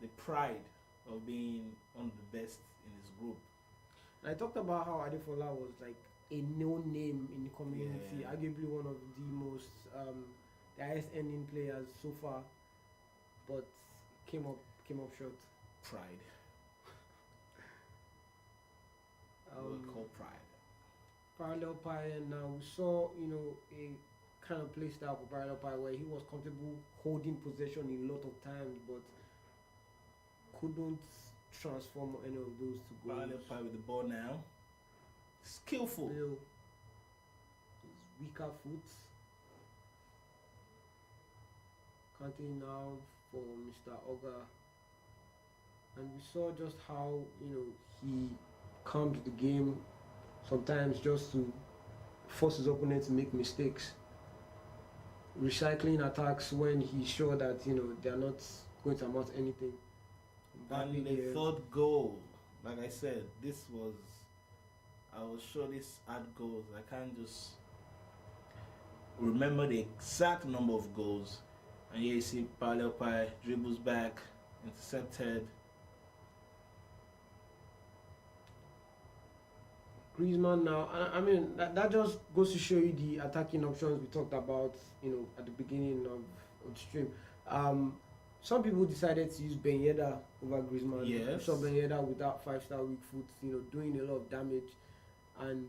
the pride of being one of the best in his group. And I talked about how Adefola was like a known name in the community, arguably one of the most the highest earning players so far, but came up short. Pride. We call pride. Parallel Pie, and now we saw a kind of play style for Parallel Pie where he was comfortable holding possession a lot of times, but couldn't transform any of those to goals. Parallel Pie with the ball now. Skillful. Still, his weaker foot. Counting now for Mr. Oga. And we saw just how, he calmed the game sometimes just to force his opponent to make mistakes. Recycling attacks when he's sure that, they're not going to amount to anything. And the third goal, like I said, I will show this add goals. I can't just remember the exact number of goals. And here you see Parallel Pie dribbles back, intercepted. Griezmann now, I mean, that just goes to show you the attacking options we talked about, at the beginning of the stream. Some people decided to use Ben Yedder over Griezmann. Yes. So Ben Yedder with that 5-star weak foot, doing a lot of damage. And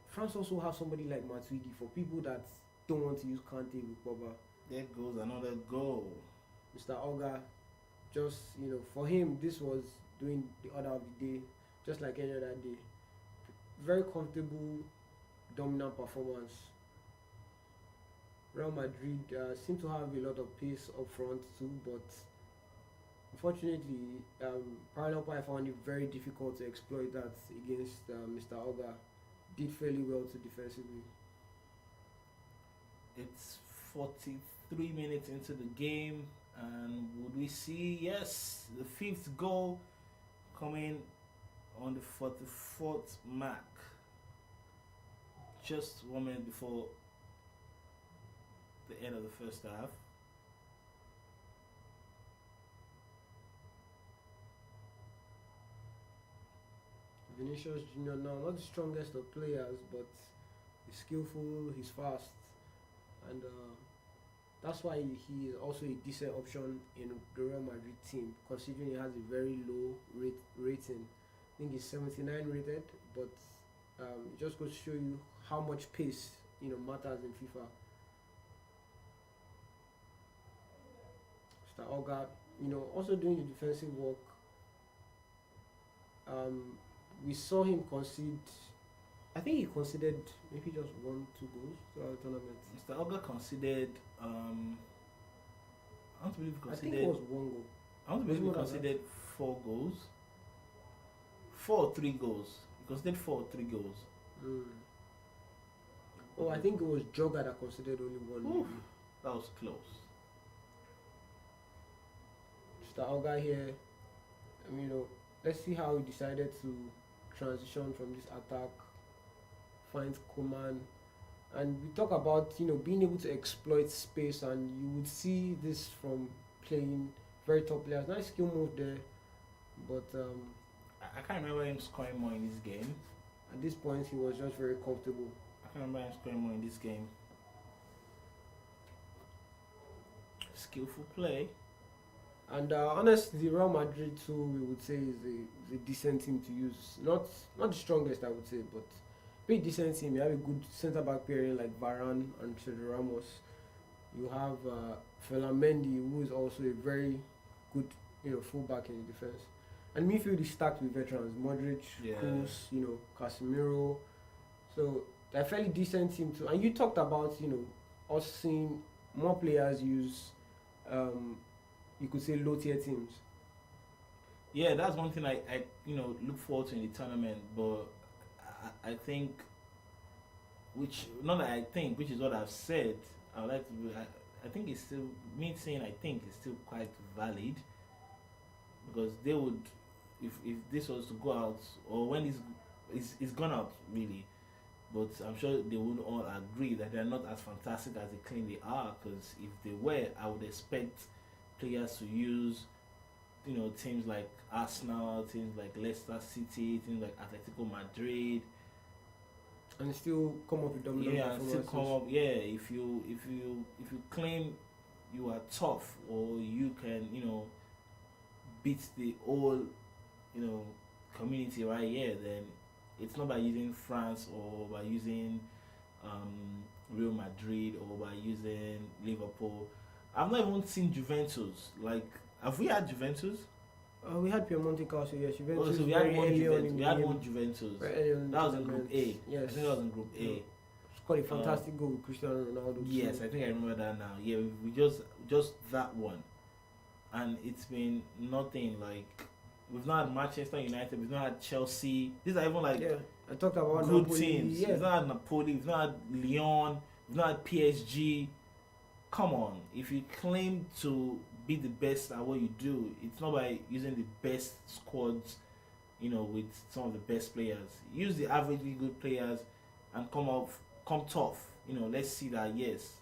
France also have somebody like Matuidi for people that don't want to use Kante with Boba. There goes another goal. Mr. Oga, just, for him, this was doing the order of the day, just like any other day. Very comfortable, dominant performance. Real Madrid seem to have a lot of pace up front too, but unfortunately, Parallel Pie found it very difficult to exploit that against Mr. Oga. Did fairly well to defensively. It's 43 minutes into the game, and would we see, yes, the 5th goal coming on the 44th mark, just 1 minute before the end of the first half. Vinicius Junior now, not the strongest of players, but he's skillful, he's fast, and that's why he is also a decent option in the Real Madrid team, considering he has a very low rating. I think he's 79 rated, but it just goes to show you how much pace matters in FIFA. Mr. Oga, also doing the defensive work. We saw him concede. I think he conceded maybe just 1-2 goals throughout the tournament. Mr. Oga conceded. I don't believe he conceded. I think it was 1 goal. I don't believe he conceded 4 goals. 4 or 3 goals. He conceded 4 or 3 goals. Oh, I think it was Jogga that considered only 1. Maybe. That was close. Mr. Oga here. Let's see how he decided to transition from this attack, find Coman, and we talk about being able to exploit space, and you would see this from playing very top players. Nice skill move there, but I can't remember him scoring more in this game. At this point, he was just very comfortable. I can't remember him scoring more in this game. Skillful play. And honestly, Real Madrid too, we would say is a decent team to use. Not the strongest, I would say, but pretty decent team. You have a good centre back pairing like Varane and Sergio Ramos. You have Ferland Mendy, who is also a very good fullback in the defense. And midfield is stacked with veterans: Modric, Kroos, Casemiro. So they're a fairly decent team too. And you talked about us seeing more players use. You could say low tier teams. Yeah, that's one thing I look forward to in the tournament. But I think, which is what I've said. I would like to. I think it's still me saying I think it's still quite valid, because they would, if this was to go out, or when it's gone out really, but I'm sure they would all agree that they're not as fantastic as they claim they are. Because if they were, I would expect players to use teams like Arsenal, teams like Leicester City, teams like Atletico Madrid. And still come up with dominant Yeah, and still performances. come up. Yeah, if you claim you are tough or you can beat the whole community right here, then it's not by using France or by using Real Madrid or by using Liverpool. I've not even seen Juventus. Like, have we had Juventus? We had Piemonte Castle, yes. Oh, Juventus so we had very one early on Juventus. in We the had game. one Juventus. Very early on in That was the in Group tournament. A. Yes. I think that was in Group A. Yeah. Scored a fantastic goal with Cristiano Ronaldo. Yes, too. I think I remember that now. Yeah, we just that one, and it's been nothing. Like, we've not had Manchester United, we've not had Chelsea. These are even like Yeah, I talked about good Napoli. teams. Yeah, We've not had Napoli, we've not had Lyon, we've not had PSG. Come on, if you claim to be the best at what you do, it's not by using the best squads, with some of the best players. Use the averagely good players and come tough. Let's see that yes,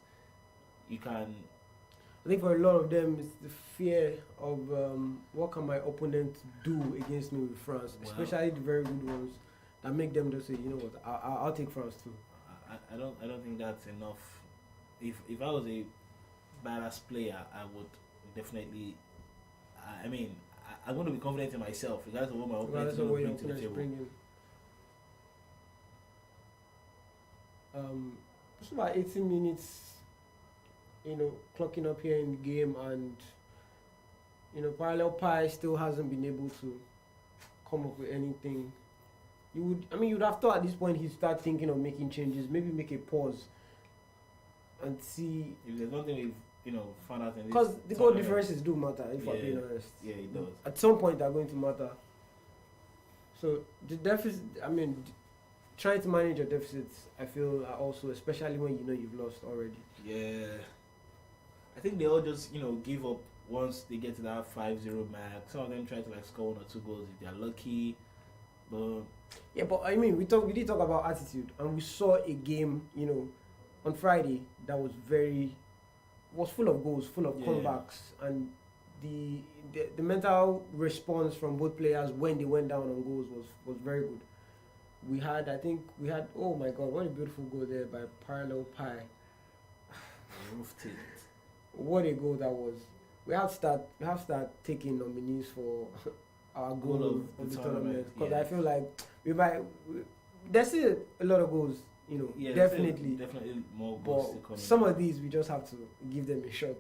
you can. I think for a lot of them, it's the fear of what can my opponent do against me with France, Well, especially the very good ones, that make them just say, you know what, I'll take France too. I don't think that's enough. If I was a badass player, I would definitely. I'm going to be confident in myself, regardless of what my opponent is Regardless of going what to your bring to the opponent is table. bringing. It's about 80 minutes, clocking up here in the game, and Parallel Pie still hasn't been able to come up with anything. You'd have thought at this point he'd start thinking of making changes, maybe make a pause and see, If there's nothing we've found out in this, because the goal tournament, differences do matter, if we're Yeah. being honest. Yeah, it does. At some point they're going to matter. So the deficit, trying to manage your deficits, I feel, are also, especially when you've lost already. Yeah, I think they all just give up once they get to that 5-0 mark. Some of them try to score 1 or 2 goals if they're lucky, but Yeah, but we did talk about attitude, and we saw a game, on Friday that was full of goals, full of Yeah. comebacks, and the mental response from both players when they went down on goals was very good. Oh my God, what a beautiful goal there by Parallel Pie. roofed it. What a goal that was. We have start taking nominees for our goal of the tournament, because I feel like there's still a lot of goals, Yeah, definitely. definitely more goals to But come. some of these we just have to give them a shot.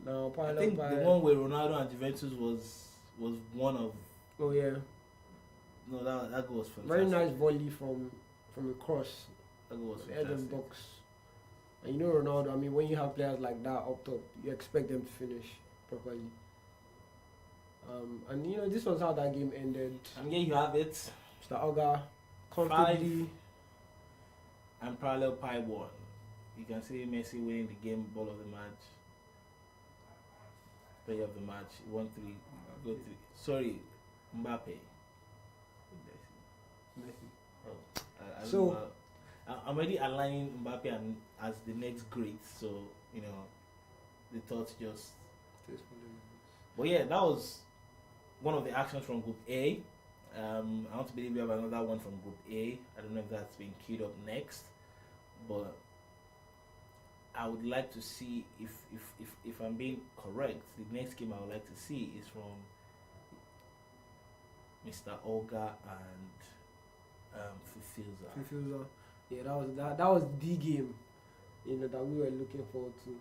Now, I Parallel think Pie. the one where Ronaldo and Juventus was one of Oh yeah, no that goal was fantastic. very nice volley from a cross, That goal was the edge of the fantastic. box. And Ronaldo. When you have players like that up top, you expect them to finish properly. And this was how that game ended. And here you have it. Mr. Oga comfortably. And Parallel Pie won. You can see Messi winning the game, ball of the match, player of the match. 1-3. Go 3. Sorry, Mbappe. Oh, So- I'm already aligning Mbappe as the next great. So the thoughts just. But yeah, that was one of the actions from Group A. I want to believe we have another one from Group A. I don't know if that's been queued up next, but I would like to see if I'm being correct. The next game I would like to see is from Mr. Olga and Fifilza. Fufuza. Yeah, that was the game, that we were looking forward to.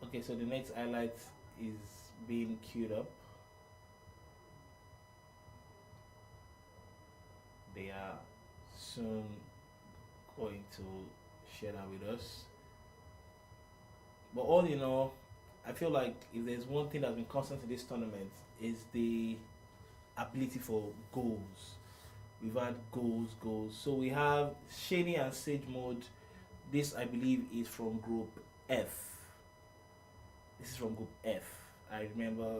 Okay, so the next highlight is being queued up. They are soon going to share that with us. But all in all, I feel like if there's one thing that's been constant in this tournament is the ability for goals. We've had goals. So we have Shady and Sage Mode. This, I believe, is from Group F. This is from Group F. I remember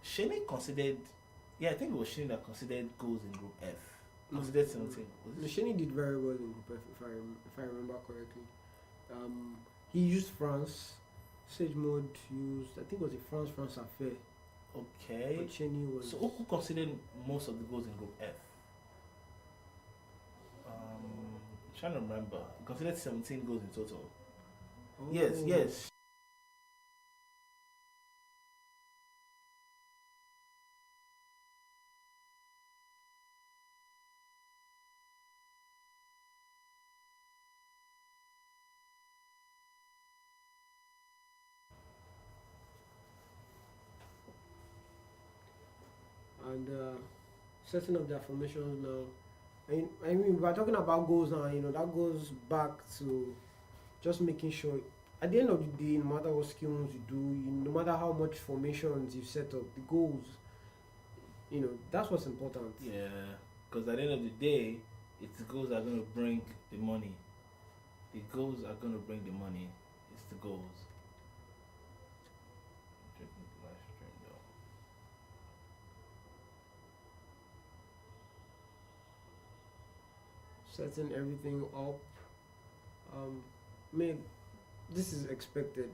Shane considered, I think it was Shane that considered goals in Group F. considered 17. Was it? Shani did very well in Group F, if I remember correctly. Um, he used France. Sage Mode used, I think it was a France affair. Okay. But Shani was. So who considered most of the goals in Group F? I'm trying to remember. He considered 17 goals in total. Oh. Yes. And setting up their formations now. I mean, we're talking about goals now. That goes back to just making sure. At the end of the day, no matter what skills you do, no matter how much formations you set up, the goals, that's what's important. Yeah, because at the end of the day, it's the goals that are going to bring the money. The goals are going to bring the money. It's the goals. Setting everything up. This is expected.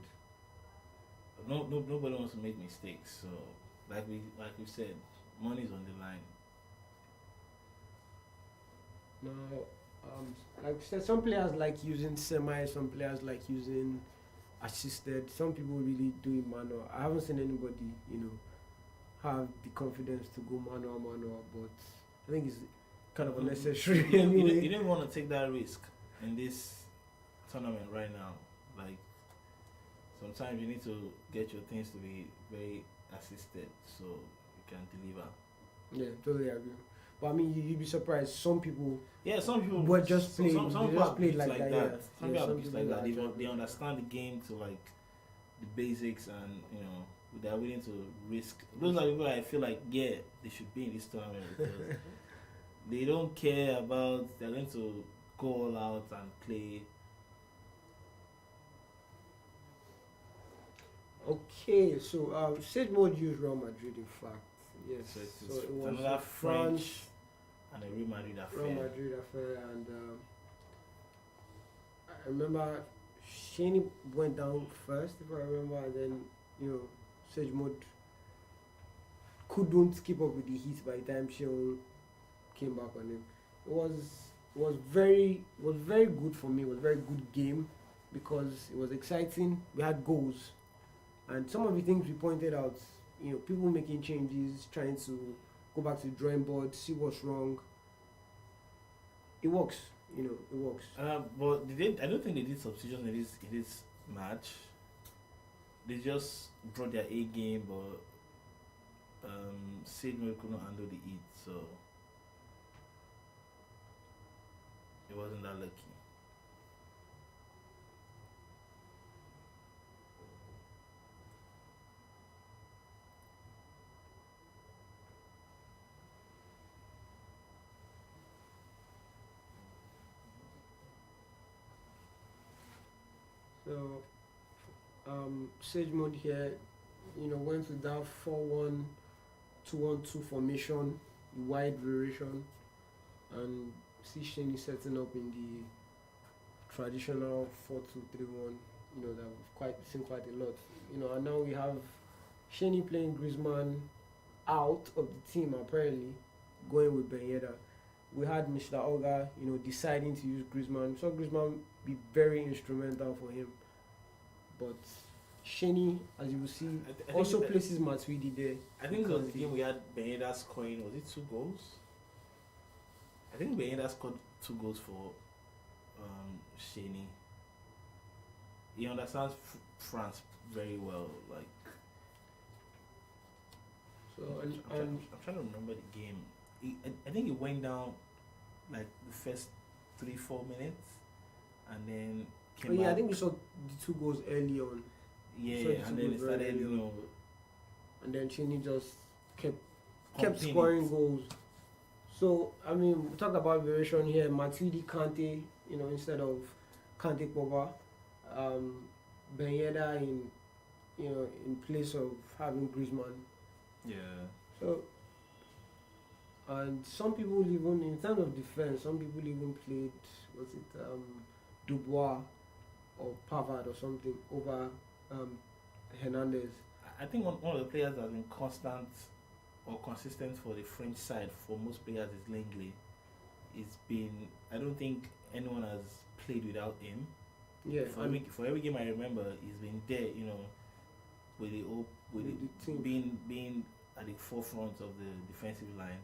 Nobody wants to make mistakes. So, like we said, money's on the line. Now, like I said, some players like using semi, some players like using assisted. Some people really do it manual. I haven't seen anybody, have the confidence to go manual, but I think it's kind of unnecessary. You don't want to take that risk in this tournament right now. Like, sometimes you need to get your things to be very assisted so you can deliver. Yeah, totally agree. But I mean, you'd be surprised. Some people. Yeah, some people. But just play. Some they people just play like that. Yeah. Some people are like that. Like They understand the game to like the basics, and they're willing to risk. Those are people I feel like they should be in this tournament because they don't care about. They're going to go all out and play. Okay, so Sage Mode used Real Madrid, in fact. Yes. So it was another France French and a Real Madrid affair. Real Madrid affair, and I remember Shani went down first, if I remember, and then Sage Mode couldn't keep up with the heat by the time Sheon came back on him. It was very good for me. It was a very good game because it was exciting. We had goals, and some of the things we pointed out. People making changes, trying to go back to the drawing board, see what's wrong. It works, it works. But I don't think they did substitutions in this match. They just brought their A game, but Sydney couldn't handle the heat, so it wasn't that lucky. So, Sage Mode here, went with that 4-1-2-1-2 formation, wide variation, and see Shani setting up in the traditional 4-2-3-1. That we've seen quite a lot. And now we have Shani playing Griezmann out of the team apparently, going with Ben Yedder. We had Mr. Oga, deciding to use Griezmann. We saw Griezmann be very instrumental for him. But Shani, as you will see, also places Matuidi there. I think it was the game we had Ben Yedder scoring. Was it 2 goals? I think Ben Yedder scored 2 goals for Shani. He understands France very well. Like, so I'm trying to remember the game. I think it went down like the first 3-4 minutes, and then came back. I think we saw the 2 goals early on. Yeah, and then it started, and then Chini just kept scoring goals. So I mean, we talked about variation here. Matuidi Kante, instead of Kante Pogba, Ben Yedder in place of having Griezmann. Yeah. So And some people even, in terms of defense, some people even played, was it Dubois or Pavard or something over um, Hernandez. I think one of the players that's been constant or consistent for the French side for most players is Langley. It's been, I don't think anyone has played without him. Yeah, For every game I remember, he's been there. You know, with the team. being at the forefront of the defensive line.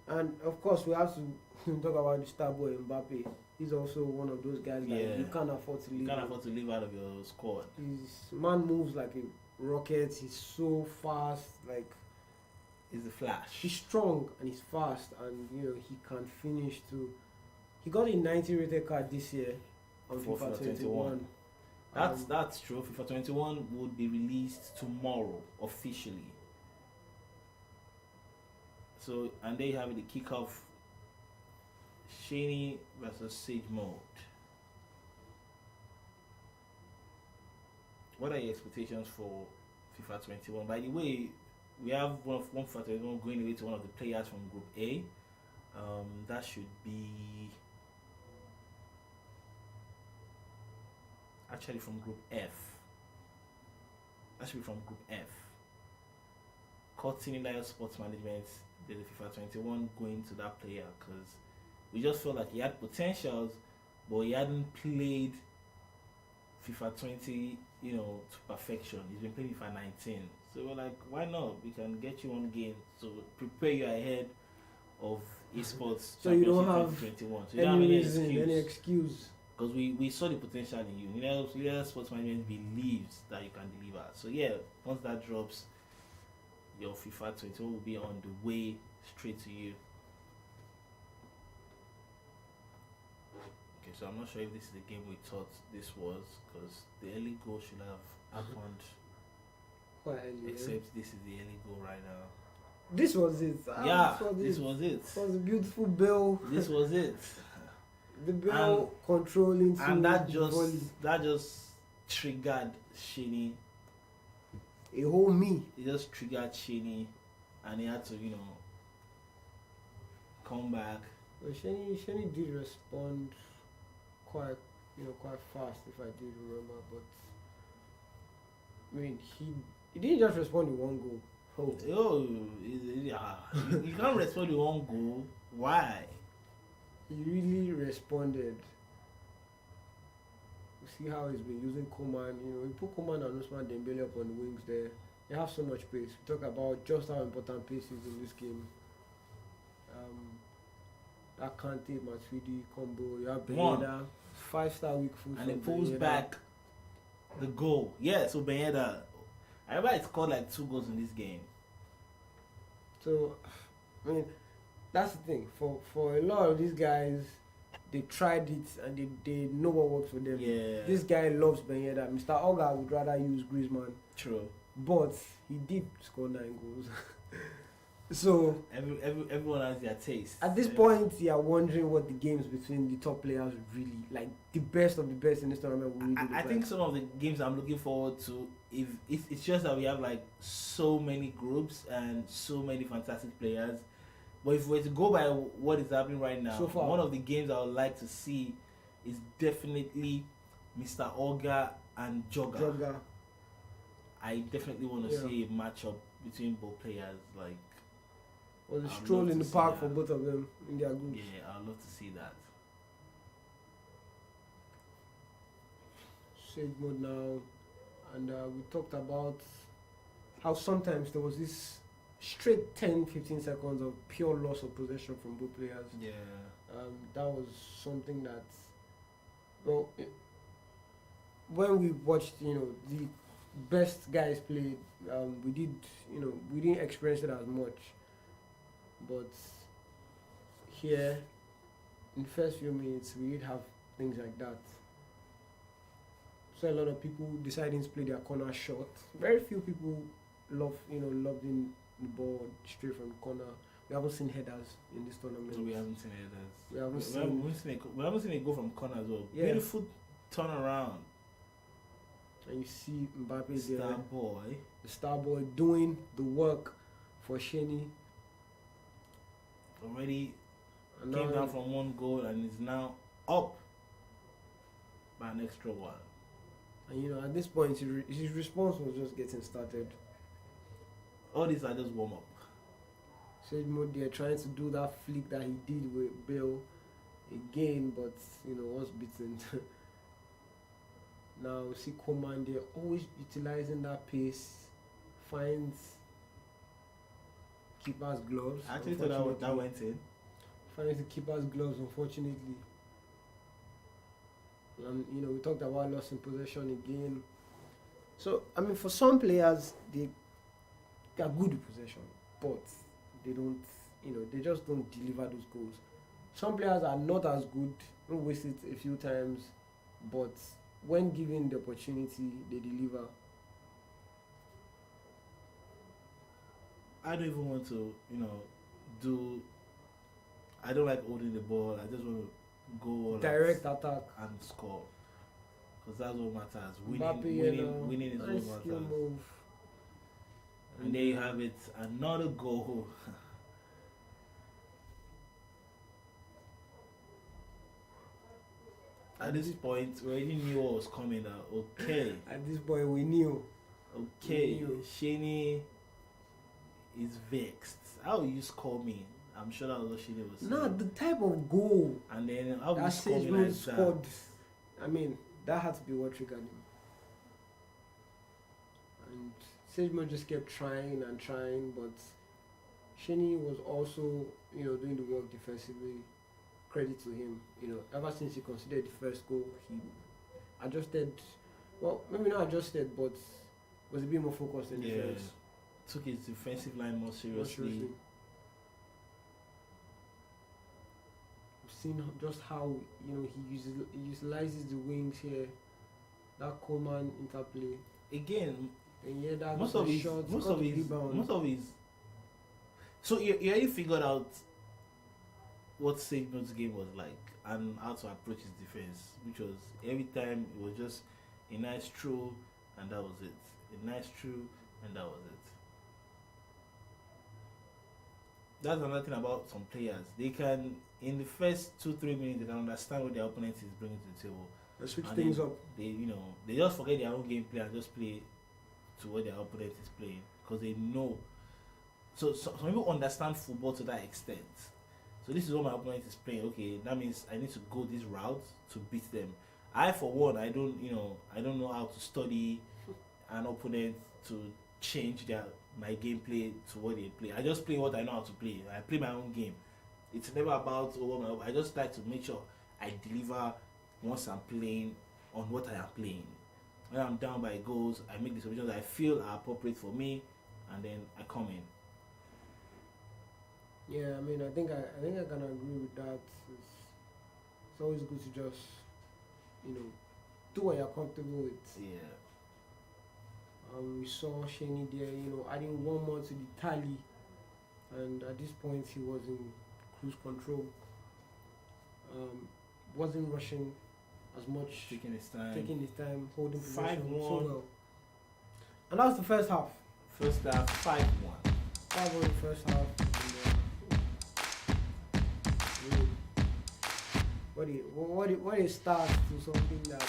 And of course, we have to talk about the star boy Mbappe. He's also one of those guys that Yeah. you can't afford to leave. You can't afford to leave out of your squad. His man moves like a rocket. He's so fast. Like, He's the Flash. he's strong and he's fast, and you know he can finish too. He got a 90 rated card this year on For FIFA FIFA 21. That's true. FIFA 21 would be released tomorrow officially. So, and there you have it, the kickoff. Shaney versus Sage Mode. What are your expectations for FIFA 21? By the way, we have one FIFA 21 going away to one of the players from Group A. That should be actually from Group F. That should be from Group F. Courtney Lion Sports Management did the FIFA 21 going to that player because we just felt like he had potentials, but he hadn't played FIFA 20, you know, to perfection. He's been playing FIFA 19. So we're like, why not? We can get you one game to prepare you ahead of esports. So you don't have 2021. So you don't have any reason, excuse. any excuse. Because we saw the potential in you. Leader Sports Management believes that you can deliver. So yeah, once that drops, your FIFA 21 will be on the way straight to you. Okay, so I'm not sure if this is the game we thought this was, because the early goal should have happened. Quite early, Except this is the early goal right now. This was it. Yeah, this was it. It was a beautiful bell. This was it. The bell controlling And that volley. just triggered Shaney. A whole me. It just triggered Shaney, and he had to, you know, come back. But Shani did respond quite fast, if I did remember. But I mean, he didn't just respond with one goal. Oh, you can't respond to one goal. Why? He really responded. You see how he's been using Coman. You know, he put Coman and Ousmane Dembele up on the wings there. They have so much pace. We talk about just how important pace is in this game. That Kante Matuidi combo. You have Beneda, 5-star weak foot. And he from pulls Ben Yedder. back the goal. Yeah, so Ben Yedder, I remember he scored like 2 goals in this game. So, I mean, that's the thing. For a lot of these guys, they tried it and they know what works for them. Yeah. This guy loves Ben Yedder. Mr. Olga would rather use Griezmann. True. But he did score 9 goals. So Everyone has their taste. at this point, you are wondering what the games between the top players really, like the best of the best in this tournament, will really look I like. think some of the games I'm looking forward to, if it's just that we have like so many groups and so many fantastic players. But if we were to go by what is happening right now, So far. one of the games I would like to see is definitely Mr. Olga and Jogga. I definitely want to Yeah. see a matchup between both players. Like, Was a I'd stroll love in to the see park that. for both of them in their groups. yeah, I'd love to see that. Shade mode now, and we talked about how sometimes there was this straight 10-15 seconds of pure loss of possession from both players. Yeah. That was something that, well, when we watched, the best guys play, we didn't experience it as much. But here, in the first few minutes, we did have things like that. So a lot of people deciding to play their corner shot. Very few people lobbed in the ball straight from the corner. We haven't seen headers in this tournament. We haven't seen headers. We haven't We haven't seen it go from corner as well. Yeah. Beautiful turnaround. And you see Mbappe Star there, boy. the star boy, doing the work for Shani. already And came now, down from one goal and is now up by an extra one. and at this point, his response was just getting started. All these are just warm up. Sage Mode there trying to do that flick that he did with Bill again, but was beaten. Now see Coman there always utilizing that pace, finds keeper's gloves. I actually thought that went in. Finds the keeper's gloves, unfortunately. And we talked about loss in possession again. So I mean, for some players, they are good with possession, but they don't, they just don't deliver those goals. Some players are not as good, don't waste it a few times, but when given the opportunity, they deliver. I don't even want to, I don't like holding the ball. I just want to go direct attack and score, because that's what matters. Mbappe, Winning is nice what skill matters. move. And there you have it, another goal. At this point, we already knew what was coming. Okay. At this point, we knew. Okay. Shaney is vexed. How will you score me? I'm sure that was what Shaney was saying. No, the type of goal And then how will you that score me Sage like that? scored. I mean, that had to be what triggered him. And Sagemore just kept trying and trying, but Shaney was also, doing the work defensively. Credit to him. Ever since he considered the first goal, he adjusted. Well, maybe not adjusted, but was a bit more focused in defense. Took his defensive line more seriously. We've seen just how he utilizes the wings here. That Coleman interplay. Again, And yeah, that most of his. So you already figured out what Sagemore's game was like and how to approach his defense, which was every time it was just a nice throw and that was it. A nice throw and that was it. That's another thing about some players. They can, in the first 2-3 minutes, they can understand what their opponent is bringing to the table. They switch things up. They just forget their own gameplay and just play to what their opponent is playing because they know. So some people understand football to that extent. So this is what my opponent is playing. Okay, that means I need to go this route to beat them. I, for one, I don't know how to study an opponent to change my gameplay to what they play. I just play what I know how to play. I play my own game. It's never about I just like to make sure I deliver once I'm playing on what I am playing. When I'm down by goals, I make the submissions I feel are appropriate for me, and then I come in. Yeah, I mean, I think I can agree with that. It's always good to just, do what you're comfortable with. Yeah. We saw Shaney there, adding one more to the tally, and at this point he was in cruise control. Wasn't rushing as much, Taking his time, holding possession 5-1. so well. And that was the first half. First half, 5-1. 5-1 first half. What a start to something that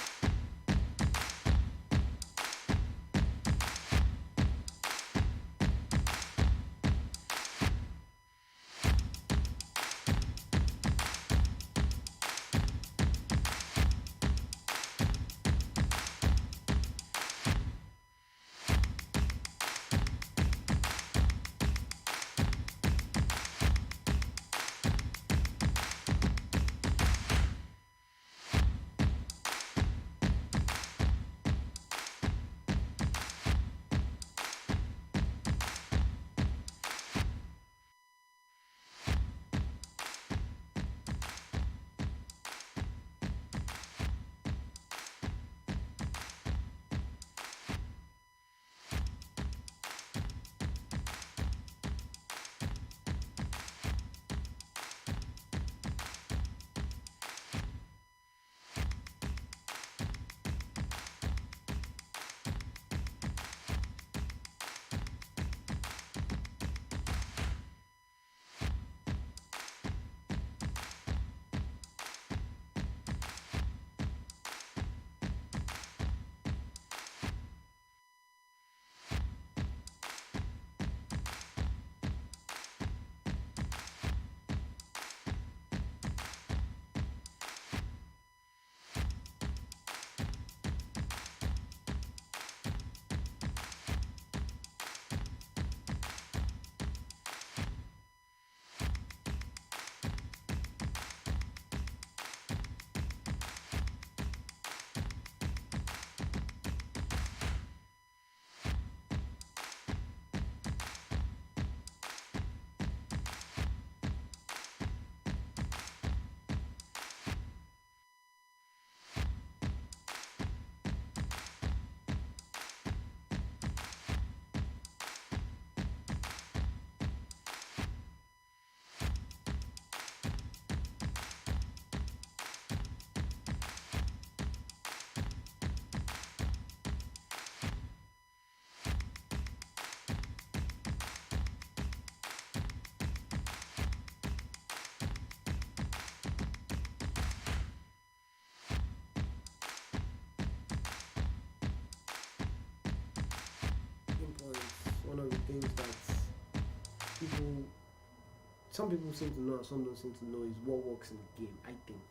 some people seem to know and some don't seem to know is what works in the game. I think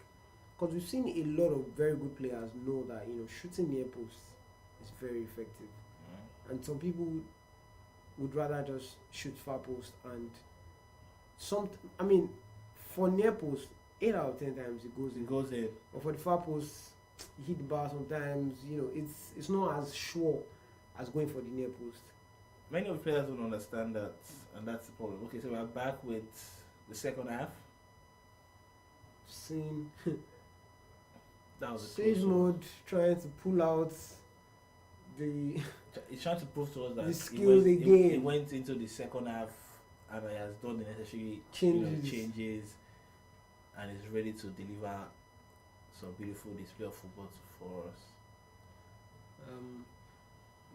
because we've seen a lot of very good players know that shooting near post is very effective, and some people would rather just shoot far post and I mean, for near post, 8 out of 10 times it goes in. It goes in. But for the far post, you hit the bar sometimes. It's not as sure as going for the near post. Many of the players don't understand that, and that's the problem. Okay, so we're back with the second half. Seeing That was a Sage close mode trying to pull out the He's trying to prove to us that the skills again. He went into the second half and he has done the necessary changes and is ready to deliver some beautiful display of football for us.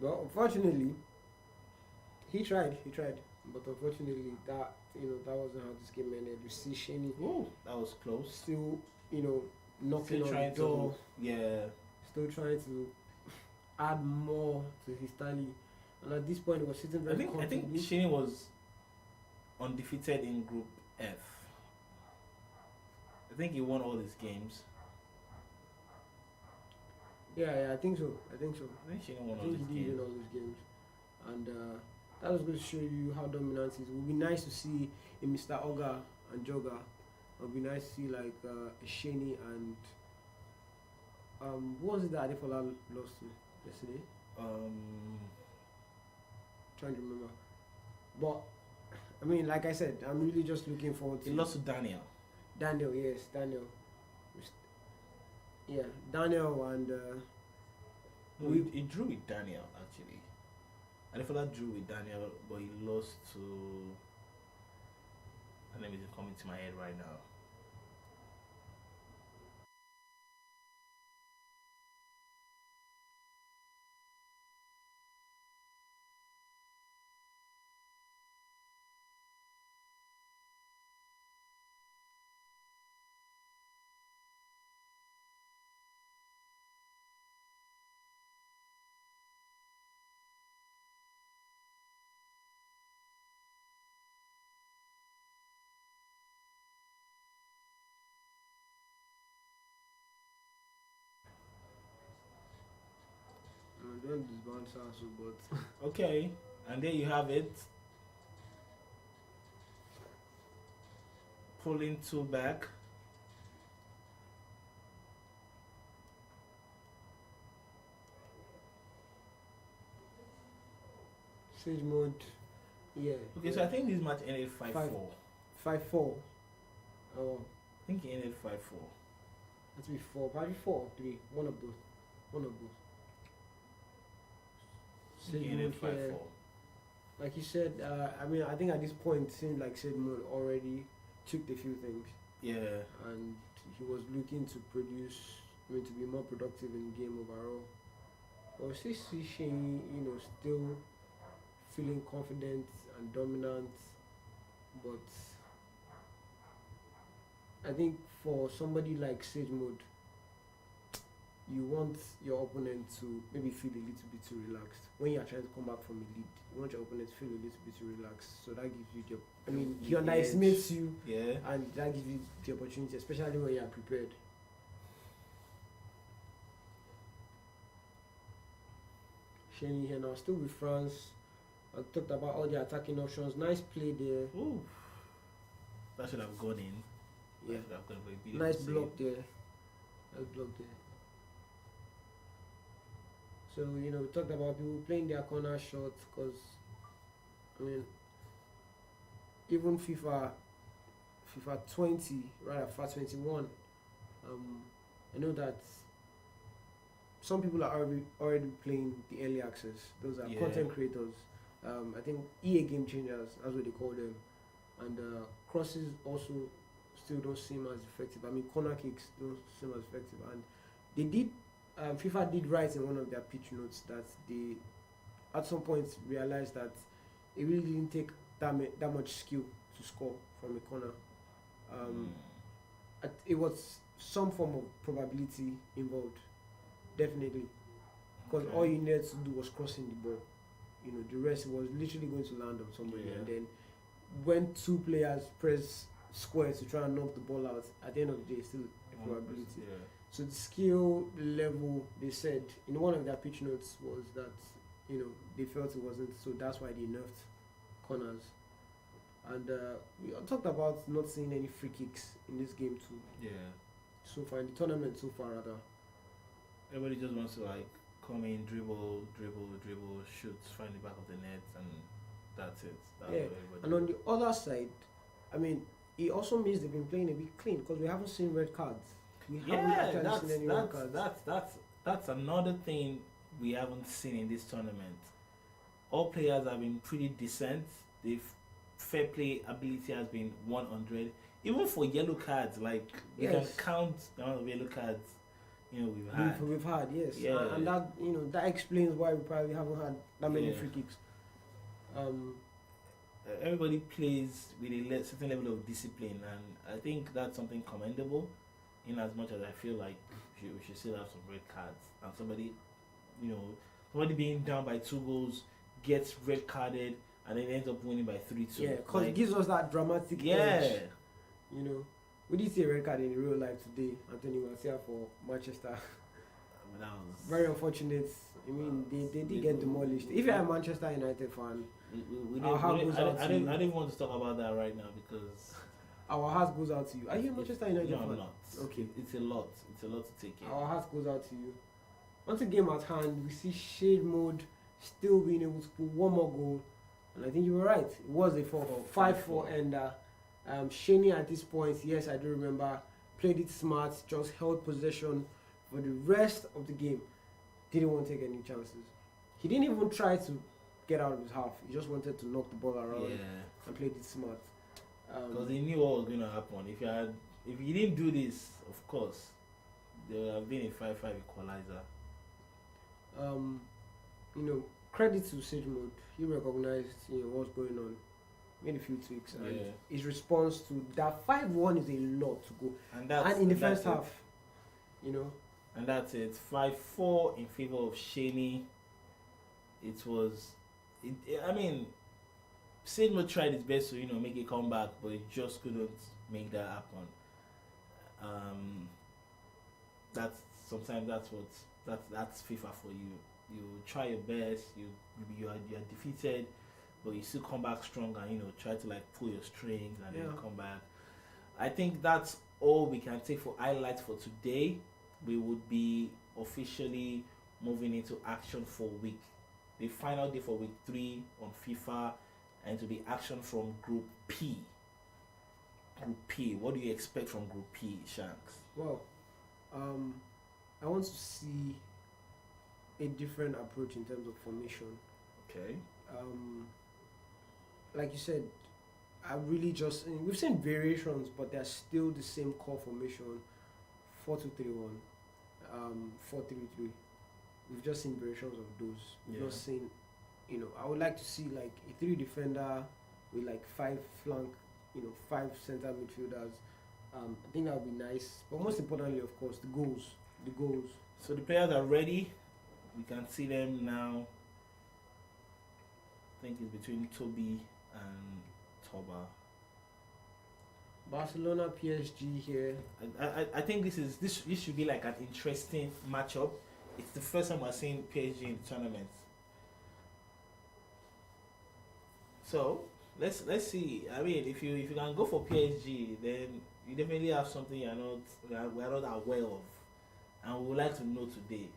Well, unfortunately, he tried, but unfortunately, that wasn't how this game ended. You see, Shaney, that was close. still, knocking Still on the door, still trying to add more to his tally. And at this point, he was sitting very I think Shaney was undefeated in Group F. I think he won all his games. Yeah, I think so. I think Shaney won all he his did games. win all those games, and that was going to show you how dominant he is. It would be nice to see a Mr. Oga and Joga. It would be nice to see like a Shaney and who was it that Adefola lost to yesterday? Trying to remember, but I mean, like I said, I'm really just looking forward to. He lost to Daniel. Daniel. Yeah, Daniel and. No, he drew with Daniel actually. Adefola drew with Daniel, but he lost to. Her name isn't coming to my head right now. Don't disband Sasu, but Okay, and there you have it. Pulling two back. Sage mode, yeah. Okay, so I think this match ended 5-4. 5-4. Oh, I think it ended 5-4. that's be 4, probably 4 or 3. One of both. I think it ended 5-4. Like you said, I think at this point it seemed like Sage mode already took a few things. Yeah. And he was looking to to be more productive in the game overall. But we still see Shane, still feeling confident and dominant. But I think for somebody like Sage mode, you want your opponent to maybe feel a little bit too relaxed. When you are trying to come back from a lead, you want your opponent to feel a little bit too relaxed. So that gives you he underestimates you, and that gives you the opportunity, especially when you are prepared. Shaney here now, still with France. I talked about all the attacking options. Nice play there. Ooh. That should have gone in. Yeah. That should have gone in. Nice block there. So, we talked about people playing their corner shots because, even FIFA 20, rather FIFA 21, I know that some people are already playing the early access. Those are content creators. I think EA game changers, that's what they call them. And crosses also still don't seem as effective. Corner kicks don't seem as effective. And they did, FIFA did write in one of their pitch notes that they, at some point, realized that it really didn't take that much skill to score from a corner. It was some form of probability involved, definitely, because all you needed to do was crossing the ball. The rest was literally going to land on somebody, and then when two players press square to try and knock the ball out, at the end of the day, it's still a probability. Yeah. So the skill level, they said in one of their pitch notes was that they felt it wasn't, so that's why they nerfed corners. And we talked about not seeing any free kicks in this game too. Yeah. So far in the tournament, so far rather. Everybody just wants to like come in, dribble, shoot, find the back of the net, and that's it. That's Yeah. And on the other side, I mean, it also means they've been playing a bit clean because we haven't seen red cards. We haven't actually seen any red cards. That's another thing we haven't seen in this tournament. All players have been pretty decent. They've fair play ability has been 100. Even for yellow cards, like we can count the amount of yellow cards we've had. We've had, yes. Yeah. And that that explains why we probably haven't had that many free kicks. Everybody plays with a certain level of discipline, and I think that's something commendable. In as much as I feel like we should still have some red cards, and somebody being down by 2 goals gets red carded and then ends up winning by 3-2. Yeah, because it gives us that dramatic edge. We did see a red card in real life today, Anthony Martial for Manchester. Very unfortunate. I mean, they did get demolished. If you're a Manchester United fan, I didn't want to talk about that right now because our heart goes out to you. Are you a Manchester United fan? No, I'm not. Okay. It's a lot. It's a lot to take in. Our heart goes out to you. Once the game at hand, we see Shade Mode still being able to put one more goal. And I think you were right. It was a 5-4 ender. Shaney at this point, yes, I do remember, played it smart, just held possession for the rest of the game. Didn't want to take any chances. He didn't even try to get out of his half. He just wanted to knock the ball around and played it smart. Because he knew what was going to happen. If he didn't do this, of course, there would have been a 5-5 equalizer. Credit to Sage Mode. He recognized what's going on, made a few tweaks, and his response to that 5-1 is a lot to go. And in the first half, And that's it. 5-4 in favor of Shaney. Seymour tried his best to make a comeback, but he just couldn't make that happen. That's FIFA for you. You try your best. You are defeated, but you still come back strong and try to pull your strings and then come back. I think that's all we can take for highlights for today. We would be officially moving into action for the final day for week 3 on FIFA, and to be action from Group P. Group P. What do you expect from Group P, Shanks? Well, I want to see a different approach in terms of formation. Okay. Like you said, we've seen variations, but they're still the same core formation: 4-2-3-1, 4-3-3. We've just seen variations of those. We've not seen, I would like to see a 3 defender with 5 flank, 5 center midfielders. I think that would be nice. But most importantly, of course, the goals. So the players are ready. We can see them now. I think it's between Toby and Toba. Barcelona, PSG here. I think this should be an interesting matchup. It's the first time we're seeing PSG in the tournament. So let's see. I mean, if you can go for PSG, then you definitely have something we're not aware of, and we would like to know today.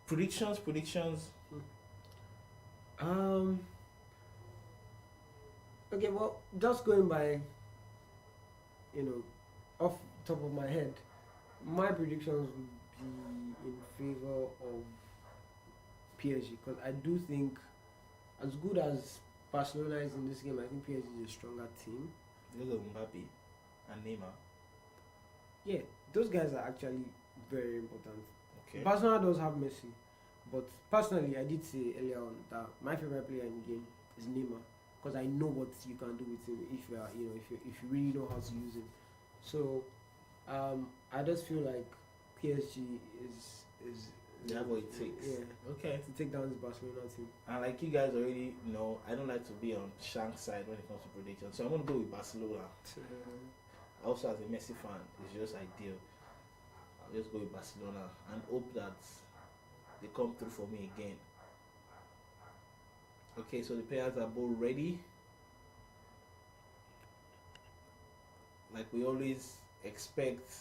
Predictions. Okay, well, just going by, off the top of my head, my predictions would be in favor of PSG, because I do think, as good as Barcelona is in this game, I think PSG is a stronger team. Because of Mbappe and Neymar. Yeah, those guys are actually very important. Okay. Barcelona does have Messi, but personally, I did say earlier on that my favorite player in the game is Neymar, because I know what you can do with him if you really know how to use him. So, I just feel like PSG is They have what it takes. Yeah, Okay. to take down this Barcelona team. And like you guys already know, I don't like to be on Shank's side when it comes to prediction. So I'm gonna go with Barcelona. Also, as a Messi fan, it's just ideal. I'll just go with Barcelona and hope that they come through for me again. Okay, so the players are both ready. Like we always expect,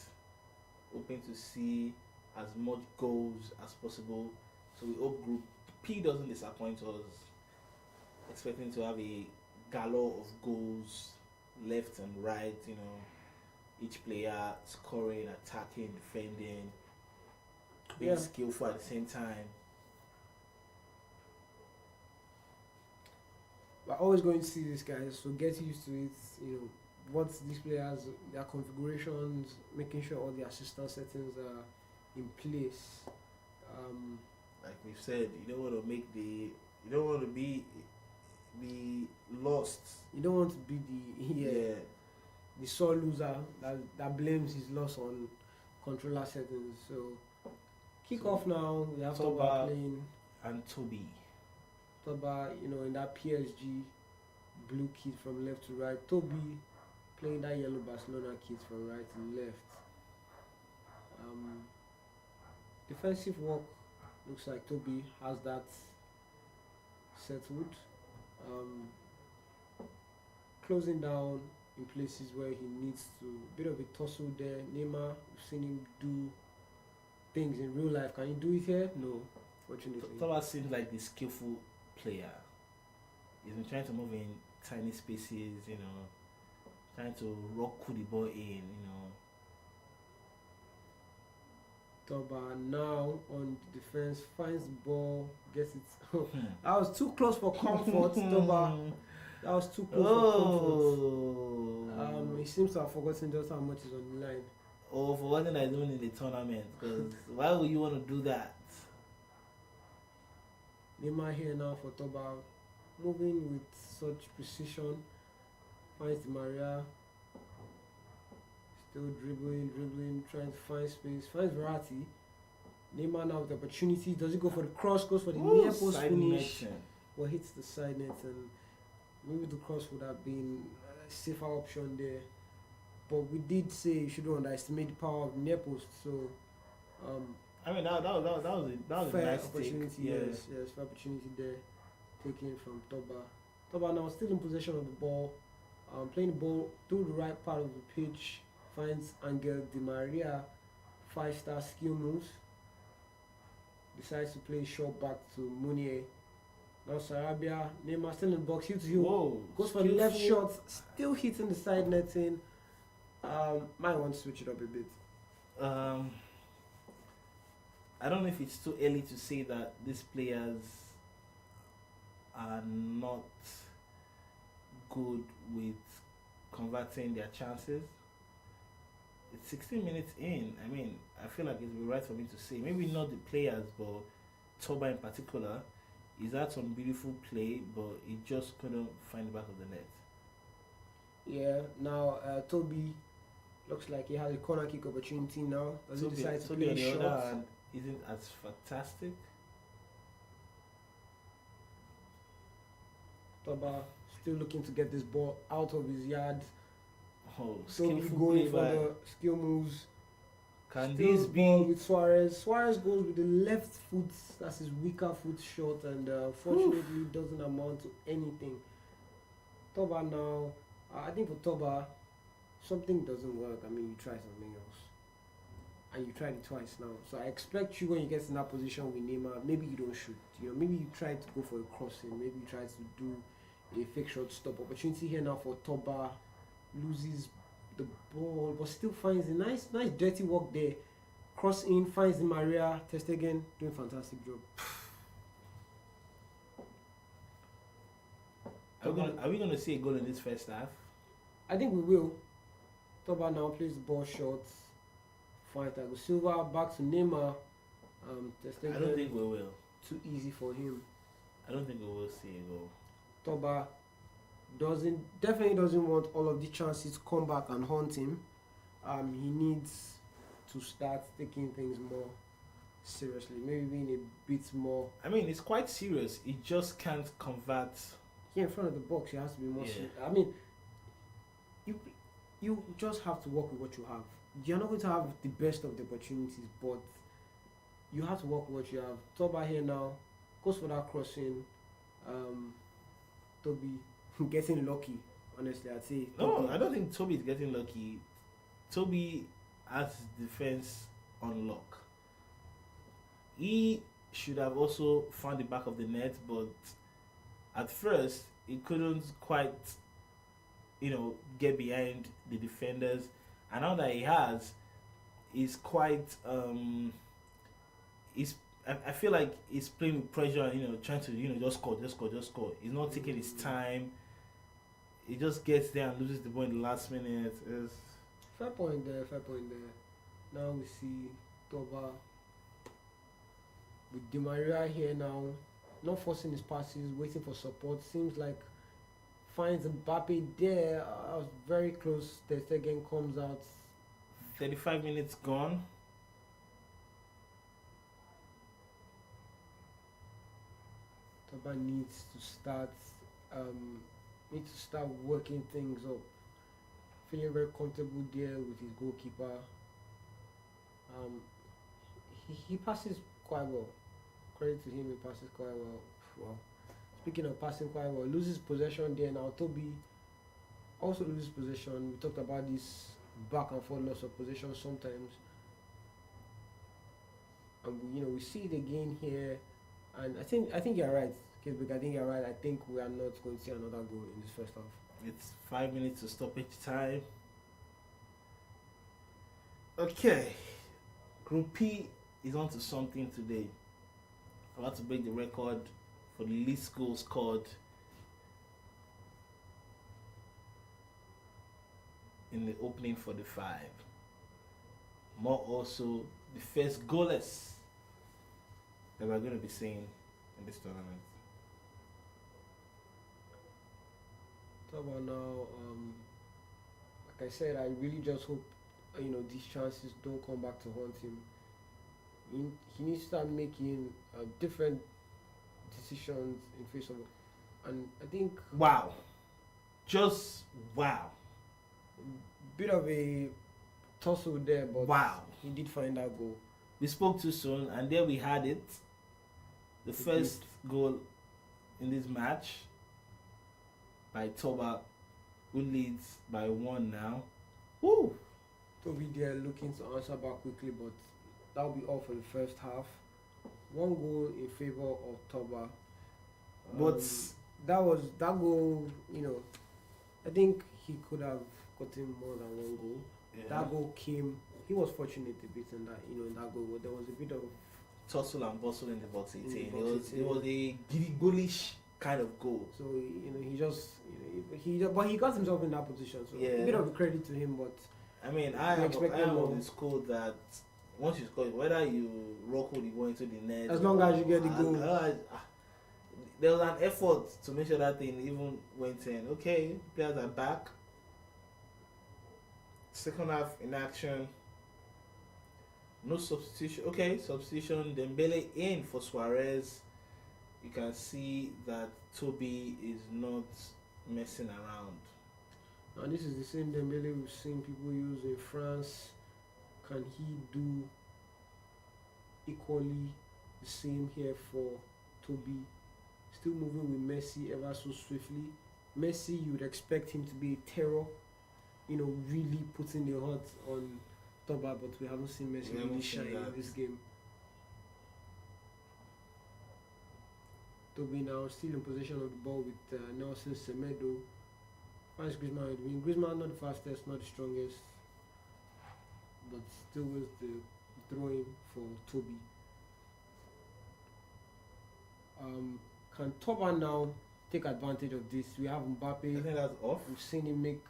hoping to see as much goals as possible. So we hope Group P doesn't disappoint us. Expecting to have a galore of goals left and right, each player scoring, attacking, defending, being skillful at the same time. We're always going to see these guys, so get used to it. What these players, their configurations, making sure all the assistant settings are in place. Like we've said, you don't want to be lost. You don't want to be the sore loser that blames his loss on controller settings. So kick off now. We have Toba playing and Toby. Toba, in that PSG blue kit from left to right. Toby playing that yellow Barcelona kit from right to left. Defensive work looks like Toby has that settled. Closing down in places where he needs to. Bit of a tussle there. Neymar, we've seen him do things in real life. Can he do it here? No, fortunately. Toba seems like the skillful player. He's been trying to move in tiny spaces, trying to rock the ball in, Toba now on the defense, finds the ball, gets it. That was too close for comfort, Toba. That was too close for comfort. He seems to have forgotten just how much is on the line. Oh, for what thing I doing in the tournament, because why would you want to do that? Neymar here now for Toba, moving with such precision, finds Di Maria, still dribbling, trying to find space, finds Verratti. Neymar now with the opportunity, does he go for the cross, goes for the near post finish, or hits the side net, and maybe the cross would have been a safer option there. But we did say you shouldn't underestimate the power of the near post, so that was a fair nice opportunity. take. Yes, fair opportunity there, taken from Toba. Toba now still in possession of the ball, playing the ball through the right part of the pitch, finds Angel Di Maria, 5-star skill moves, decides to play short back to Munier. Now Sarabia, Neymar still in the box, heel to heel, goes for the left shot, still hitting the side netting. Might want to switch it up a bit. I don't know if it's too early to say that these players are not good with converting their chances. It's 16 minutes in. I mean, I feel like it would be right for me to say, maybe not the players, but Toba in particular. He's had some beautiful play, but he just couldn't find the back of the net. Yeah, now Toby looks like he has a corner kick opportunity now. Does he decide to play a shot? Isn't as fantastic. Toba still looking to get this ball out of his yard. Skillful going for the skill moves. Can still this be with Suarez? Suarez goes with the left foot. That's his weaker foot shot, and fortunately doesn't amount to anything. Toba now. I think for Toba, something doesn't work. I mean, you try something else. And you tried it twice now. So I expect you when you get in that position with Neymar, maybe you don't shoot. Maybe you try to go for a crossing. Maybe you try to do a fake shot stop. Opportunity here now for Toba. Loses the ball, but still finds a nice dirty work there. Cross in, finds Di Maria. Ter Stegen doing fantastic job. Are we gonna see a goal in this first half? I think we will. Toba now plays the ball short. Fine, Thiago Silva back to Neymar. Ter Stegen, I don't think we will. Too easy for him. I don't think we will see a goal. Toba definitely doesn't want all of the chances to come back and haunt him. He needs to start taking things more seriously. Maybe being a bit more. I mean, it's quite serious. He just can't convert. Here in front of the box, he has to be more. Yeah. I mean, you you just have to work with what you have. You're not going to have the best of the opportunities, but you have to work with what you have. Toba here now goes for that crossing. Toby getting lucky. Honestly, I'd say. No, I don't think Toby is getting lucky. Toby has his defense on lock. He should have also found the back of the net, but at first he couldn't quite, get behind the defenders. And now that he has, he's quite. I feel like he's playing with pressure and trying to just score. He's not taking his time. He just gets there and loses the ball in the last minute. Fair point there. Now we see Toba with Di Maria here now, not forcing his passes, waiting for support. Seems like finds Mbappe there. I was very close. The second comes out. 35 minutes gone. Toba needs to start working things up. Feeling very comfortable there with his goalkeeper. He passes quite well. Credit to him, he passes quite well. Well, speaking of passing quite well, loses possession there now. Toby also loses possession. We talked about this back and forth loss of possession sometimes. And we see it again here. And I think you're right, Kisbeck. I think you're right. I think we are not going to see another goal in this first half. It's 5 minutes to stoppage time. Okay. Group P is on to something today. About to break the record for the least goals scored in the opening 45. More also the first goalless that we're going to be seeing in this tournament. Talk about now, like I said, I really just hope these chances don't come back to haunt him. He needs to start making different decisions in face of, and I think wow, just wow, bit of a tussle there, but wow, he did find that goal. We spoke too soon, and there we had it. The first goal in this match by Toba, who leads by 1 now. Woo! Toby there looking to answer back quickly, but that'll be all for the first half. 1 goal in favor of Toba. But that goal, I think he could have gotten more than 1 goal. yeah. That goal came. He was fortunate a bit in that, in that goal. But there was a bit of tussle and bustle in the box 18. In the box It was a giddy kind of goal. So but he got himself in that position. So Yeah. a bit of credit to him. But I mean, I am more. of the school that once you score, whether you rock or you go into the net, as long as you get the goal. There was an effort to make sure that thing even went in. Okay, players are back. Second half in action. No substitution. Okay, substitution. Dembele in for Suarez. You can see that Toby is not messing around. And this is the same Dembele we've seen people use in France. Can he do equally the same here for Toby? Still moving with Messi ever so swiftly. Messi, you would expect him to be a terror, really putting the hurt on Toba, but we haven't seen Messi really shine in this game. Toby now still in possession of the ball with Nelson Semedo. Finds Griezmann with win. Griezmann not the fastest, not the strongest, but still was the throwing for Toby. Can Toba now take advantage of this? We have Mbappe. I think that's off. We've seen him make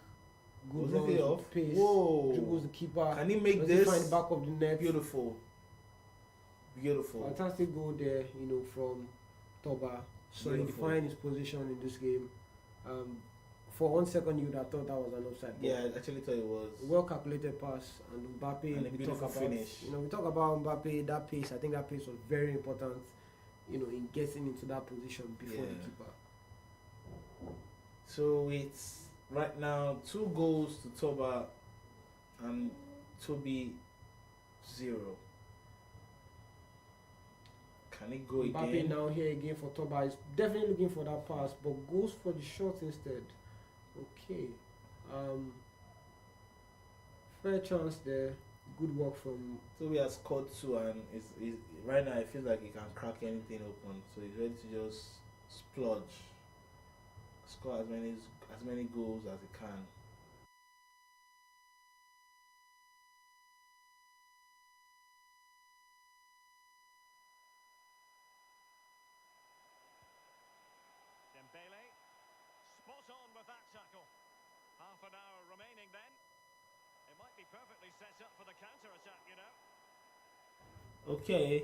good Was it runs off? with pace. Whoa. Dribbles the keeper. Can he make Does this? he find the back of the net? Beautiful. Fantastic goal there, from Toba, solidifying his position in this game. For 1 second, you would have thought that was an offside ball. Yeah, I actually thought it was. Well calculated pass, and Mbappe. And a we talk beautiful about finish. we talk about Mbappe. That pace, I think that pace was very important. In getting into that position before the Yeah. keeper. So it's right now 2 goals to Toba and Toby 0. Can it go Mbappe again? now here again for Toba is definitely looking for that pass, but goes for the shot instead. Okay, fair chance there. Good work from. Toby has scored 2 and is right now. It feels like he can crack anything open. So he's ready to just splurge, score as many goals as he can. Dembele, spot on with that tackle. Half an hour remaining then. It might be perfectly set up for the counter-attack, Okay.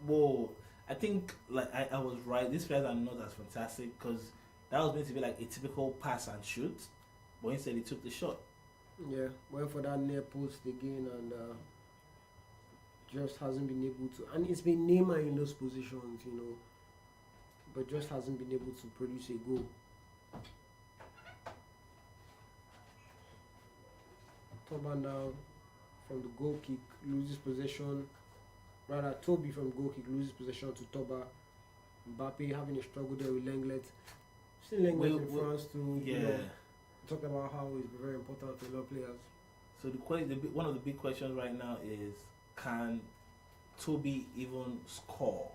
Whoa. I think I was right. These players are not as fantastic because that was meant to be like a typical pass and shoot, but instead he took the shot. Yeah, went for that near post again and just hasn't been able to. And it's been Neymar in those positions, but just hasn't been able to produce a goal. Toba now from the goal kick loses possession. Rather, Toby from goal kick loses possession to Toba. Mbappe having a struggle there with Lenglet. Still Lenglet in France too. Yeah. Talk about how he's very important to a lot of players. So one of the big questions right now is, can Toby even score?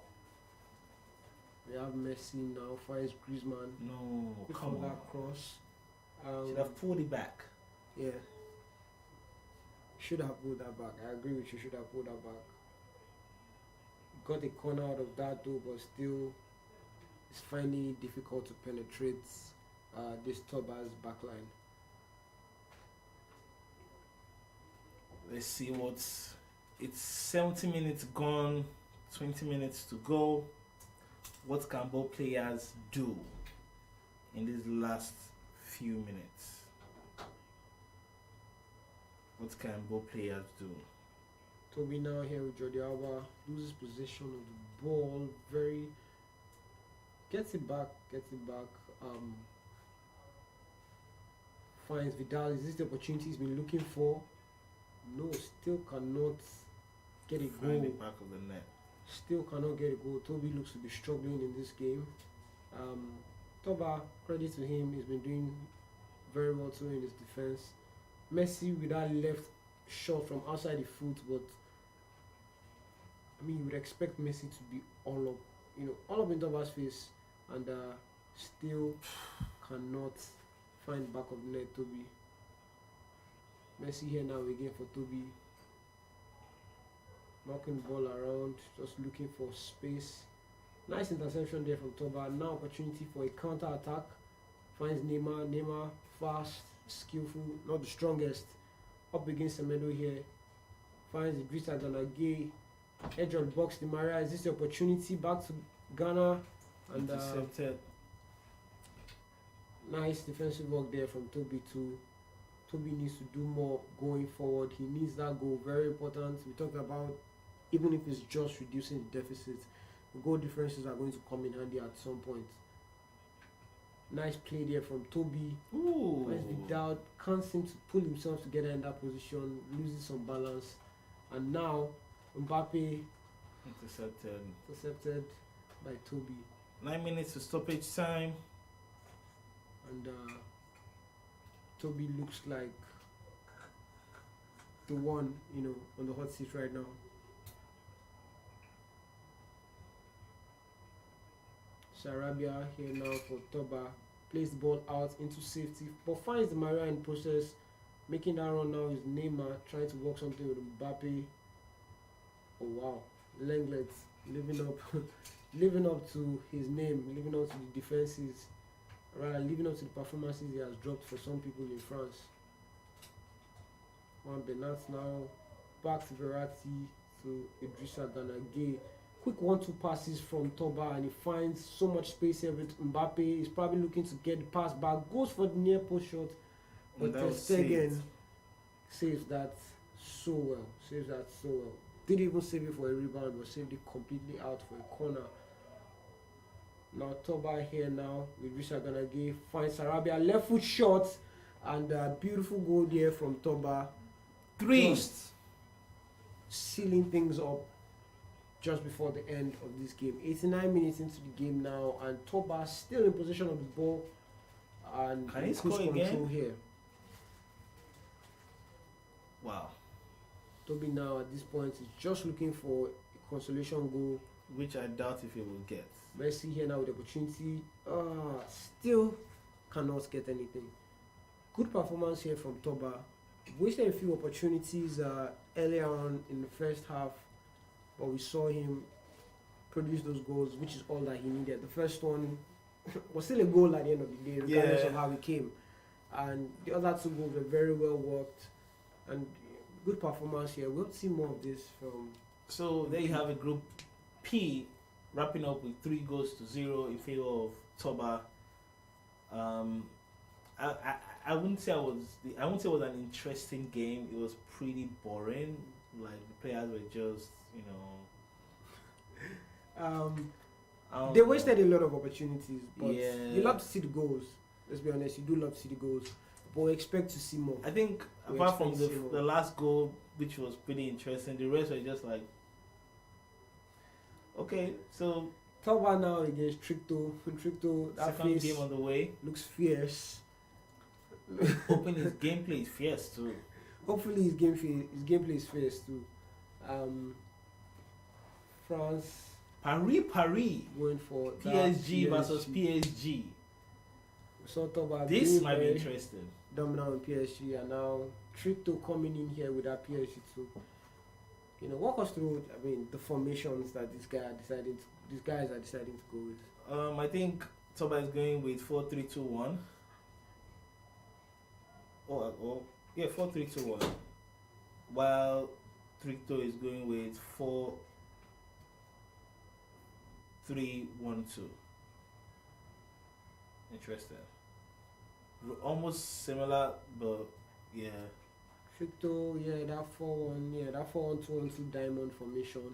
We have Messi now, finds Griezmann. No, Look come for on. that cross. Should have pulled it back. Yeah. Should have pulled that back. I agree with you, should have pulled that back. Got a corner out of that though, but still it's finding it difficult to penetrate this Toba's backline. Let's see it's 70 minutes gone, 20 minutes to go. What can both players do in these last few minutes? What can both players do? Toby now here with Jordi Alba loses possession of the ball. Gets it back. Finds Vidal. Is this the opportunity he's been looking for? No, still cannot get a Find goal. the back of the net. Still cannot get a goal. Toby looks to be struggling in this game. Toba, credit to him, he's been doing very well too in his defense. Messi with that left shot from outside the foot, but you would expect Messi to be all up in Toba's face, and still cannot find back of the net. Toby. Messi here now again for Toby. Knocking the ball around, just looking for space. Nice interception there from Toba. Now opportunity for a counter attack. Finds Neymar. Neymar fast, skillful, not the strongest. Up against Semedo here. Finds Idrissa Ganagay. Edge on box. Di Maria. Is this the opportunity? Back to Ghana. And Intercepted. nice defensive work there from Toby too. Toby needs to do more going forward. He needs that goal. Very important. We talked about, even if it's just reducing the deficit, the goal differences are going to come in handy at some point. Nice play there from Toby. Ooh. Finds Vidal, can't seem to pull himself together in that position, loses some balance. And now Mbappe intercepted by Toby. 9 minutes to stoppage time. And Toby looks like the one, on the hot seat right now. Sarabia here now for Toba. Plays the ball out into safety, but finds the Maria in process. Making that run now is Neymar, trying to work something with Mbappe. Oh wow, Lenglet living up to his name, living up to the defenses, rather living up to the performances he has dropped for some people in France. Juan Bernat now back to Verratti to Idrissa Ganagay. quick 1-2 passes from Toba, and he finds so much space here with Mbappe. He's probably looking to get the pass back, goes for the near post shot, but That Ter was Stegen saved. saves that so well. Didn't even save it for a rebound, but saved it completely out for a corner. Now Toba here now with Richard Ganagi finds Sarabia left foot shot, and a beautiful goal there from Toba. 3. Just sealing things up just before the end of this game. 89 minutes into the game now, and Toba still in possession of the ball and Can he cruise score control again? here. Wow. Toby now at this point is just looking for a consolation goal. Which I doubt if he will get. Messi here now with the opportunity. Still cannot get anything. Good performance here from Toba. Wasted a few opportunities earlier on in the first half, but we saw him produce those goals, which is all that he needed. The first one was still a goal at the end of the day, regardless of how he came. And the other 2 goals were very well worked. And good performance here. We'll see more of this from... So there you have a Group P wrapping up with 3-0 in favor of Toba. I wouldn't say it was an interesting game. It was pretty boring. Like the players were just, They wasted a lot of opportunities, but Yeah. you love to see the goals. Let's be honest, you do love to see the goals, but we expect to see more. I think We apart from expect to see more. the last goal, which was pretty interesting, the rest were just like, okay, so Toba now against Tricto. Tricto, that second face game on the way. looks fierce. Hoping his gameplay is fierce too. Hopefully his gameplay is fierce too. France Paris going for that PSG versus PSG. We saw Toba This being might be very interesting. dominant on PSG, and now Tricto coming in here with that PSG too. Walk us through. I mean, the formations that these guys are deciding to go with. I think Toba is going with 4-3-2-1. Yeah, 4-3-2-1. While Tricto is going with 4-3-1-2. Interesting. Almost similar, but yeah. Tricto, that 4-1-2-1-2 diamond formation,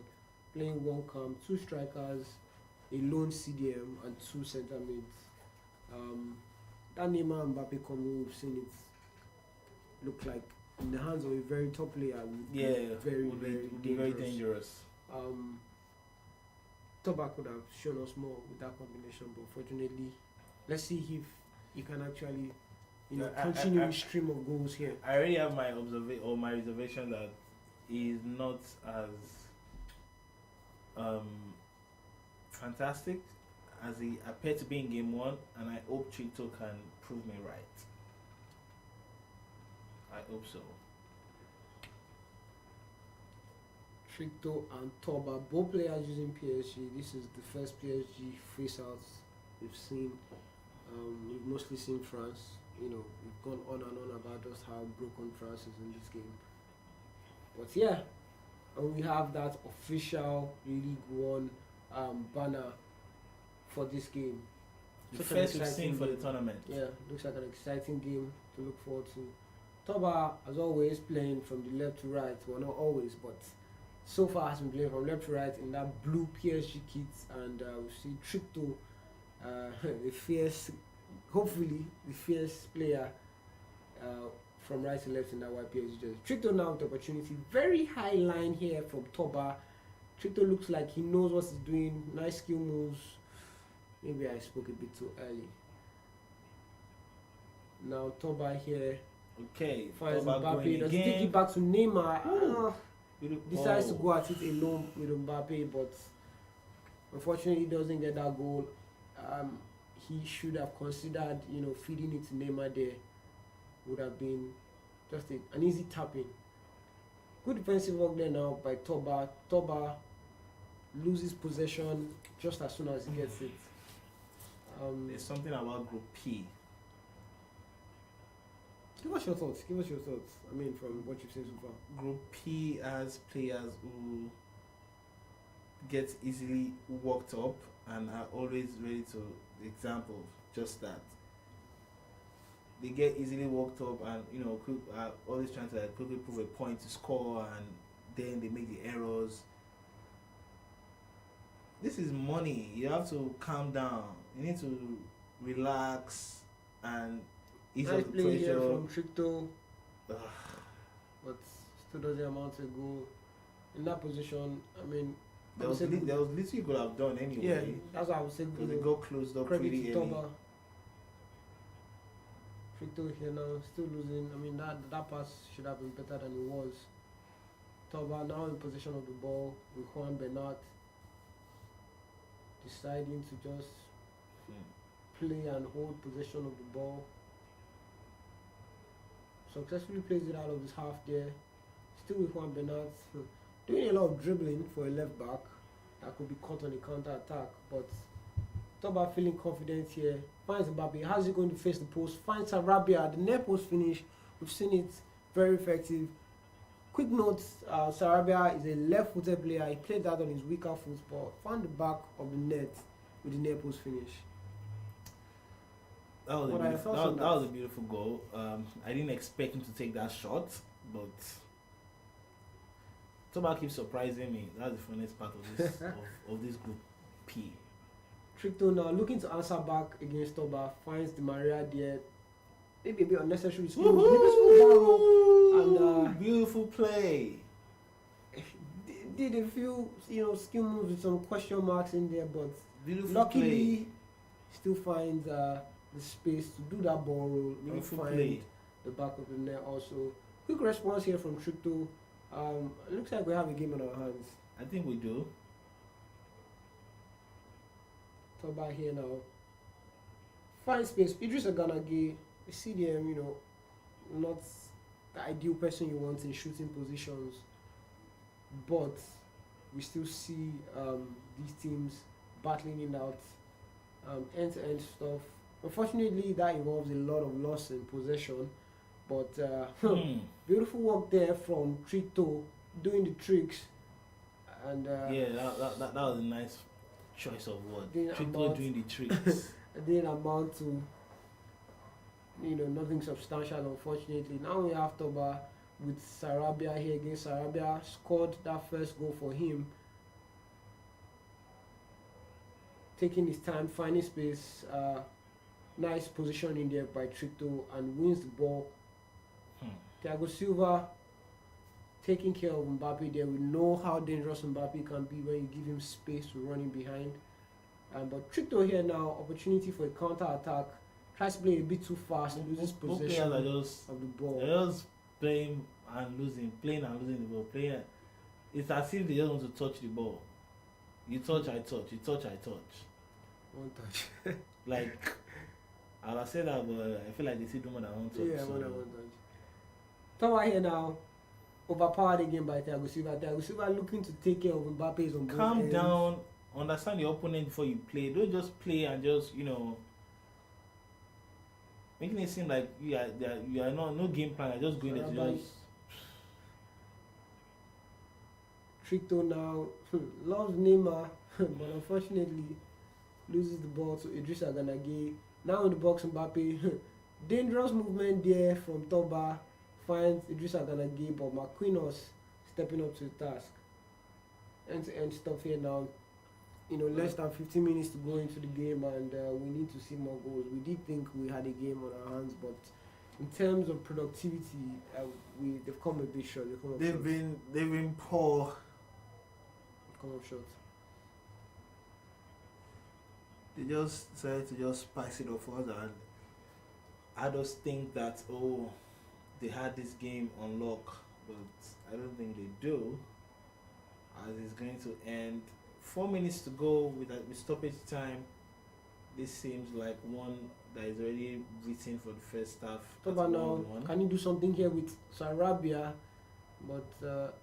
playing one camp, 2 strikers, a lone CDM, and 2 center mids. That Neymar and Mbappe combo, we've seen it look like in the hands of a very top player. Would be very dangerous. Toba could have shown us more with that combination, but fortunately, let's see if he can actually continue his stream of goals here. I already have my my reservation that he is not as fantastic as he appeared to be in game 1, and I hope Tricto can prove me right. I hope so. Tricto and Toba, both players using PSG. This is the first PSG face-outs we've seen. We've mostly seen France. We've gone on and on about just how broken France is in this game. But yeah, and we have that official League One banner for this game. The Such an first we've exciting seen for the game. tournament. Yeah, looks like an exciting game to look forward to. Toba, as always, playing from the left to right. Well, not always, but so far has been playing from left to right in that blue PSG kit. And we see Tricto, hopefully the fierce player from right to left in that white PSG jersey. Tricto now with the opportunity. Very high line here from Toba. Tricto looks like he knows what he's doing. Nice skill moves. Maybe I spoke a bit too early. Now Toba here Okay, finds Toba Mbappe. going Does he take again. it back to Neymar? Decides to Oh. go at it alone with Mbappe, but unfortunately he doesn't get that goal. He should have considered, feeding it to Neymar there. Would have been just an easy tapping. Good defensive work there now by Toba. Toba loses possession just as soon as he gets it. There's something about Group P. Give us your thoughts. I mean, from what you've seen so far. Group P has players who get easily worked up and are always ready to example just that. They get easily worked up and are always trying to like quickly prove a point to score, and then they make the errors. This is money. You have to calm down. You need to relax and ease Nice up the play here pressure. from Tricto, Ugh. but still doesn't amount to a goal. In that position, I mean, There was little you could have done anyway. yeah, that's what I would say. Because they got closed up Credit pretty to early. Toba. Tricto here now, still losing. I mean, that pass should have been better than it was. Toba now in possession of the ball with Juan Bernat deciding to just play and hold possession of the ball. Successfully plays it out of his half there. Still with Juan Bernat. Doing a lot of dribbling for a left back that could be caught on a counter attack, but Toba feeling confident here. Finds Mbappe. How's he going to face the post? Finds Sarabia. The net post finish. We've seen it. Very effective. Quick note: Sarabia is a left-footed player. He played that on his weaker foot, but found the back of the net with the net post finish. That was, What a are your beautiful, thoughts on that that? was a beautiful goal. I didn't expect him to take that shot, but Toba keeps surprising me. That's the funniest part of this of this group P. Tricto now looking to answer back against Toba. Finds the Maria there. Maybe a bit unnecessary skill. And Beautiful play. did a few skill moves with some question marks in there, but Beautiful luckily play. still finds the space to do that ball roll. Maybe Beautiful find play. the back of the net also. Quick response here from Tricto. It looks like we have a game on our hands. I think we do. Toba here now. Find space. Idris Aganagi. We see them, not the ideal person you want in shooting positions, but we still see these teams battling it out, end-to-end stuff. Unfortunately, that involves a lot of loss in possession, but beautiful work there from Trito doing the tricks, and Yeah, that was a nice choice of word. Didn't Triple amount- doing the tricks. it didn't amount to nothing substantial, unfortunately. Now we have Toba with Sarabia here against Sarabia. Scored that first goal for him. Taking his time, finding space. Nice position in there by Trito and wins the ball. Thiago Silva taking care of Mbappe there. We know how dangerous Mbappe can be when you give him space to run in behind. But Trito here now, opportunity for a counter attack. Tries to play a bit too fast, loses Both possession players are just of the ball. they're just playing and losing the ball. Playing. It's as if they just want to touch the ball. You touch, I touch. You touch, I touch. One touch. Like, I'll say that, but I feel like they see do more than one touch. Yeah, so. more than one touch. Toba here now, overpowered again by Thiago Silva. Thiago Silva looking to take care of Mbappe's on both Calm ends. down. Understand your opponent before you play. Don't just play and just making it seem like you are no game plan. You're just going there to Sarabia. just. Tricto now loves Neymar, but unfortunately loses the ball to Idrissa Ganagay. Now in the box, Mbappe. Dangerous movement there from Toba. Finds Idrissa Ganagay, but Marquinhos stepping up to the task. End-to-end stuff here now. Less than 15 minutes to go into the game, and we need to see more goals. We did think we had a game on our hands, but in terms of productivity, they've come a bit short. They've been poor. Come up short. They just decided to just spice it up for us, and I just think that they had this game on lock, but I don't think they do. As it's going to end, 4 minutes to go with stoppage time. This seems like one that is already written for the first half. Toba now, 1-1. can you do something here with Sarabia? But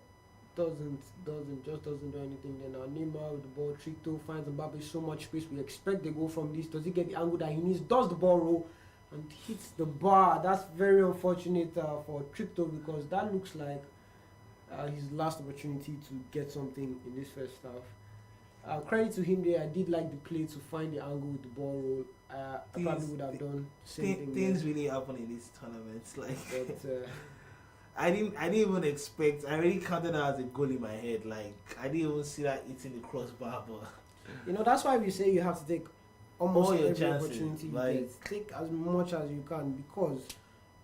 doesn't do anything there now. Neymar with the ball, Tricto finds Mbappe so much space. We expect the goal from this. Does he get the angle that he needs? Does the ball roll and hits the bar? That's very unfortunate for Tricto, because that looks like his last opportunity to get something in this first half. Credit to him there. I did like the play to find the angle with the ball roll. I probably would have done the same thing. Things really happen in these tournaments. Like, But I didn't even expect. I already counted that as a goal in my head. Like, I didn't even see that hitting the crossbar. But you know, that's why we say you have to take almost all your every chances, opportunity you like- get. Take as much as you can, because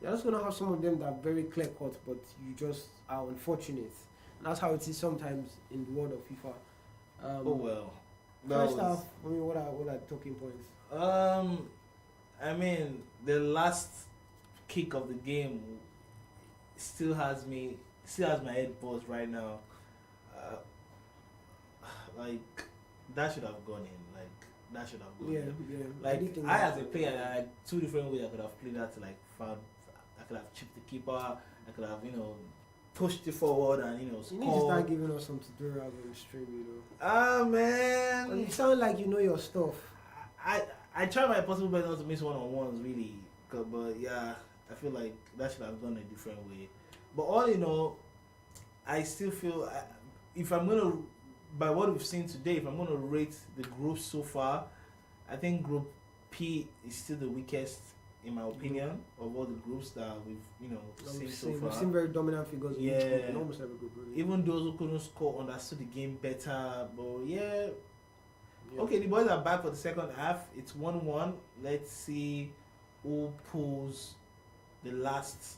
you're just gonna have some of them that are very clear cut, but you just are unfortunate. And that's how it is sometimes in the world of FIFA. oh well. First half, I mean, what are the talking points? I mean, the last kick of the game still has my head buzzed right now. Like, that should have gone in. Like, that should have gone Yeah, in. yeah. Like, did think I that. as a player, there are like two different ways I could have played that to like found. I could have chipped the keeper. I could have pushed it forward and You need to scored. start giving us some tutorials on the stream, you know. Ah Well, man, you sound like you know your stuff. I try my possible best not to miss one-on-ones really, but yeah, I feel like that should have gone a different way. But all in all, I still feel if I'm gonna, by what we've seen today, if I'm gonna rate the group so far, I think Group P is still the weakest in my opinion of all the groups that we've seen so far. We've seen very dominant figures in each group, in almost every group, really. Even those who couldn't score understood the game better, but yeah. Okay, the boys are back for the second half. It's 1-1. Let's see who pulls the last.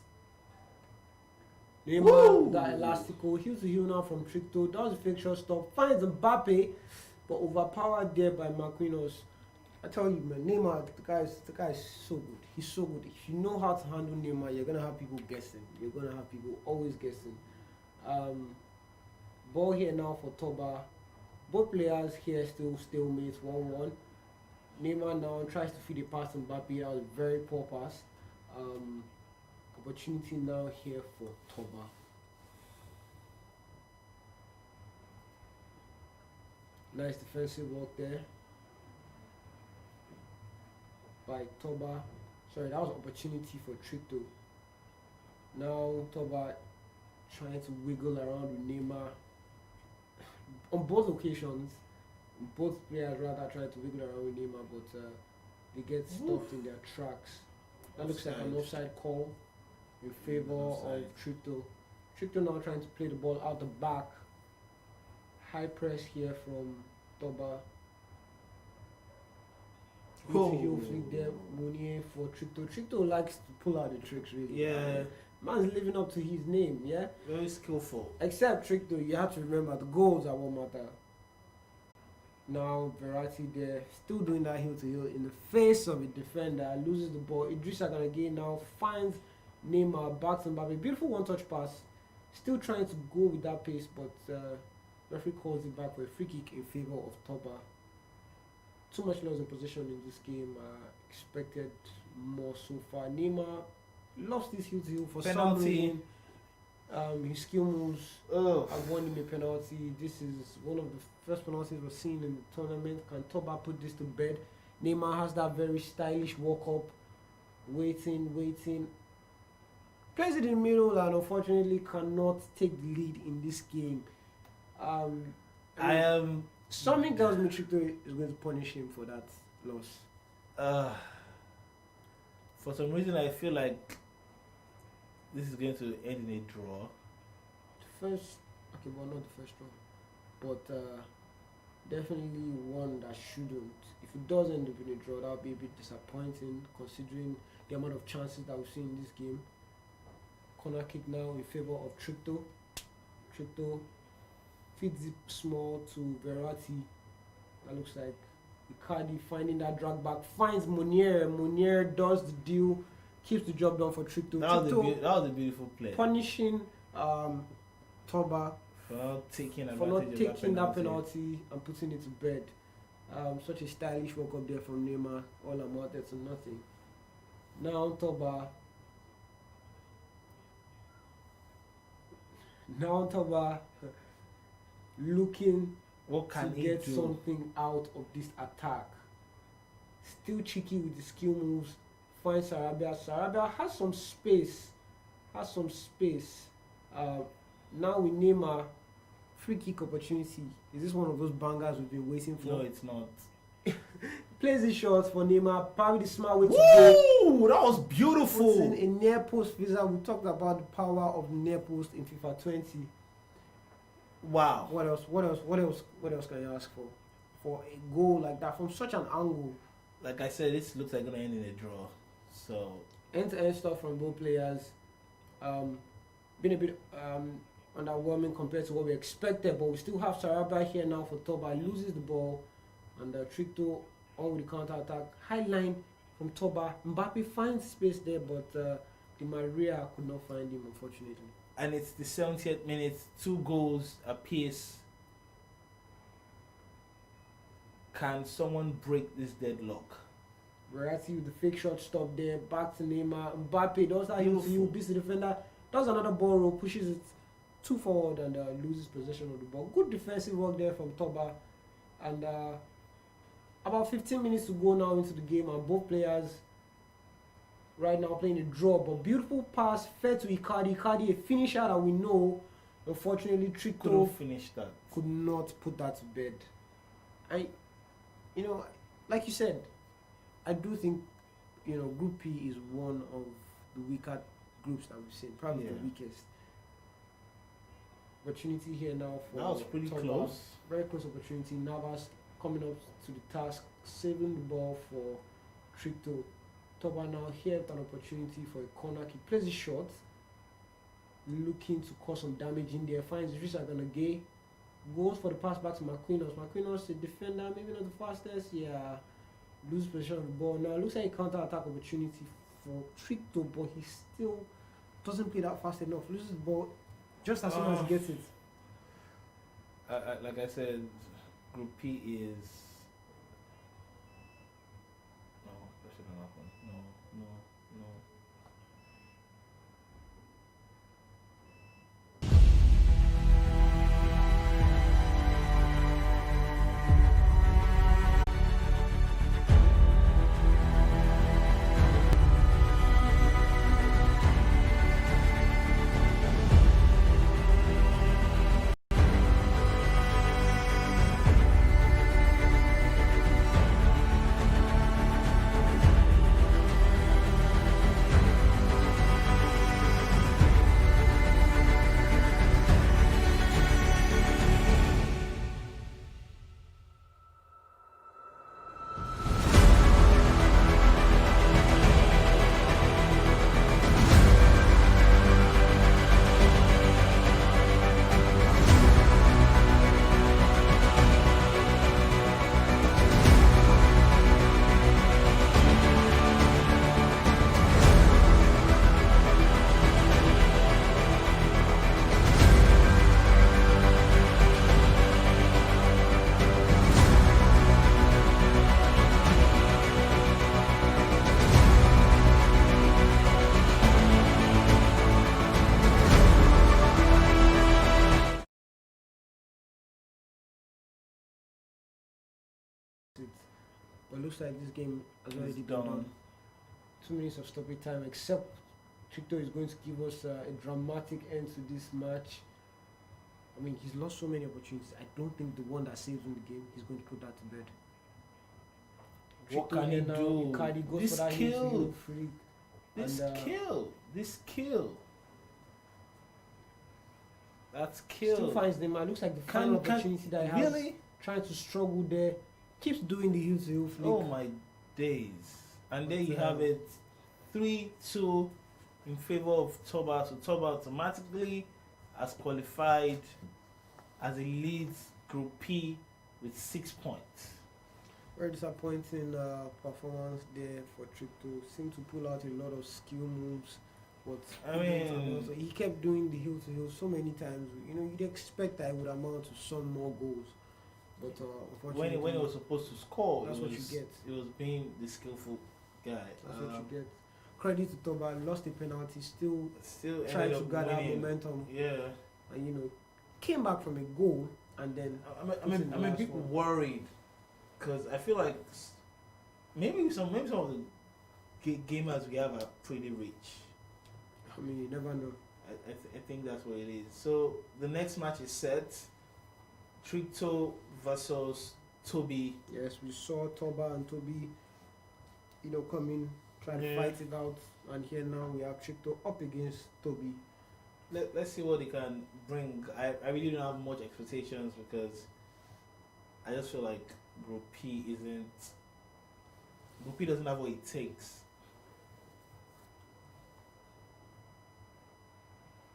Neymar, Woo! that elastical, heel to heel now from Tricto. That was a fake shot stop. Finds Mbappe, but overpowered there by Marquinhos. I tell you, man, Neymar, the guy is so good. He's so good. If you know how to handle Neymar, you're gonna have people guessing. You're gonna have people always guessing. Ball here now for Toba. Both players here still stalemate 1-1. Neymar now tries to feed a pass to Mbappe. That was a very poor pass. Opportunity now here for Toba. Nice defensive work there by Toba. Sorry, that was opportunity for Trito. Now Toba trying to wiggle around with Neymar. On both occasions, both players rather try to wiggle around with Neymar, but they get stopped in their tracks. That looks like an offside call in favor of Trito. Trito now trying to play the ball out the back. High press here from Toba. Heel flick there, Mounier for Trito. Trito likes to pull out the tricks, really. Yeah. Man's living up to his name, yeah? Very skillful. Except Tricto, you have to remember the goals are what matter. Now Verratti there, still doing that heel to heel in the face of a defender, loses the ball. Idrissa Gana Gueye now finds Neymar, back to Mbappe. Beautiful one-touch pass. Still trying to go with that pace, but referee calls it back for a free kick in favor of Toba. Too much loss in position in this game. Expected more so far. Neymar lost this heel to heel for some reason. His skill moves have won him a penalty. This is one of the first penalties we've seen in the tournament. Can Toba put this to bed? Neymar has that very stylish walk up, waiting. Plays it in the middle and unfortunately cannot take the lead in this game. Something tells me Tricto is going to punish him for that loss. For some reason, I feel like this is going to end in a draw. Not the first draw, but definitely one that shouldn't. If it does end up in a draw, that would be a bit disappointing considering the amount of chances that we've seen in this game. Corner kick now in favor of Tricto. Tricto feeds it small to Verratti. That looks like Icardi finding that drag back. Finds Mounier. Mounier does the deal. Keeps the job done for Tricto. That was a beautiful play. Punishing Toba for not taking that penalty and putting it to bed. Such a stylish walk up there from Neymar. All amounted to nothing. Now Toba looking to get something out of this attack. Still cheeky with the skill moves. Finds Sarabia. Sarabia has some space. Now with Neymar free kick opportunity. Is this one of those bangers we've been waiting for? No, it's not. Plays the shot for Neymar. Probably the smart way to go. Woo! That was Puts beautiful. in a near post visa. We talked about the power of near post in FIFA 20. Wow. What else can you ask for? For a goal like that from such an angle. Like I said, this looks like gonna end in a draw. So End-to-end stuff from both players. Been a bit underwhelming compared to what we expected, but we still have Saraba here now for Toba. Loses the ball, and Tricto on with the counter-attack. High line from Toba. Mbappe finds space there, but Di Maria could not find him, unfortunately. and it's the 70th minute, 2 goals apiece. Can someone break this deadlock? Verratti with the fake shot stop there. Back to Neymar. Mbappe does that heel to heel, beats the defender. Does another ball roll, pushes it too forward and loses possession of the ball. Good defensive work there from Toba. And about 15 minutes to go now into the game, and both players right now playing a draw. But beautiful pass, fed to Icardi. Icardi, a finisher that we know. Unfortunately, Tricto Couldn't finish that. could not put that to bed. Like you said, I do think, Group P is one of the weaker groups that we've seen, probably the weakest. Opportunity here now for That was pretty Toba. close. Very close opportunity. Navas coming up to the task, saving the ball for Tricto. Toba now here with an opportunity for a corner kick. Plays it short, looking to cause some damage in there. Finds Risa Ganagay. Goes for the pass back to Marquinhos. Marquinhos, a defender, maybe not the fastest. Yeah, lose possession of the ball. Now looks like a counter-attack opportunity for Tricto, but he still doesn't play that fast enough. Loses the ball just as soon as he gets it. Like I said, Group P is. No, that shouldn't happen. No. But looks like this game has already It's been done. done. 2 minutes of stoppage time, except Tricto is going to give us a dramatic end to this match. I mean, he's lost so many opportunities. I don't think the one that saves him the game, he's going to put that to bed. What Tricto can he here now, do? Icardi goes This for that kill. heel free. This And, kill. That's kill. Still finds Neymar. Looks like the final opportunity that he has. Really? Trying to struggle there. Keeps doing the heel to heel flick. Oh my days. And there you have it. 3-2 in favor of Toba. So Toba automatically has qualified as a lead Group P with 6 points. Very disappointing performance there for Tricto. Seemed to pull out a lot of skill moves, but I mean, also, he kept doing the heel to heel so many times. You'd expect that it would amount to some more goals, but unfortunately, when he was supposed to score, that's what you get. It was being the skillful guy. That's what you get. Credit to Toba, lost the penalty, still trying ended to up gather winning. momentum, Yeah. and came back from a goal and then. I'm a bit worried because I feel like maybe some of the gamers we have are pretty rich. I mean, you never know. I think that's what it is. So the next match is set. Trito versus Toby. Yes, we saw Toba and Toby, coming, trying to Yeah. fight it out, and here now we have Tricto up against Toby. Let's see what they can bring. I really don't have much expectations because I just feel like Group P doesn't have what it takes.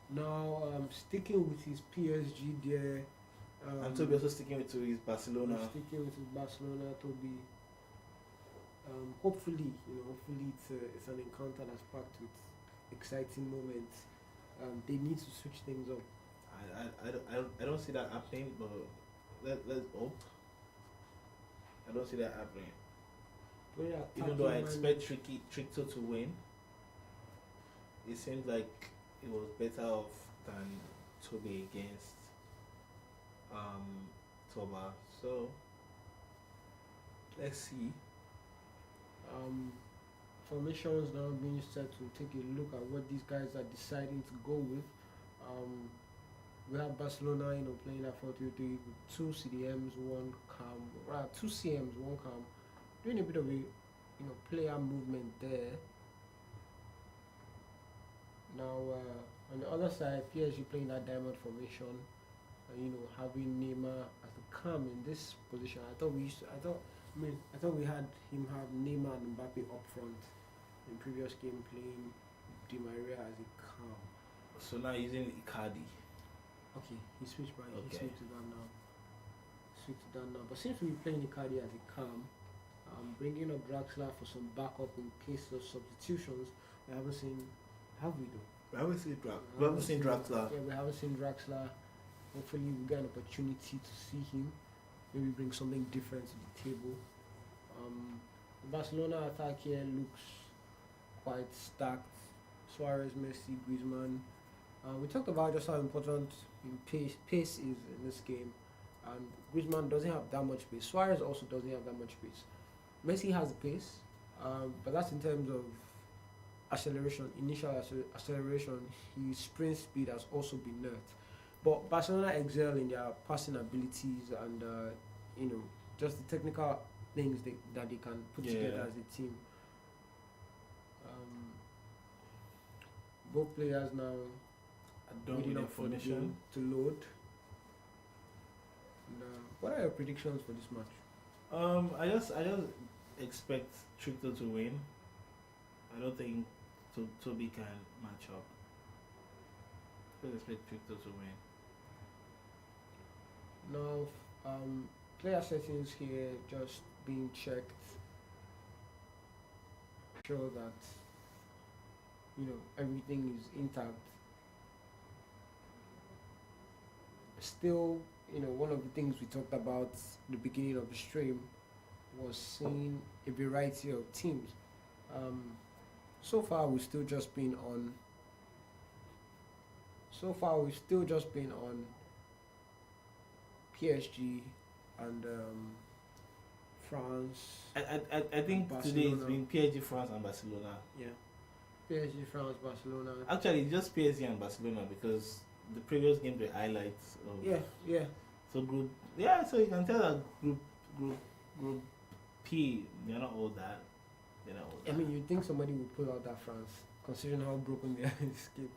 Now, sticking with his PSG there. And Toby also sticking with to his Barcelona. Sticking with his Barcelona, Toby. Hopefully, it's an encounter that's packed with exciting moments. They need to switch things up. I don't see that happening, but let's hope. I don't see that happening. Even though I expect Tricto to win, it seems like it was better off than Toby against Toba. So let's see. Formations now being set to take a look at what these guys are deciding to go with. We have Barcelona, playing that 4-3-3 with two CDMs, one cam, two CMs, one cam, doing a bit of a player movement there. Now on the other side, PSG playing that diamond formation, having Neymar as the cam in this position. I thought we had him have Neymar and Mbappe up front in previous game, playing Di Maria as a cam. So now using Icardi. Okay, he switched back. Okay. He switched to that now. But since we're playing Icardi as a cam, bringing up Draxler for some backup in case of substitutions. We haven't seen. Have we though? We haven't seen Draxler. Yeah, we haven't seen Draxler. Hopefully, we get an opportunity to see him. Maybe bring something different to the table. The Barcelona attack here looks quite stacked. Suarez, Messi, Griezmann. We talked about just how important pace is in this game, and Griezmann doesn't have that much pace. Suarez also doesn't have that much pace. Messi has pace, but that's in terms of acceleration, initial acceleration. His sprint speed has also been nerfed. But Barcelona excel in their passing abilities and just the technical things that they can put together as a team. Both players now waiting up for the game to load. And, what are your predictions for this match? I just expect Tricto to win. I don't think Toby can match up. I just expect Tricto to win. Now, player settings here just being checked. Sure that everything is intact. Still, one of the things we talked about at the beginning of the stream was seeing a variety of teams. So far we've still just been on PSG and France. I think today it's been PSG, France, and Barcelona. Yeah, PSG, France, Barcelona. Actually, just PSG and Barcelona because the previous games were highlights. Yeah. So so you can tell that group P, they're not all that. I mean, you'd think somebody would pull out that France, considering how broken they are in this game.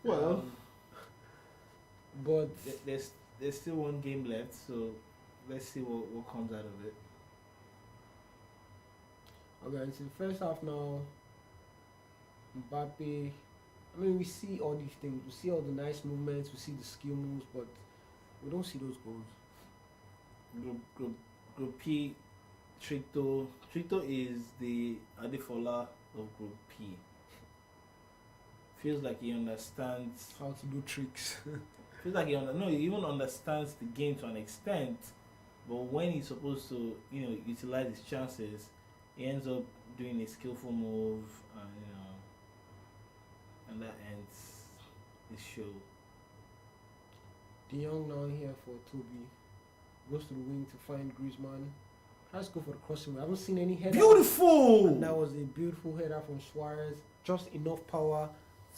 Well, but there's still one game left, so let's see what comes out of it. Okay, into the first half now. Mbappe. I mean, we see all these things. We see all the nice movements. We see the skill moves, but we don't see those goals. Group P, Tricto is the Adefola of Group P. Feels like he understands how to do tricks. Feels like he even understands the game to an extent, but when he's supposed to utilize his chances, he ends up doing a skillful move, and that ends the show. De Jong now here for Toby. Goes to the wing to find Griezmann. Tries to go for the crossing. We haven't seen any header. Beautiful! And that was a beautiful header from Suarez. Just enough power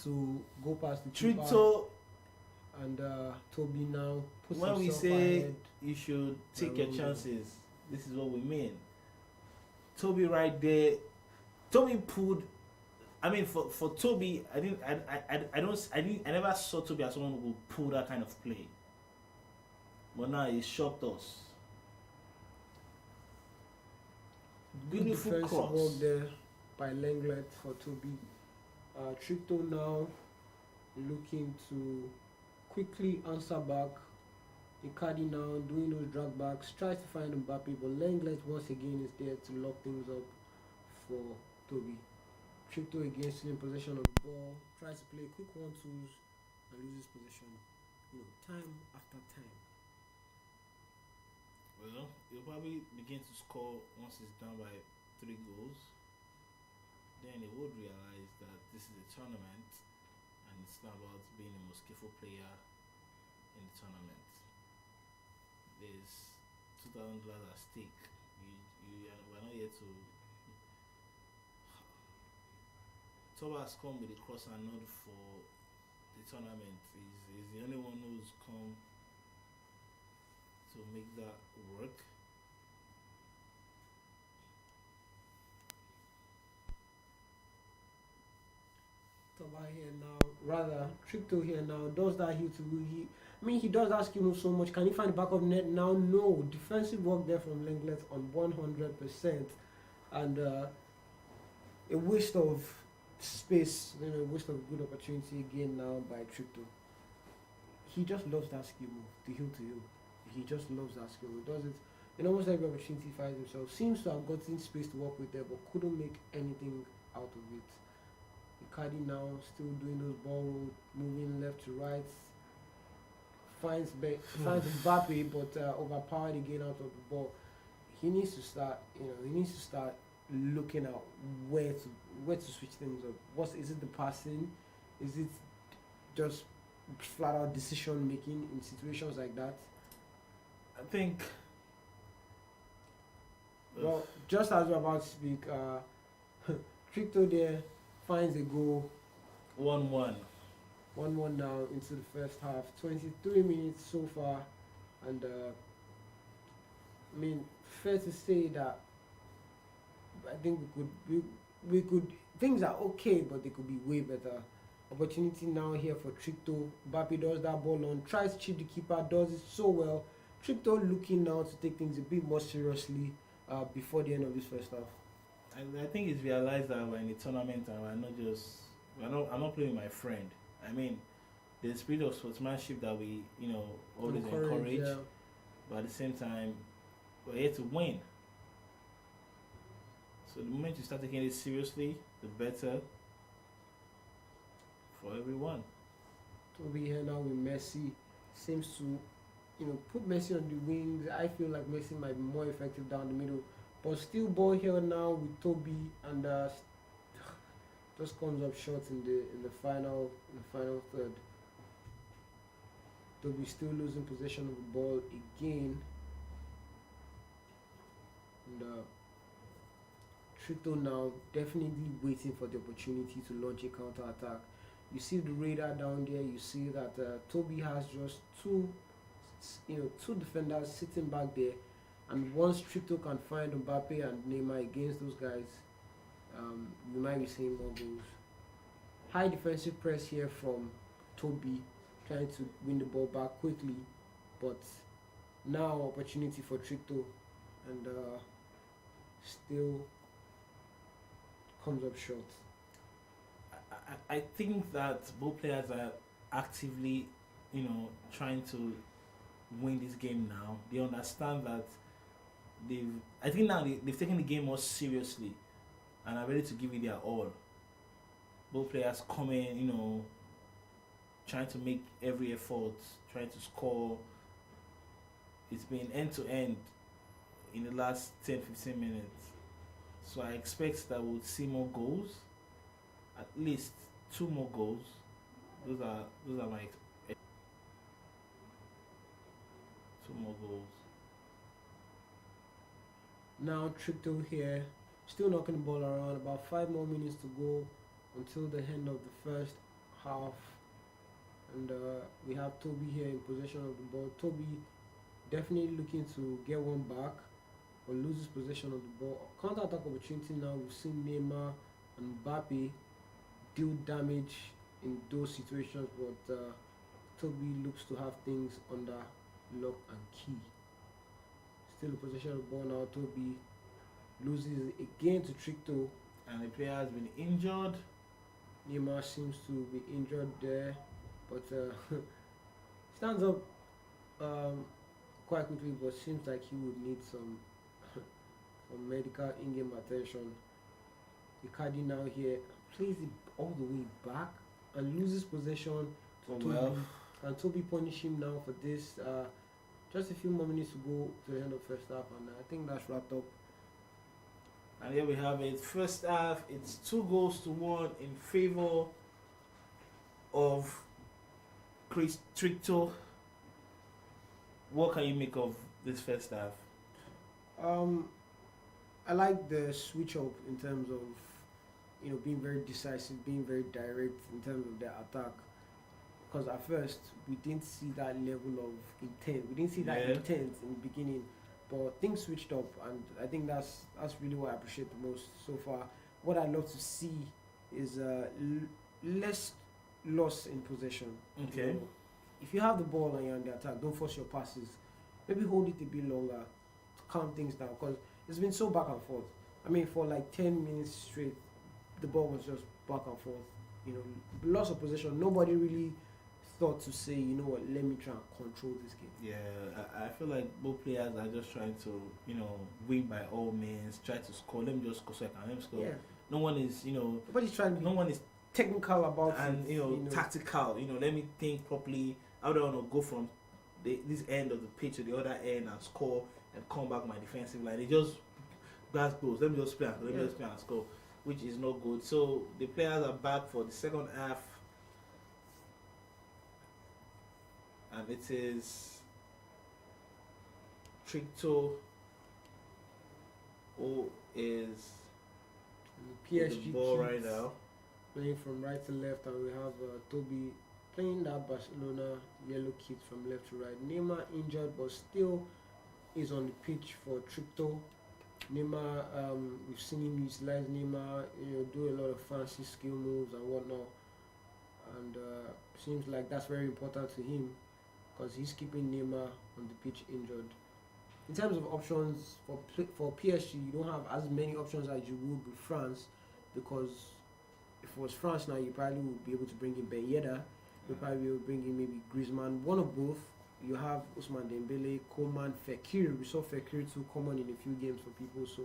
to go past the keeper. Tricto and Toby now puts When we himself say ahead. you should take by your one goal. chances, this is what we mean. Toby right there. Toby pulled. I mean, for Toby, I never saw Toby as someone who would pull that kind of play. But now he shocked us. Good Beautiful defensive cross. work there by Lenglet for Toby. Tripto now looking to quickly answer back. Icardi now doing those drag backs, tries to find Mbappe, but Lenglet once again is there to lock things up for Toby. Tripto again still in possession of the ball, tries to play quick 1-2s and loses possession. Time after time. Well, he'll probably begin to score once he's down by 3 goals. Then he would realize that this is a tournament and it's not about being the most skillful player in the tournament. There's $2,000 at stake. We're not here to. Toba has come with a cross and nod for the tournament. He's the only one who's come to make that work. Toba here now, rather Tripto here now does that heel to wheel. He does that skill move so much. Can he find the back of net now? No. Defensive work there from Lenglet on 100%, and a waste of space. A waste of good opportunity again now by Tripto. He just loves that skill move, the heel to heel. He just loves that skill. He does it in almost every opportunity he finds himself. Seems to have gotten space to work with there, but couldn't make anything out of it. Icardi now still doing those ball rolls, moving left to right. Finds Mbappe, but overpowered again out of the ball. He needs to start. He needs to start looking out where to switch things up. Is it the passing? Is it just flat out decision making in situations like that? I think. Well, just as we're about to speak, Tripto there finds a goal. 1-1. 1-1 now into the first half. 23 minutes so far, and fair to say that I think we could things are okay, but they could be way better. Opportunity now here for Tripto. Mbappe does that ball on, tries to chip the keeper, does it so well. Tripto looking now to take things a bit more seriously before the end of this first half. I think he's realized that we're in a tournament and I'm not playing with my friend. I mean, the spirit of sportsmanship that we always encourage, yeah. but at the same time, we're here to win. So the moment you start taking it seriously, the better for everyone. Toby here now with Messi seems to put Messi on the wings. I feel like Messi might be more effective down the middle, but still ball here now with Toby, and just comes up short in the final third. Toby still losing possession of the ball again, and Tripto now definitely waiting for the opportunity to launch a counter attack. You see the radar down there. You see that Toby has just two defenders sitting back there, and once Tripto can find Mbappe and Neymar against those guys, we might be seeing more goals. High defensive press here from Toby, trying to win the ball back quickly, but now opportunity for Tripto, and still comes up short. I think that both players are actively, trying to win this game now. They understand that they've taken the game more seriously and are ready to give it their all. Both players coming, trying to make every effort, trying to score. It's been end to end in the last 10-15 minutes. So I expect that we'll see more goals. At least 2 more goals. Those are my 2 more goals. Now Tripto here, still knocking the ball around. About 5 more minutes to go until the end of the first half. and we have Toby here in possession of the ball. Toby definitely looking to get one back, but loses possession of the ball. Counter attack opportunity now. We've seen Neymar and Mbappe deal damage in those situations, but Toby looks to have things under lock and key. Still in possession of the ball now. Toby loses again to Tricto. And the player has been injured. Neymar seems to be injured there, but stands up quite quickly, but seems like he would need some medical in-game attention. Icardi now here plays it all the way back and loses possession to Toby. Well, And Toby punish him now for this. Just a few more minutes to go to the end of first half, and I think that's wrapped up. and here we have it. First half, it's 2-1 in favor of Chris Tricto. What can you make of this first half? I like the switch up in terms of being very decisive, being very direct in terms of their attack. Because at first we didn't see that level of intent. We didn't see that intent in the beginning, but things switched up, and I think that's really what I appreciate the most so far. What I love to see is less loss in possession. Okay. If you have the ball and you're on the attack, don't force your passes. Maybe hold it a bit longer to calm things down, because it's been so back and forth. I mean, for like 10 minutes straight, the ball was just back and forth. Loss of possession. Nobody really thought to say, let me try and control this game. Yeah, I feel like both players are just trying to, win by all means, try to score. Let me just score so I can score. Yeah. No one is, Nobody's trying to be no one is technical about and it. Tactical. Let me think properly. How do I want to go from this end of the pitch to the other end and score and come back my defensive line? They just glass goals. Let me just play and score, which is not good. So the players are back for the second half, and it is Tricto who is with PSG the ball kids right now. playing from right to left, and we have Toby playing that Barcelona yellow kit from left to right. Neymar injured, but still is on the pitch for Tricto. Neymar, we've seen him utilize Neymar, do a lot of fancy skill moves and whatnot, and seems like that's very important to him, because he's keeping Neymar on the pitch injured. In terms of options for PSG, you don't have as many options as you would with France, because if it was France now, you probably would be able to bring in Ben Yedder, you probably will bring in maybe Griezmann, one of both. You have Ousmane Dembele, Coman, Fekir. We saw Fekir too common in a few games for people, so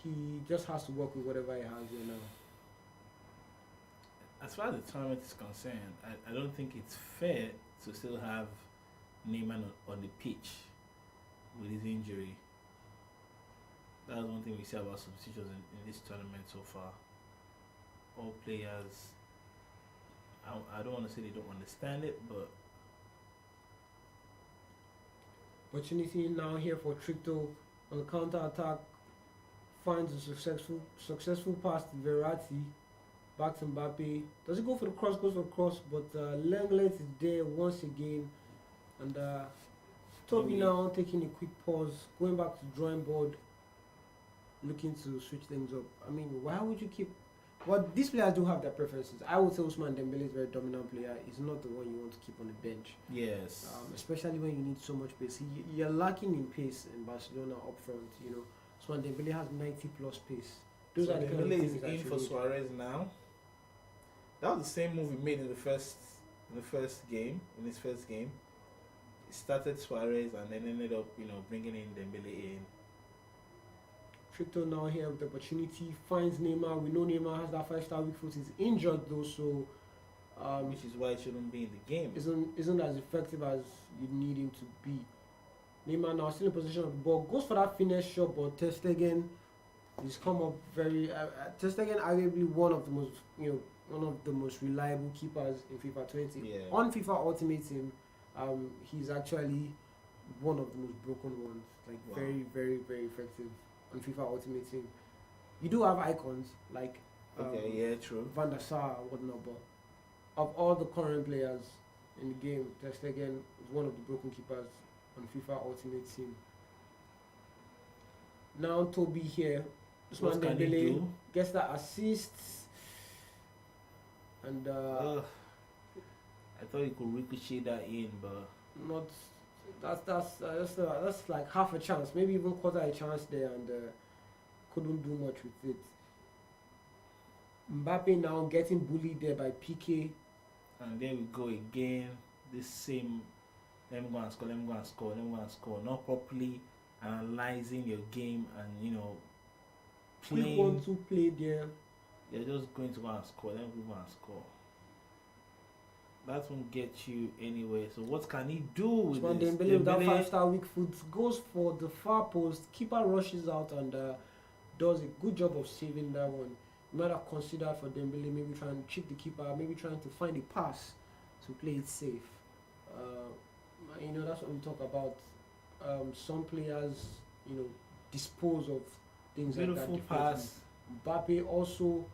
he just has to work with whatever he has here now. As far as the tournament is concerned, I don't think it's fair to still have Neymar on the pitch with his injury. That's one thing we say about substitutions in this tournament so far. All players, I don't want to say they don't understand it, but Opportunity now here for Tricto on the counter attack. Finds a successful pass to Verratti. Back to Mbappe. Does it go for the cross? Goes for the cross, but Lenglet is there once again. And Toby now taking a quick pause, going back to the drawing board, looking to switch things up. I mean, why would you keep... Well, these players do have their preferences. I would say Ousmane Dembele is a very dominant player. He's not the one you want to keep on the bench. yes. Especially when you need so much pace. You're lacking in pace in Barcelona up front. Ousmane Dembele has 90 plus pace. So Dembele is in for Suarez now. That was the same move he made in his first game. He started Suarez and then ended up, bringing in Dembele in. Tricto now here with the opportunity, finds Neymar. We know Neymar has that 5-star weak foot. He's injured though, so which is why he shouldn't be in the game. Isn't as effective as you need him to be. Neymar now still in possession of the ball, goes for that finish shot, but Ter Stegen, he's come up very. Ter Stegen arguably one of the most reliable keepers in FIFA 20. Yeah. On FIFA Ultimate Team, he's actually one of the most broken ones. Like Wow. very, very, very effective on FIFA Ultimate Team. You do have icons like Okay, yeah, true. Van der Sar and whatnot, but of all the current players in the game, Ter Stegen is one of the broken keepers on FIFA Ultimate Team. Now Toby here, Usman What can he Dembele do? gets that assist, and I thought he could ricochet that in, but not that's like half a chance, maybe even quarter a chance there, and couldn't do much with it. Mbappe now getting bullied there by PK. and there we go again. This same, let me go and score, let me go and score, let me go and score. Not properly analyzing your game and Quick playing. 1-2 play there. You're just going to go and score, let me go and score. That won't get you anywhere. So what can he do with Usman this? Dembele with that 5-star weak foot goes for the far post. Keeper rushes out and does a good job of saving that one. You might have considered for Dembele maybe trying to cheat the keeper, maybe trying to find a pass to play it safe. That's what we talk about. Some players, dispose of things like that. Beautiful defensively. pass. Mbappe also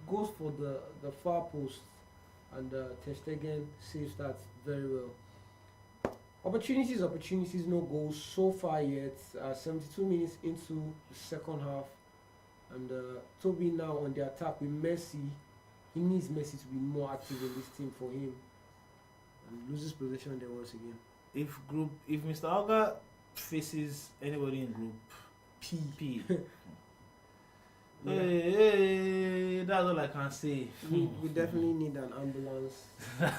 goes for the far post, and Ter Stegen saves that very well. Opportunities, no goals so far yet. 72 minutes into the second half, and Toby now on the attack with Messi. He needs Messi to be more active in this team for him, and loses possession there once again. If Mr. Alga faces anybody in group P. Yeah. Hey, that's all I can say. We definitely need an ambulance.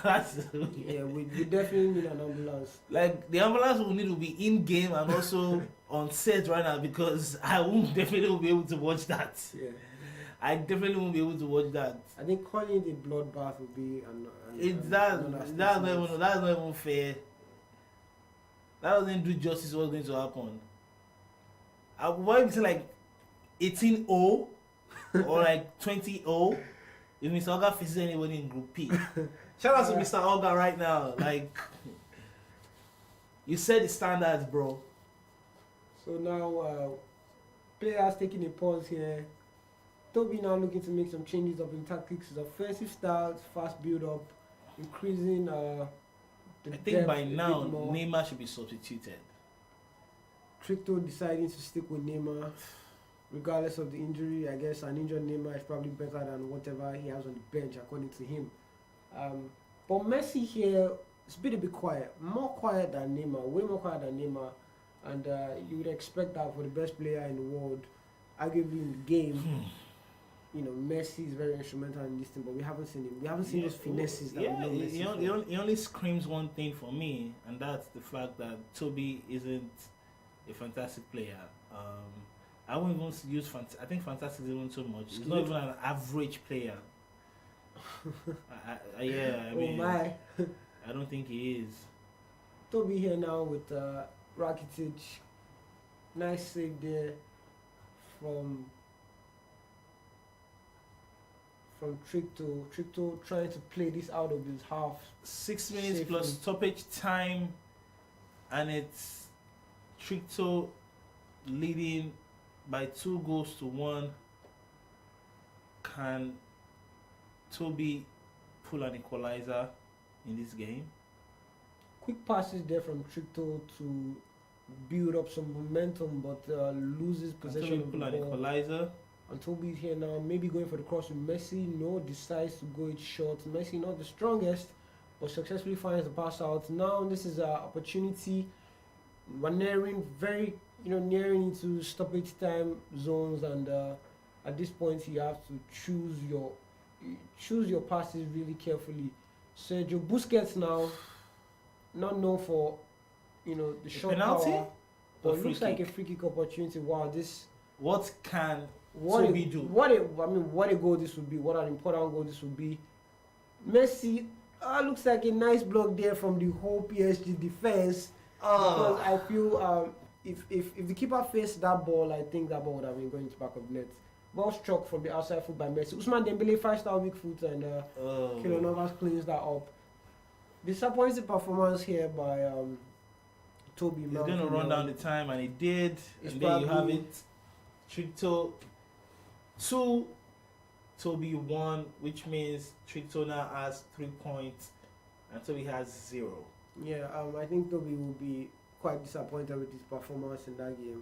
That's Yeah, we definitely need an ambulance. like the ambulance will need to be in game and also on set right now, because I won't definitely be able to watch that. Yeah, I definitely won't be able to watch that. I think calling it a bloodbath would be That's not even fair. That doesn't do justice to what's going to happen. Why is it like 18-0 or like 20-0 if Mr. Olga faces anybody in Group P? Shout out to Mr. Olga right now. Like, you set the standards, bro. So now, players taking a pause here. Toby now looking to make some changes up in tactics. His offensive style, fast build up, increasing the I think depth by a bit now more. Neymar should be substituted. Tricto deciding to stick with Neymar, regardless of the injury. I guess an injured Neymar is probably better than whatever he has on the bench, according to him. But Messi here is been a bit quiet, more quiet than Neymar, way more quiet than Neymar, and you would expect that for the best player in the world, arguably in the game. Messi is very instrumental in this thing, but we haven't seen him. We haven't seen those finesses that we know Messi. He only screams one thing for me, and that's the fact that Toby isn't a fantastic player. I won't even use I think fantastic is even too much. He's not even an average player. I mean, oh my! I don't think he is. Toby here now with Rakitic. Nice save there from Tricto. Tricto trying to play this out of his half. 6 minutes Safely. plus stoppage time, and it's Tricto leading by 2-1. Can Toby pull an equalizer in this game? Quick passes there from Tricto to build up some momentum, but loses Can possession Toby of the pull an ball. equalizer? And Toby's here now, maybe going for the cross with Messi. No, decides to go it short. Messi not the strongest, but successfully finds the pass out. Now this is an opportunity. We're nearing nearing into stoppage time zones, and at this point you have to choose your passes really carefully. Sergio Busquets now, not known for the short penalty power, or but it free looks like a kick? free kick opportunity. Wow, this. What can What Toby a, do? what a goal this would be. What an important goal this would be. Messi looks like a nice block there from the whole PSG defense. Because I feel if the keeper faced that ball, I think that ball would have been going to back of net. Ball struck from the outside foot by Messi. Usman Dembele 5-star weak foot, and Keylor Navas cleans that up. Disappointing performance here by Toby. He's going to run down the time, and he did. It's And there you have probably- it. Tricto 2, Toby 1, which means Trictona has 3 points and Toby has 0. Yeah, I think Toby will be quite disappointed with his performance in that game.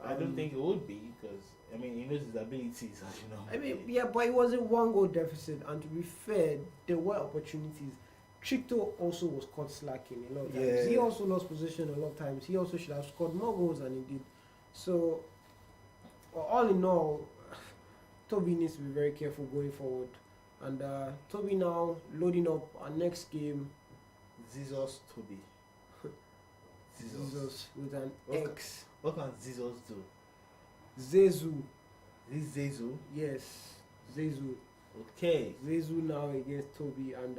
I don't think it would be because I mean he knows his abilities, as you know. I mean, yeah, but it was a 1 goal deficit, and to be fair, there were opportunities. Tricto also was caught slacking a lot of times. Yeah. He also lost position a lot of times. He also should have scored more goals than he did. So, all in all, Toby needs to be very careful going forward. And Toby now loading up our next game. Zizos Toby. Jesus with an Okay. X. What can Zizos do? Zezu. This Zezu. Yes, Zezu. Okay. Zezu now against Toby, and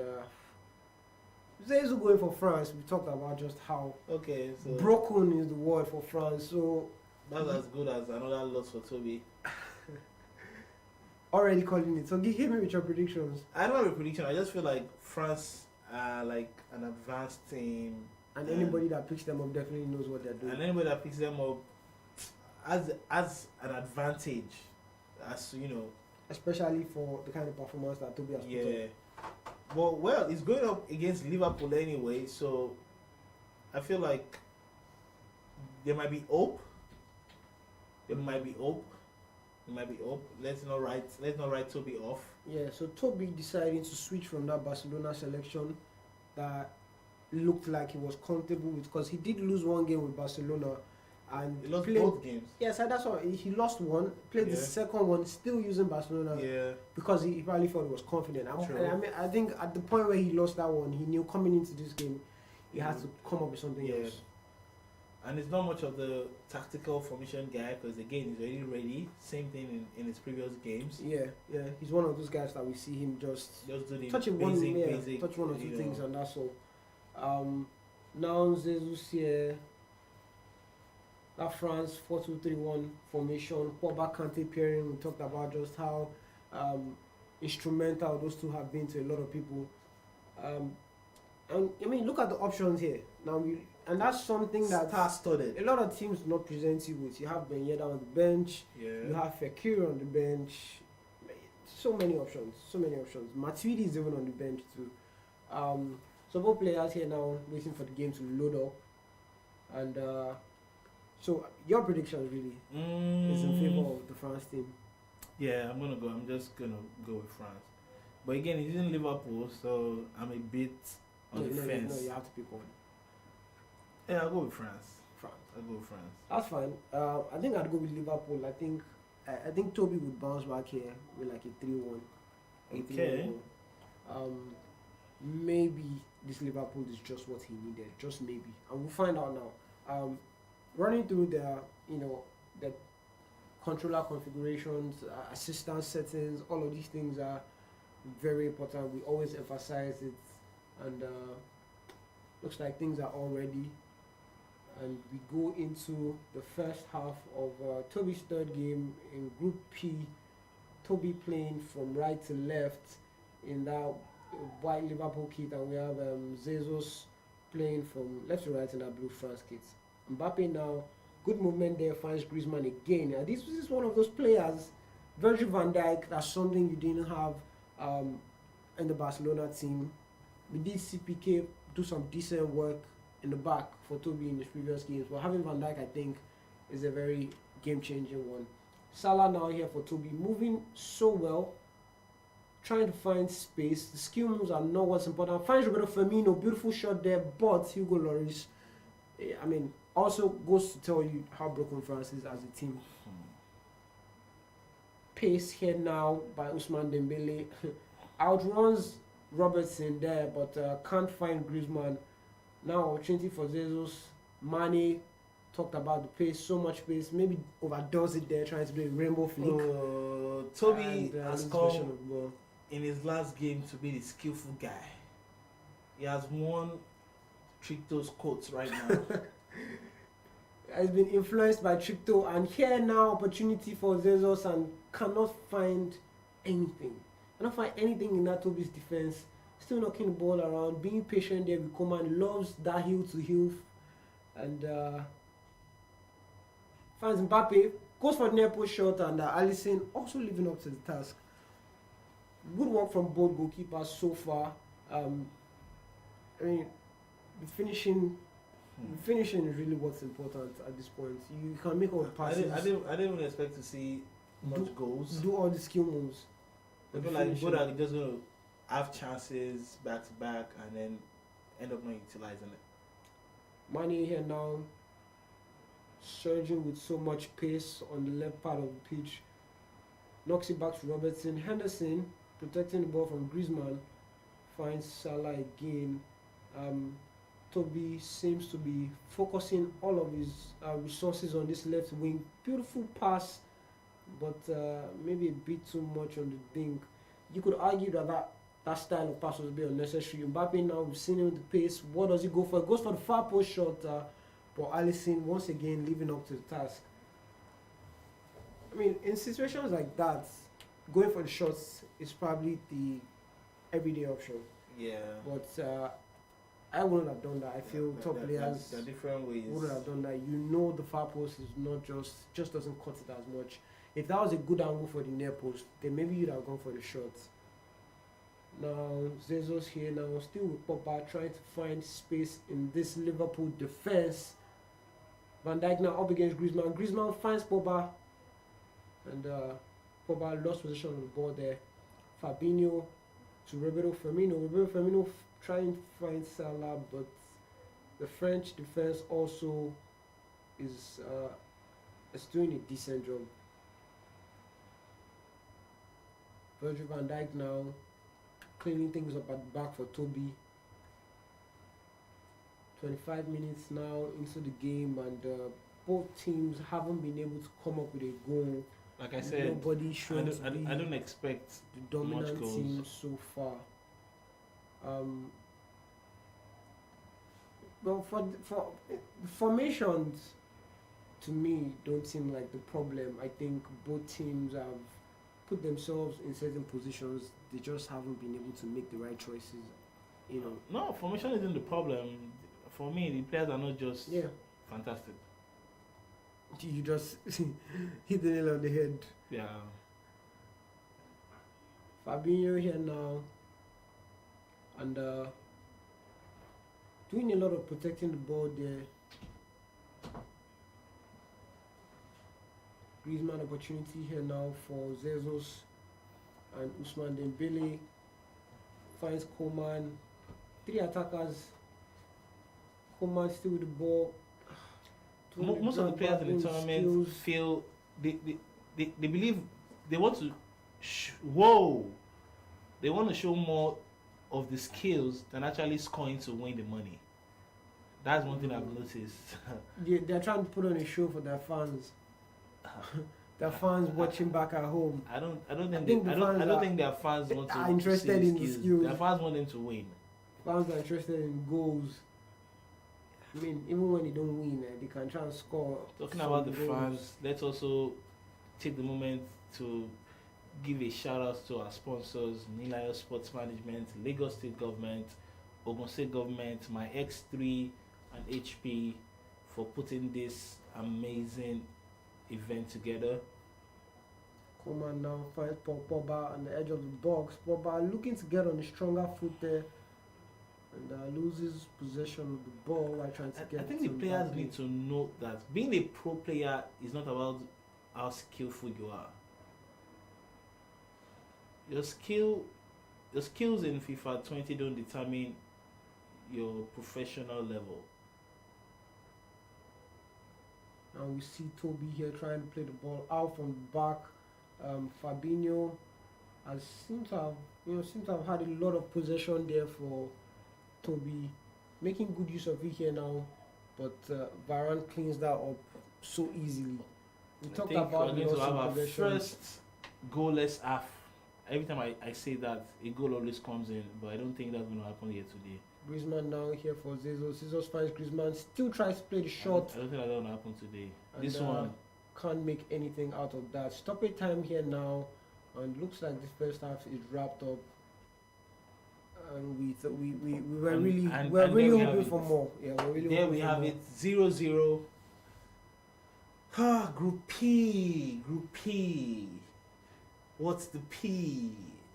Zezu going for France. We talked about just how Okay, so broken is the word for France. So that's as good as another loss for Toby. already calling it. So give me with your predictions. I don't have a prediction. I just feel like France are like an advanced team. And anybody that picks them up definitely knows what they're doing. And anybody that picks them up has an advantage, as you know. Especially for the kind of performance that Toby has put Yeah. But well, it's going up against Liverpool anyway, so I feel like there might be hope. There might be hope. There might be hope. Let's not write Toby off. Yeah, so Toby deciding to switch from that Barcelona selection that looked like he was comfortable with, because he did lose 1 game with Barcelona and He lost played, both games. yes, that's why he lost 1, played the Yeah. second one, still using Barcelona Yeah. because he probably felt he was confident. True. And I mean, I think at the point where he lost that one, he knew coming into this game, he had to come up with something Yeah. else. And it's not much of the tactical formation guy because again he's already ready. Same thing in his previous games. Yeah, he's one of those guys that we see him just Just do the touch basic, touch one or two you things, know. and that's all. Now Jesus here. That France 4-2-3-1 formation, Pogba Kante pairing. We talked about just how instrumental those two have been to a lot of people. And I mean, look at the options here. And that's something that Star-studded. a lot of teams do not present you with. You have Ben Yedda on the bench. Yeah. You have Fekir on the bench. So many options. Matuidi is even on the bench too. So both players here now waiting for the game to load up. And so your predictions really is in favor of the France team. Yeah, I'm just gonna go with France. But again, it's in Liverpool, so I'm a bit on the fence. No, you have to pick one. Yeah, I'll go with France. France. I'll go with France. That's fine. I think I'd go with Liverpool. I think Toby would bounce back here with like a 3-1. Okay. Maybe this Liverpool is just what he needed. Just maybe. And we'll find out now. Running through the controller configurations, assistance settings, all of these things are very important. We always emphasize it. And looks like things are all ready. And we go into the first half of Toby's third game in Group P. Toby playing from right to left in that white Liverpool kit, and we have Jesus playing from left to right in that blue France kit. Mbappe now, good movement there, finds Griezmann again. And this is one of those players, Virgil van Dijk, that's something you didn't have in the Barcelona team. We did CPK do some decent work in the back for Toby in his previous games, but having Van Dijk, I think, is a very game-changing one. Salah now here for Toby, moving so well, trying to find space. The skill moves are not what's important. Finds Roberto Firmino, beautiful shot there, but Hugo Lloris, I mean, also goes to tell you how broken France is as a team. Pace here now by Ousmane Dembele, outruns Robertson there, but can't find Griezmann. Now opportunity for Jesus. Mane talked about the pace, so much pace, maybe overdoes it there, trying to do a rainbow flick. Toby And, has loses come possession of the ball. in his last game to be the skillful guy. He has won Tricto's quotes right now. Has been influenced by Tricto, and here now opportunity for Jesus, and cannot find anything. Cannot find anything in that Toby's defense. Still knocking the ball around, being patient there with Coman, loves that heel to heel, and finds Mbappe, goes for the near post shot, and Alisson also living up to the task. good work from both goalkeepers so far. I mean, the finishing. The finishing is really what's important at this point. You can make all the passes. I didn't even expect to see much goals. Do all the skill moves. I feel like both are just going to have chances back to back and then end up not utilizing it. Mane here now, surging with so much pace on the left part of the pitch. Knocks it back to Robertson. Henderson protecting the ball from Griezmann. Finds Salah again. Toby seems to be focusing all of his resources on this left wing. Beautiful pass, but maybe a bit too much on the dink. You could argue that style of pass was a bit unnecessary. Mbappe now, we've seen him with the pace. What does he go for? He goes for the far post shot, but Alisson once again living up to the task. I mean, in situations like that, going for the shots is probably the everyday option. Yeah. But I wouldn't have done that. I feel top players there are different ways. wouldn't have done that. You know the far post is not just doesn't cut it as much. If that was a good angle for the near post, then maybe you'd have gone for the shot. Now Jesus here now still with Pogba trying to find space in this Liverpool defense. Van Dijk now up against Griezmann. Griezmann finds Pogba, and Pogba lost possession of the ball there. Fabinho to Roberto Firmino. Roberto Firmino trying to find Salah, but the French defense also is doing a decent job. Virgil van Dijk now cleaning things up at the back for Toby. 25 minutes now into the game, and both teams haven't been able to come up with a goal. Like I said, nobody showing to be I don't expect the dominant much goals. team so far. Well, for formations, to me, don't seem like the problem. I think both teams have put themselves in certain positions. They just haven't been able to make the right choices. You know. No, formation isn't the problem. For me, the players are not just fantastic. You just hit the nail on the head. Yeah. Fabinho here now, and doing a lot of protecting the ball there. Griezmann opportunity here now for Jesus and Ousmane Dembele. Finds Coman. 3 attackers. Coman still with the ball. Most of the players in the tournament feel they believe they want to they want to show more of the skills than actually scoring to win the money. That's one thing I've noticed. They're trying to put on a show for their fans. Their fans watching back at home. I don't think their fans want to are interested see in the skills. Their fans want them to win. Fans are interested in goals. I mean, even when they don't win, they can try and score. Talking about the fans, let's also take the moment to give a shout out to our sponsors: Nilayo Sports Management, Lagos State Government, Ogun State Government, my X3 and HP for putting this amazing event together. Coman now finds Pogba on the edge of the box. Pogba looking to get on a stronger foot there, and loses possession of the ball while trying to get. I think the players need to know that being a pro player is not about how skillful you are. Your skills in FIFA 20 don't determine your professional level. Now we see Toby here trying to play the ball out from the back. Fabinho has seemed to have had a lot of possession there for Toby, making good use of it here now, but Varane cleans that up so easily. We talked about we're going to have our possession. first goalless half. Every time I say that, a goal always comes in, but I don't think that's going to happen here today. Griezmann now here for Jesus. Jesus finds Griezmann, still tries to play the shot. I don't think that's going to happen today. And, This one, can't make anything out of that. Stoppage time here now, and looks like the first half is wrapped up. And we were really hoping for more. Yeah, we're really there hoping we for have more. it, 0-0. Group P. What's the P?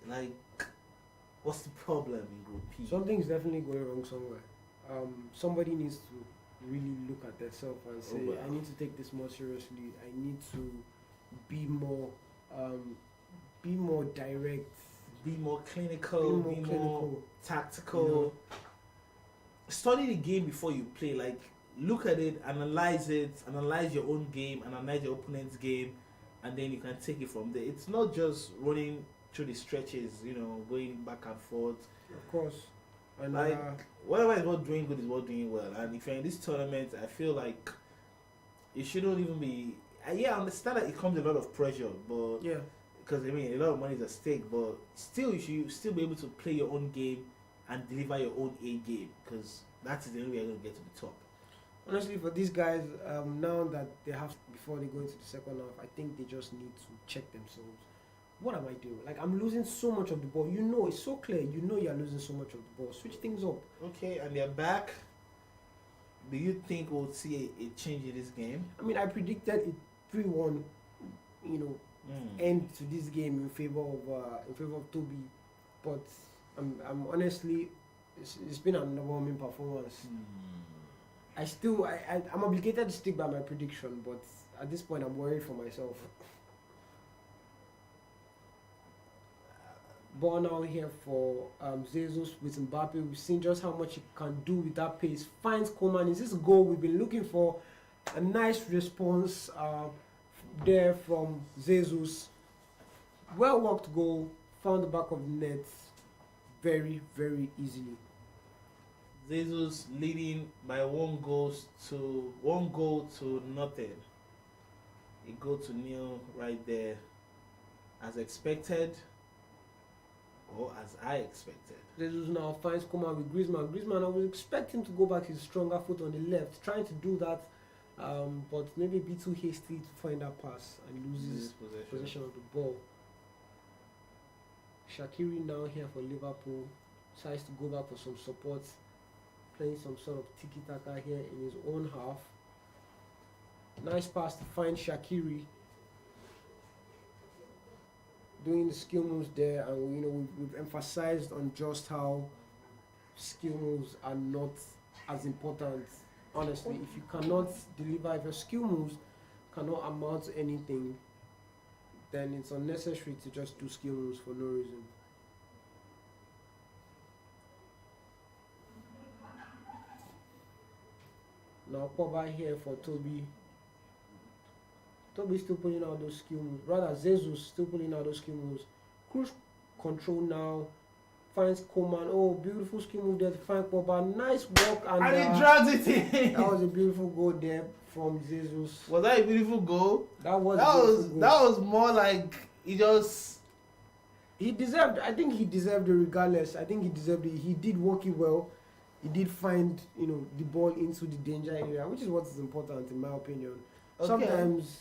Like, what's the problem in Group P? Something's definitely going wrong somewhere. Somebody needs to really look at themselves and say, well. I need to take this more seriously. I need to be more direct, Be more clinical, be more clinical. tactical. You know? Study the game before you play. Like, look at it, analyze your own game, analyze your opponent's game, and then you can take it from there. It's not just running through the stretches, going back and forth. Of course. And Like, whatever is not doing good is not doing well. And if you're in this tournament, I feel like it shouldn't even be. Yeah, I understand that it comes with a lot of pressure, but yeah, because a lot of money is at stake. But still, you should still be able to play your own game and deliver your own A game, because that is the only way you're going to get to the top. honestly, for these guys, now that they have before they go into the second half, I think they just need to check themselves. What am I doing? Like, I'm losing so much of the ball. It's so clear. You're losing so much of the ball. Switch things up. Okay, and they're back. Do you think we'll see a change in this game? I mean, I predicted it 3-1. End to this game in favor of Toby, but I'm honestly, it's been an underwhelming performance. I'm obligated to stick by my prediction, but at this point, I'm worried for myself. Ball now here for Jesus with Mbappe. We've seen just how much he can do with that pace. Finds Coman. Is this goal we've been looking for? A nice response there from Jesus. Well worked goal. Found the back of the net very, very easily. Jesus leading by one goal to nothing. A goal to nil right there, as expected, or as I expected. Jesus now finds Coman with Griezmann. Griezmann, I would expect him to go back his stronger foot on the left, trying to do that, but maybe a bit too hasty to find that pass and loses possession of the ball. Shaqiri now here for Liverpool, decides to go back for some support, playing some sort of tiki-taka here in his own half. Nice pass to find Shaqiri, doing the skill moves there, and we've emphasized on just how skill moves are not as important. Honestly, if you cannot deliver, if your skill moves cannot amount to anything, then it's unnecessary to just do skill moves for no reason. Now Pogba here for Toby. Toby's still pulling out those skill moves. Rather, Jesus still pulling out those skill moves. Cruise control now. Finds Coman. Oh, beautiful skill move there to find Pogba. Nice work. And he drags it in. That was a beautiful goal there from Jesus. Was that a beautiful goal? That was more like he deserved. I think he deserved it regardless. I think he deserved it. He did work it well. He did find the ball into the danger area, which is what is important in my opinion. Okay. Sometimes.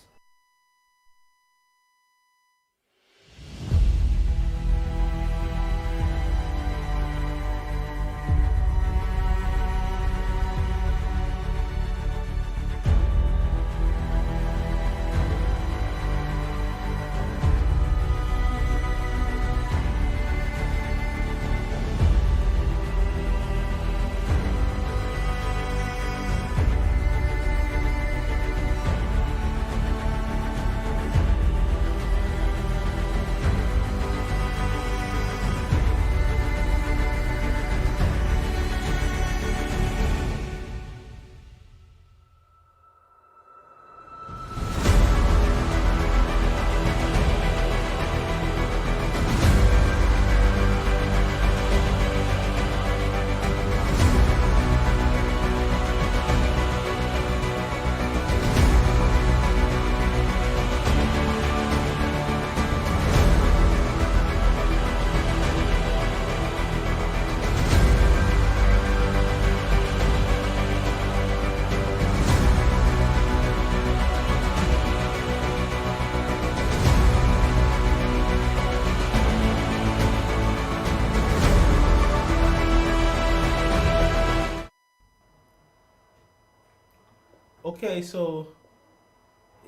Okay, so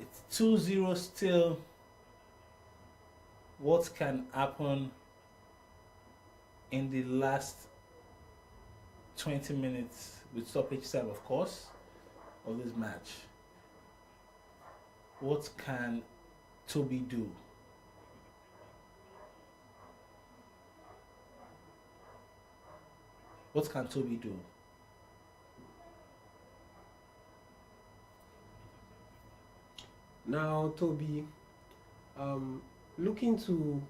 it's 2-0 still. What can happen in the last 20 minutes with stoppage time, of course, of this match? What can Toby do? What can Toby do? Now, Toby, looking to,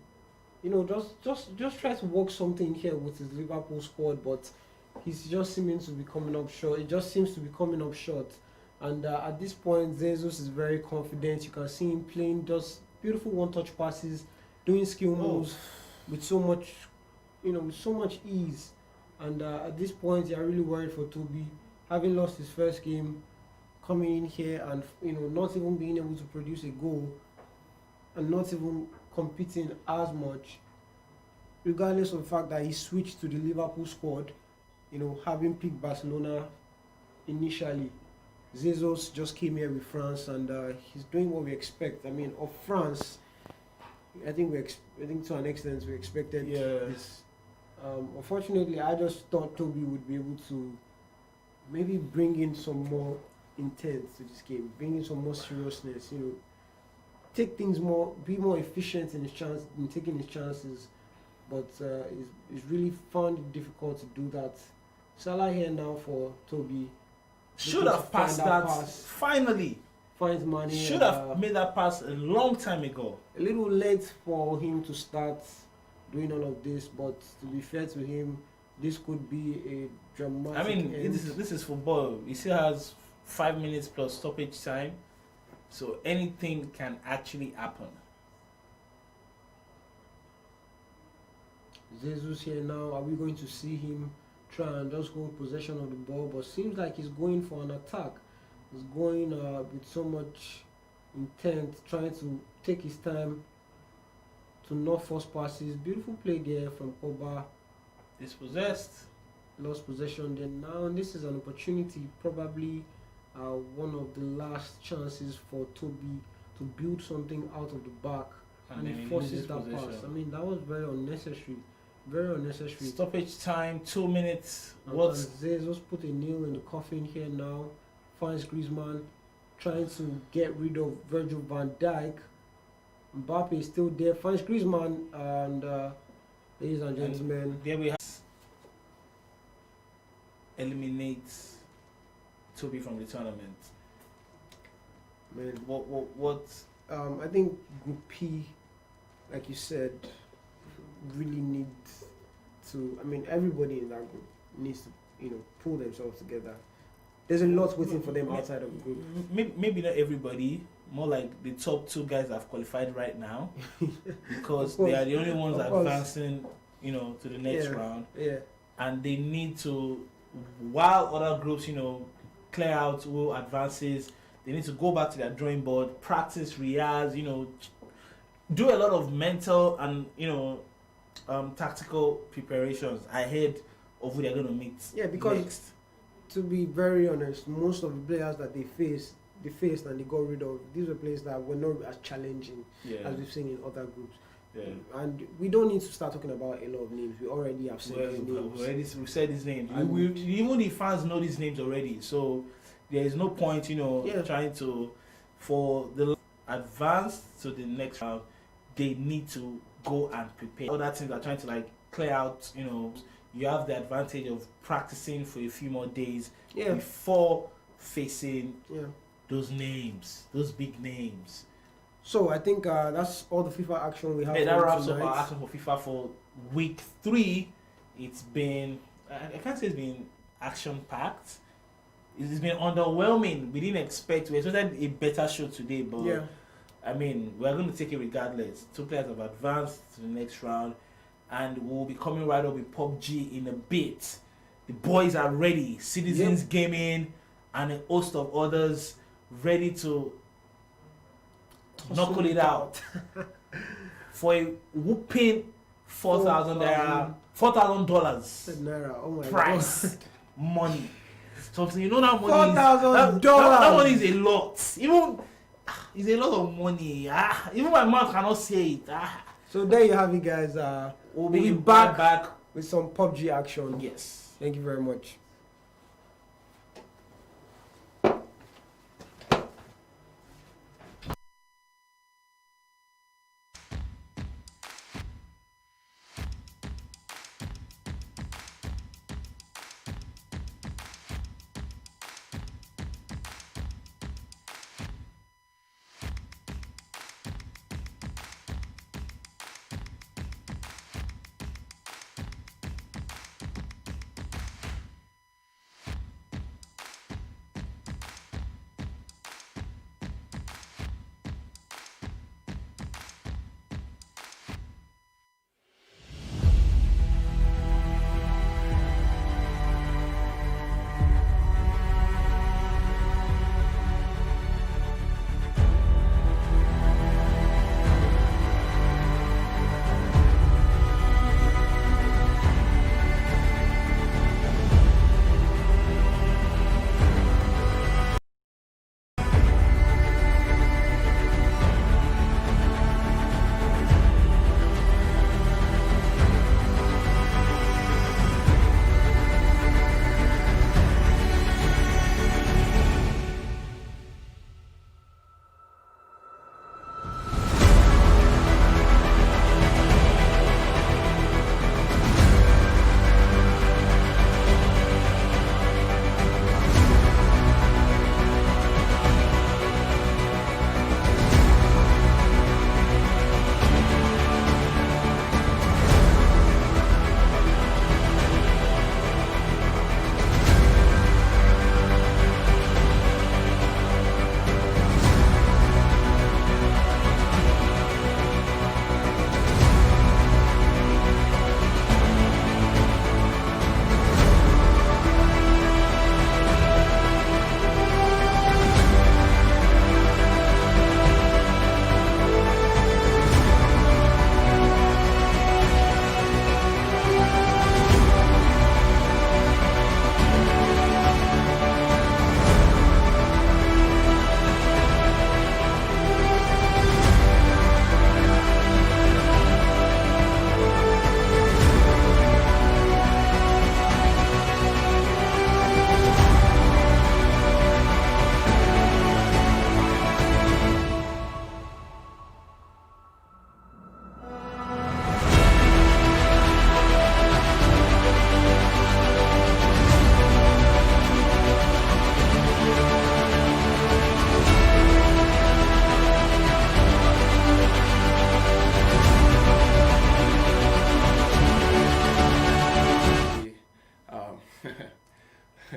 just try to work something here with his Liverpool squad, but he's just seeming to be coming up short. It just seems to be coming up short. And at this point, Jesus is very confident. You can see him playing just beautiful one-touch passes, doing skill moves with so much, with so much ease. And at this point, you're really worried for Toby, having lost his first game, coming in here and not even being able to produce a goal, and not even competing as much, regardless of the fact that he switched to the Liverpool squad. Having picked Barcelona initially. Jesus just came here with France, and he's doing what we expect. I mean, of France, I think to an extent we expected this. Unfortunately, I just thought Toby would be able to maybe bring in some more intent to this game, bring in some more seriousness. Take things be more efficient in taking his chances. But he's really found it difficult to do that. Salah here now for Toby. Should have passed that pass. Finally. Finds money. Should have made that pass a long time ago. A little late for him to start doing all of this, but to be fair to him, this could be a dramatic end. This is football. He still has 5 minutes plus stoppage time, so anything can actually happen. Jesus here now. Are we going to see him try and just hold possession of the ball? But seems like he's going for an attack. He's going with so much intent, trying to take his time to not force passes. Beautiful play there from Oba. Dispossessed. Lost possession then. Now this is an opportunity, probably one of the last chances for Toby to build something out of the back, and he forces that pass. I mean, that was very unnecessary. Very unnecessary. Stoppage time, 2 minutes. Jesus put a nail in the coffin here now. Finds Griezmann, trying to get rid of Virgil van Dijk. Mbappe is still there. Finds Griezmann, and ladies and gentlemen, there we have eliminate Toby from the tournament. Man, what? I think Group P, like you said, really needs to. I mean, everybody in that group needs to, pull themselves together. There's a lot waiting for them outside of the group. Maybe not everybody. More like the top 2 guys that have qualified right now, because they are the only ones advancing, to the next round. Yeah. And they need to, while other groups, clear out who advances, they need to go back to their drawing board, practice Riaz, do a lot of mental and tactical preparations ahead of who they're going to meet. Yeah, because next. To be very honest, most of the players that they faced and they got rid of, these were players that were not as challenging as we've seen in other groups. Yeah. And we don't need to start talking about a lot of names. We already have said their names. We've said these names. Even the fans know these names already. So there is no point, trying to, for the advance to the next round, they need to go and prepare. Other teams are trying to clear out, you have the advantage of practicing for a few more days before facing those names, those big names. So I think that's all the FIFA action we have. Yeah, that wraps up our action for FIFA for week 3. It's been, I can't say it's been action packed. It's been underwhelming. We didn't expect. We expected a better show today, but I mean, we're going to take it regardless. 2 players have advanced to the next round, and we'll be coming right up with PUBG in a bit. The boys are ready. Citizens Gaming and a host of others ready to knuckle it out for a whooping $4,000 Oh my prize God. money. Something that money $4,000. That money is a lot. Even it's a lot of money. Even my mouth cannot say it. So there you have it, guys. We'll be back with some PUBG action. Yes. Thank you very much.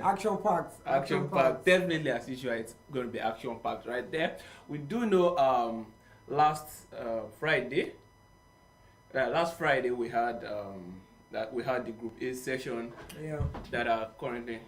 Action packed. Action packed. Definitely, as usual, it's going to be action packed right there. We do know last Friday we had the Group A session that are currently.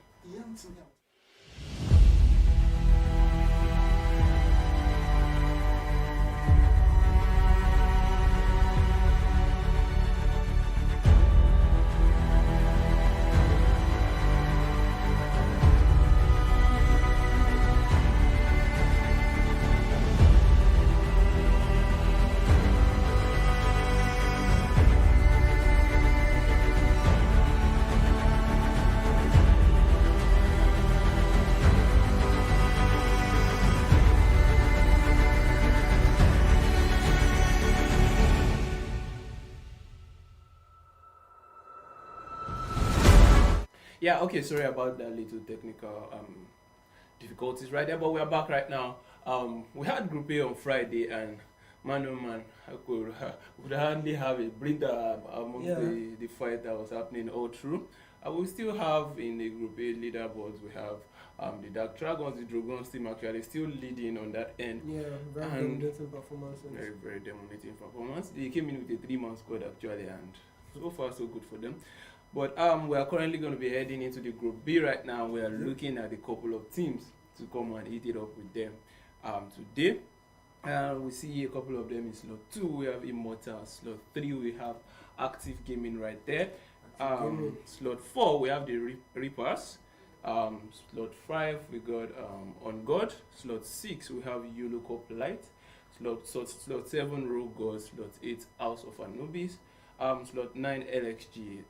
Yeah, okay, sorry about that little technical difficulties right there, but we're back right now. We had Group A on Friday, and man, oh man, I would hardly have a breather among the fight that was happening all through. We still have in the Group A leaderboards, we have the Dark Dragons, the Dragons team actually still leading on that end. Yeah, very dominating performance. Very, very dominating performance. They came in with a 3-man squad actually, and so far so good for them. But we are currently going to be heading into the Group B right now. We are looking at a couple of teams to come and eat it up with them today. We see a couple of them in slot 2. We have Immortal. Slot 3 we have Active Gaming right there. Slot 4 we have the Reapers. Slot 5 we got On God. Slot 6 we have Yolo Cup Light. Slot 7 Rogue Gods. Slot 8 House of Anubis. Slot 9 LXG.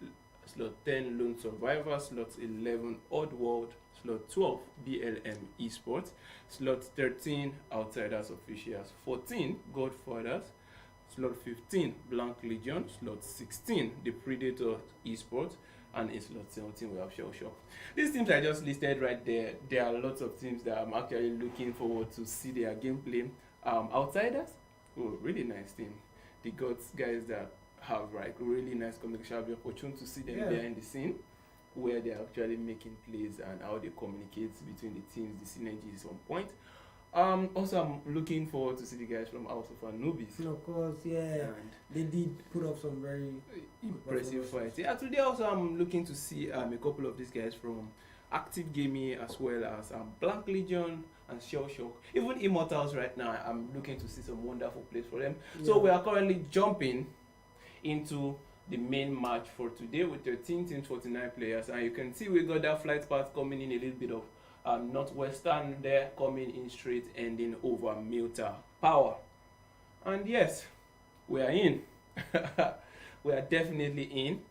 slot 10 Lone Survivor, slot 11 Oddworld, slot 12 BLM Esports, slot 13 Outsiders Officials, 14 Godfathers, slot 15 Blank Legion, slot 16 The Predator Esports, and in slot 17 we have Shell Shock. These teams I just listed right there, there are lots of teams that I'm actually looking forward to see their gameplay. Outsiders, oh, really nice team. The gods guys that have like really nice communication. I'll be opportune to see them behind the scene where they're actually making plays and how they communicate between the teams. The synergy is on point. Also, I'm looking forward to see the guys from House of Anubis. Of course, yeah. And They did put up some very impressive fights. Yeah, today also I'm looking to see a couple of these guys from Active Gaming as well as Blank Legion and Shell Shock. Even Immortals right now, I'm looking to see some wonderful plays for them. Yeah. So we are currently jumping into the main match for today with 13 teams, 49 players, and you can see we got that flight path coming in a little bit of Northwestern there, coming in straight, ending over Milta Power. And yes, we are in. We are definitely in.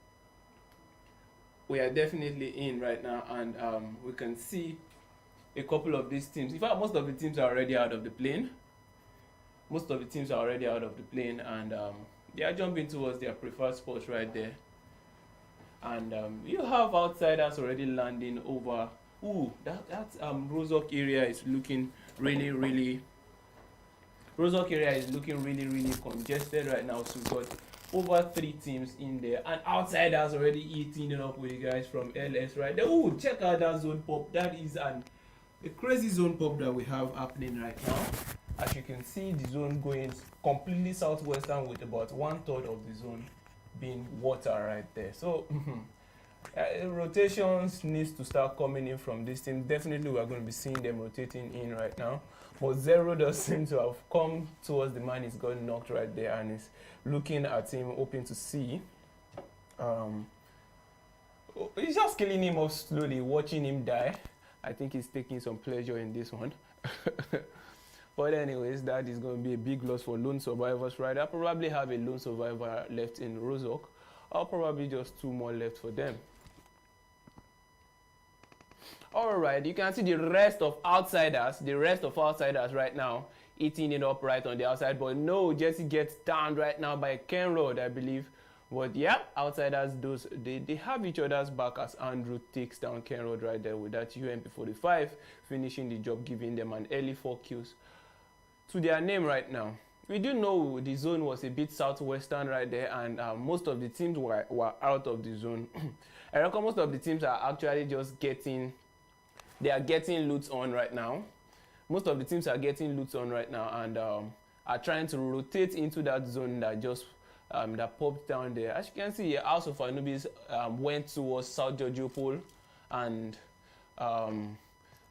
We are definitely in right now, and we can see a couple of these teams. In fact, most of the teams are already out of the plane. Most of the teams are already out of the plane, and they are jumping towards their preferred spots right there. And you have Outsiders already landing over. Ooh, that Rozok area is looking really. Rozok area is looking really congested right now. So we've got over 3 teams in there, and Outsiders already eating it up with the guys from LS right there. Ooh, check out that zone pop. That is a crazy zone pop that we have happening right now. As you can see, the zone going completely southwestern with about 1/3 of the zone being water right there. So rotations needs to start coming in from this team. Definitely we are going to be seeing them rotating in right now. But Zero does seem to have come towards the man. He's got knocked right there and is looking at him, hoping to see. He's just killing him off slowly, watching him die. I think he's taking some pleasure in this one. But anyways, that is going to be a big loss for Lone Survivors right. I'll probably have a Lone Survivor left in Rozok. Or probably just 2 more left for them. Alright, you can see the rest of Outsiders right now eating it up right on the outside. But no, Jesse gets downed right now by Kenrod, I believe. But yeah, Outsiders, they have each other's back as Andrew takes down Kenrod right there with that UMP45, finishing the job, giving them an early 4 kills to their name right now. We do know the zone was a bit southwestern right there, and most of the teams were out of the zone. I reckon most of the teams are actually just getting loots on right now. Most of the teams are getting loots on right now and are trying to rotate into that zone that just that popped down there. As you can see, House of Anubis went towards South Georgiopol, and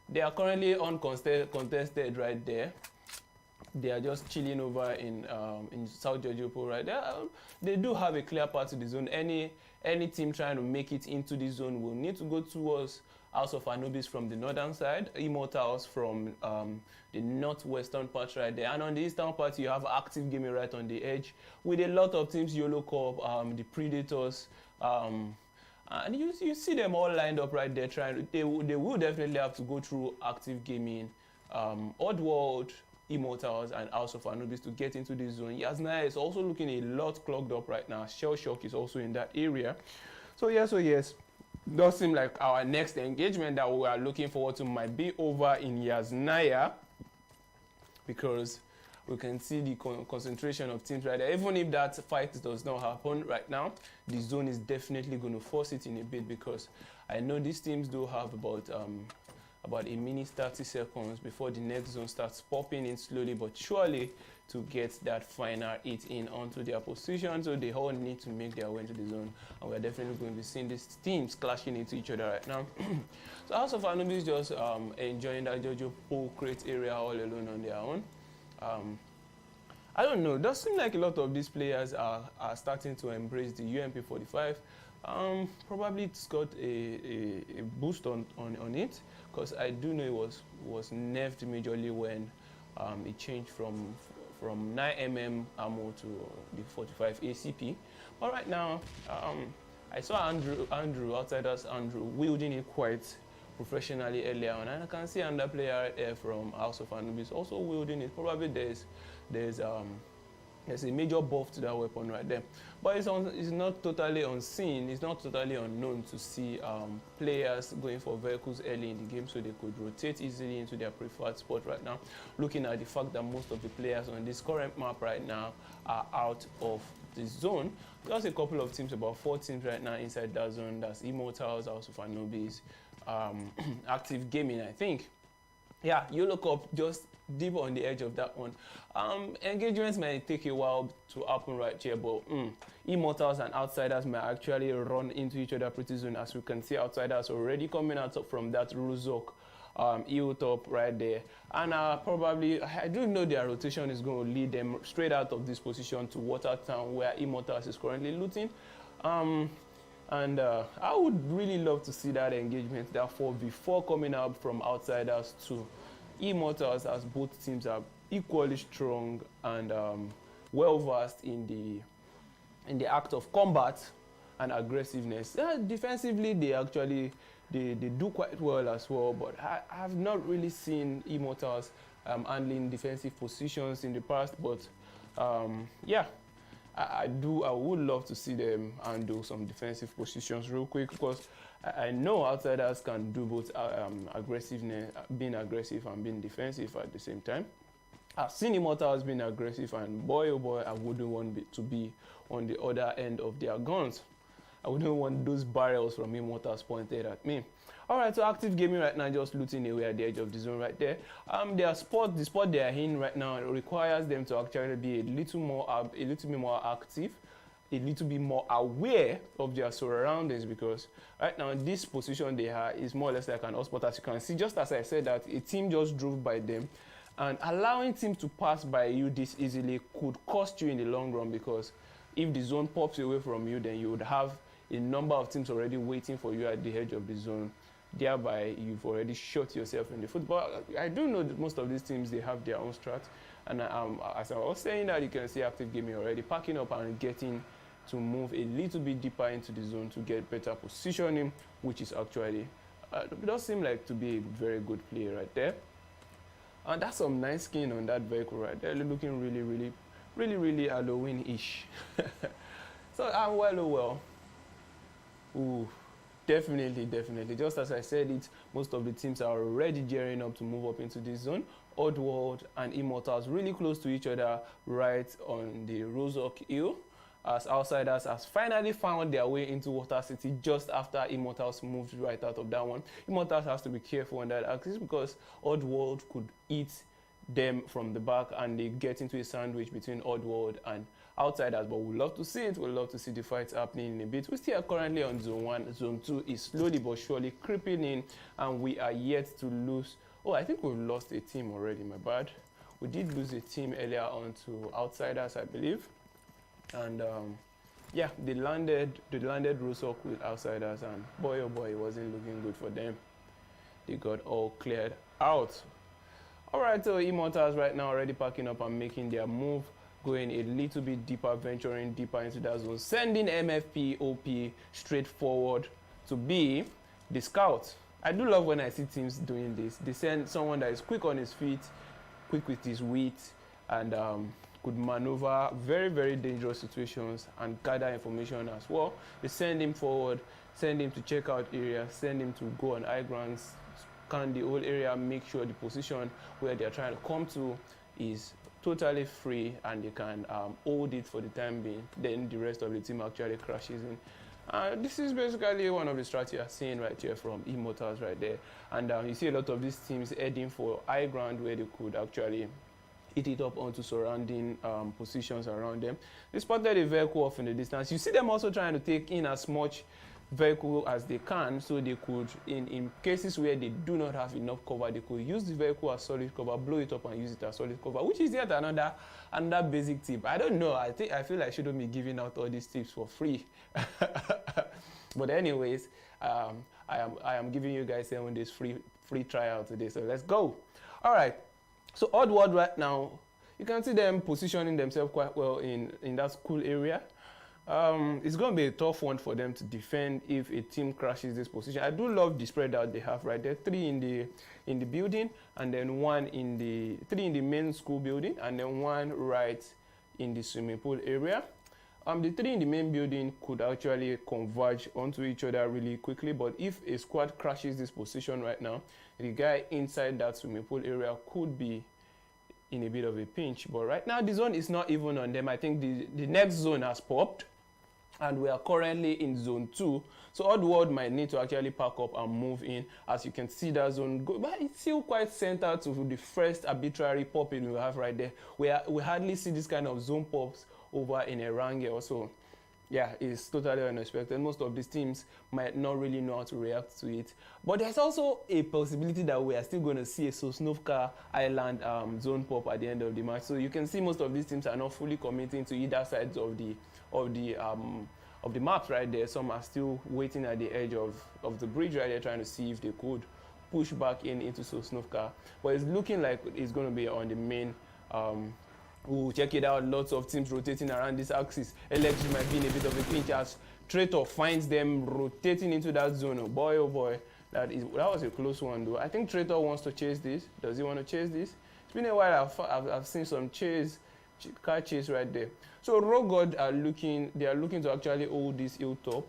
they are currently uncontested right there. They are just chilling over in South Georgiopol right there. They do have a clear path to the zone. Any team trying to make it into the zone will need to go towards House of Anubis from the northern side, Immortals from the northwestern part right there, and on the eastern part you have Active Gaming right on the edge with a lot of teams, YOLO Corp, the Predators, and you see them all lined up right there trying. They will definitely have to go through Active Gaming, Oddworld, Immortals, and House of Anubis to get into this zone. Yasnaya is also looking a lot clogged up right now. Shell Shock is also in that area. So yes, does seem like our next engagement that we are looking forward to might be over in Yasnaya, because we can see the concentration of teams right there. Even if that fight does not happen right now, the zone is definitely going to force it in a bit, because I know these teams do have about a minute 30 seconds before the next zone starts popping in slowly but surely to get that final hit in onto their position. So they all need to make their way into the zone, and we're definitely going to be seeing these teams clashing into each other right now. So House of Anubis just enjoying that Jojo Pole crate area all alone on their own. I don't know, it does seem like a lot of these players are starting to embrace the UMP45. Probably it's got a boost on it, because I do know it was nerfed majorly when it changed from 9mm ammo to the 45 ACP. But right now, I saw Andrew, outsiders Andrew, wielding it quite professionally earlier on, and I can see another player from House of Anubis also wielding it. Probably there's a major buff to that weapon right there, but it's not totally unseen. It's not totally unknown to see players going for vehicles early in the game, so they could rotate easily into their preferred spot right now. Looking at the fact that most of the players on this current map right now are out of the zone. Just a couple of teams, about 4 teams right now inside that zone. That's Immortals, House of Anubis, Active Gaming, I think. Yeah, you look up just deep on the edge of that one. Engagements might take a while to happen right here, but Immortals and Outsiders might actually run into each other pretty soon. As we can see, Outsiders already coming out from that Ruzok hilltop right there, and probably I do know their rotation is going to lead them straight out of this position to Watertown, where Immortals is currently looting. And I would really love to see that engagement, therefore, before coming up from Outsiders to Immortals, as both teams are equally strong and well versed in the act of combat and aggressiveness. Defensively, they do quite well as well, but I have not really seen Immortals handling defensive positions in the past. But yeah, I would love to see them handle some defensive positions real quick, because I know Outsiders can do both aggressiveness, being aggressive and being defensive at the same time. I've seen Immortals being aggressive, and boy oh boy, I wouldn't want to be on the other end of their guns. I wouldn't want those barrels from Immortals pointed at me. Alright, so Active Gaming right now just looting away at the edge of the zone right there. The spot they are in right now requires them to actually be a little bit more active, a little bit more aware of their surroundings, because right now this position they are is more or less like an hotspot. As you can see, just as I said, that a team just drove by them, and allowing teams to pass by you this easily could cost you in the long run, because if the zone pops away from you, then you would have a number of teams already waiting for you at the edge of the zone. Thereby, you've already shot yourself in the foot. But I do know that most of these teams, they have their own strat. And as I was saying that, you can see Active Gaming already packing up and getting to move a little bit deeper into the zone to get better positioning, which is actually, it does seem like to be a very good play right there. And that's some nice skin on that vehicle right there, looking really Halloween-ish. So well. Ooh, definitely. Just as I said most of the teams are already gearing up to move up into this zone. Oddworld and Immortals really close to each other right on the Rozok Hill, as Outsiders has finally found their way into Water City just after Immortals moved right out of that one. Immortals has to be careful on that axis, because Oddworld could eat them from the back and they get into a sandwich between Oddworld and Outsiders. But we'd love to see it. We'd love to see the fights happening in a bit. We still are currently on Zone 1. Zone 2 is slowly but surely creeping in, and we are yet to lose. Oh, I think we've lost a team already, my bad. We did lose a team earlier on to Outsiders, I believe. And yeah, they landed Rusok with Outsiders, and boy oh boy, it wasn't looking good for them. They got all cleared out. Alright, so Immortals right now already packing up and making their move, going a little bit deeper, venturing deeper into that zone, sending MFP OP straight forward to be the scout. I do love when I see teams doing this. They send someone that is quick on his feet, quick with his wit, and could maneuver very dangerous situations and gather information as well. They send him forward, send him to check out areas, send him to go on high grounds, scan the whole area, make sure the position where they're trying to come to is totally free, and they can hold it for the time being. Then the rest of the team actually crashes in. This is basically one of the strategies you're seeing right here from Immortals right there. And you see a lot of these teams heading for high ground where they could actually hit it up onto surrounding positions around them. They spotted a vehicle off in the distance. You see them also trying to take in as much vehicle as they can, so they could, in cases where they do not have enough cover, they could use the vehicle as solid cover, blow it up and use it as solid cover, which is yet another basic tip. I don't know, I feel like I shouldn't be giving out all these tips for free. But anyways, I am giving you guys 7 days free trial today, so let's go. All right, so Oddworld right now, you can see them positioning themselves quite well in that school area. It's going to be a tough one for them to defend if a team crashes this position. I do love the spread out they have right there. 3 in the building, and then 1 in the 3 in the main school building, and then 1 right in the swimming pool area. The 3 in the main building could actually converge onto each other really quickly, but if a squad crashes this position right now, the guy inside that swimming pool area could be in a bit of a pinch. But right now the zone is not even on them. I think the next zone has popped, and we are currently in zone 2, so Oddworld might need to actually pack up and move in. As you can see, that zone go, but it's still quite centered to the first arbitrary popping we have right there. We hardly see this kind of zone pops over in Erange or so. Yeah, it's totally unexpected. Most of these teams might not really know how to react to it. But there's also a possibility that we are still going to see a Sosnovka Island zone pop at the end of the match. So you can see most of these teams are not fully committing to either sides of the maps right there. Some are still waiting at the edge of the bridge right there, trying to see if they could push back into Sosnovka. But it's looking like it's going to be on the main. We'll check it out. Lots of teams rotating around this axis. LXG might be in a bit of a pinch as Traitor finds them rotating into that zone. Oh boy, that was a close one though. I think Traitor wants to chase this. Does he want to chase this? It's been a while. I've seen some car chase right there. So Rogod are looking to actually hold this hilltop.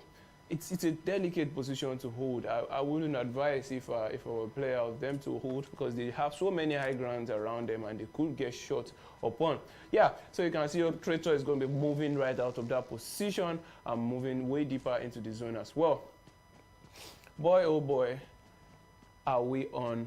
It's a delicate position to hold. I wouldn't advise if I were a player of them to hold, because they have so many high grounds around them and they could get shot upon. Yeah, so you can see your Traitor is going to be moving right out of that position and moving way deeper into the zone as well. Boy, oh boy, are we on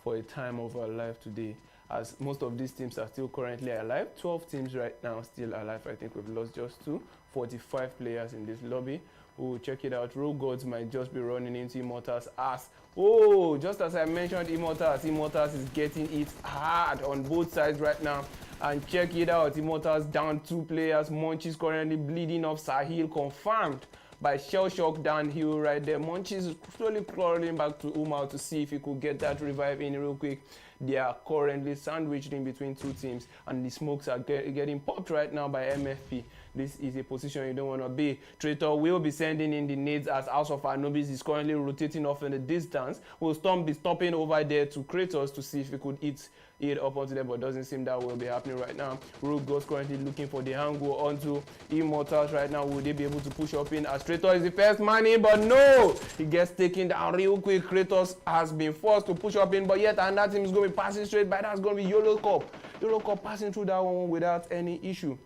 for a time of our life today, as most of these teams are still currently alive. 12 teams right now still alive. I think we've lost just 2. 45 players in this lobby. Oh, check it out. Rogue Gods might just be running into Immortals' ass. Oh, just as I mentioned, Immortals is getting it hard on both sides right now. And check it out. Immortals down 2 players. Munchies currently bleeding off. Sahil confirmed by Shell Shock downhill right there. Munchies slowly crawling back to Umar to see if he could get that revive in real quick. They are currently sandwiched in between 2 teams, and the smokes are getting popped right now by MFP. This is a position you don't want to be. Traitor will be sending in the nades as House of Anubis is currently rotating off in the distance. Will Storm be stopping over there to Kratos to see if he could hit it up onto them, but doesn't seem that will be happening right now. Rogue Ghost currently looking for the angle onto Immortals right now. Will they be able to push up in as Traitor is the first man in, but no! He gets taken down real quick. Kratos has been forced to push up in, but yet and that team is going to be passing straight by. That's going to be YOLO Cup. YOLO Cup passing through that one without any issue.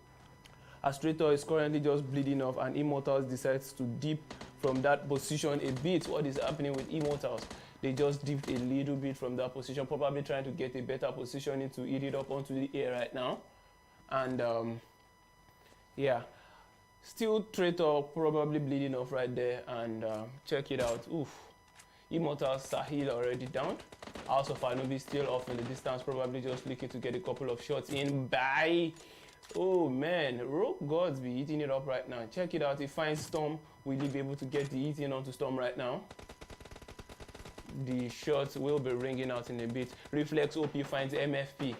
As Traitor is currently just bleeding off, and Immortals decides to dip from that position a bit. What is happening with Immortals? They just dipped a little bit from that position, probably trying to get a better positioning to eat it up onto the air right now. And yeah, still Traitor probably bleeding off right there. And check it out. Oof. Immortals Sahil already down. House of Anubis still off in the distance, probably just looking to get a couple of shots in. Bye. Oh man, Rogue Gods be eating it up right now. Check it out. He finds Storm. Will he be able to get the eating onto Storm right now? The shots will be ringing out in a bit. Reflex OP finds MFP.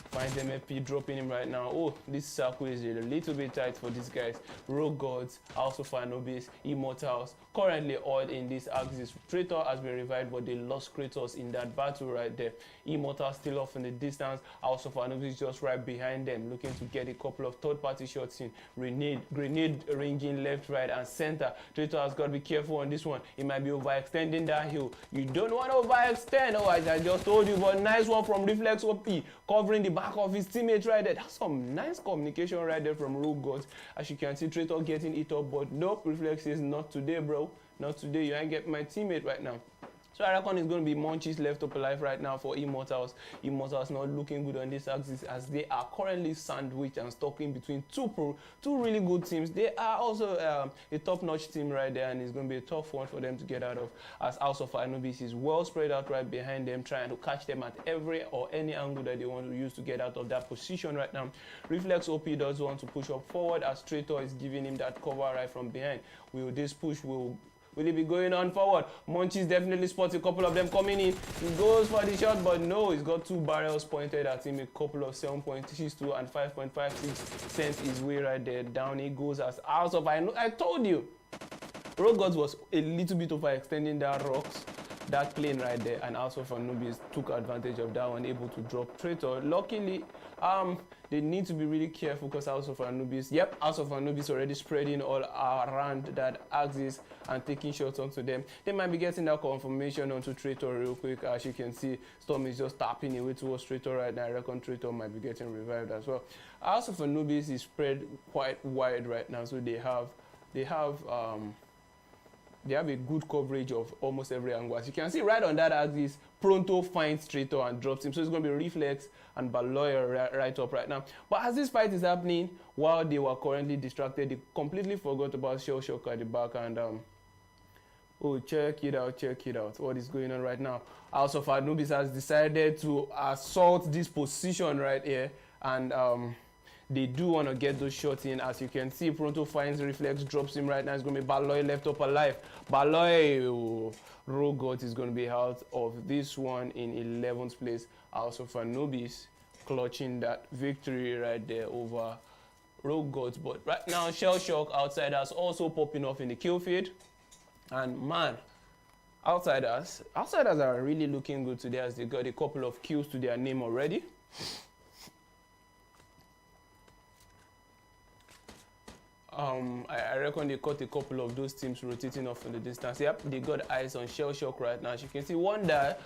Finds MFP dropping him right now. Oh, this circle is a little bit tight for these guys. Rogue Gods, House of Anubis, Immortals, currently all in this axis. Traitor has been revived, but they lost Kratos in that battle right there. Immortals still off in the distance. House of Anubis just right behind them, looking to get a couple of third-party shots in. Grenade ringing left, right, and center. Traitor has got to be careful on this one. He might be overextending that hill. You don't want to overextend. Oh, I just told you, but nice one from Reflex OP, covering the back of his teammates right there. That's some nice communication right there from Rogue Gods. As you can see, Traitor getting it up, but nope, Reflex is not today, bro. Not today. You ain't get my teammate right now. So I reckon it's going to be Munchies left up alive right now for Immortals. Immortals not looking good on this axis, as they are currently sandwiched and stuck in between two really good teams. They are also a top-notch team right there, and it's going to be a tough one for them to get out of, as House of Anubis is well spread out right behind them, trying to catch them at every or any angle that they want to use to get out of that position right now. Reflex OP does want to push up forward, as Traitor is giving him that cover right from behind. This push will Will he be going on forward? Munchies definitely spots a couple of them coming in. He goes for the shot, but no, he's got 2 barrels pointed at him. A couple of 7.62 and 5.56 cents his way right there. Down he goes as House of I told you. Rogods was a little bit overextending that plane right there, and House of Anubis took advantage of that one, able to drop Traitor. Luckily, they need to be really careful because House of Anubis already spreading all around that axis and taking shots onto them. They might be getting that confirmation onto Traitor real quick. As you can see, Storm is just tapping away towards Traitor right now. I reckon Traitor might be getting revived as well. House of Anubis is spread quite wide right now, so they have a good coverage of almost every angle. As you can see right on that axis, Pronto finds Traitor and drops him. So it's going to be Reflex and Baloy right up right now. But as this fight is happening, while they were currently distracted, they completely forgot about Shell Shock at the back. And oh, check it out. What is going on right now? House of Anubis has decided to assault this position right here. And they do want to get those shots in. As you can see, Pronto finds Reflex, drops him right now. It's going to be Baloy left up alive. Baloy, Rogot is going to be out of this one in 11th place. House of Anubis clutching that victory right there over Rogot. But right now, Shell Shock Outsiders also popping off in the kill feed. And man, Outsiders are really looking good today as they got a couple of kills to their name already. I reckon they caught a couple of those teams rotating off in the distance. Yep, they got eyes on Shell Shock right now. As you can see, one that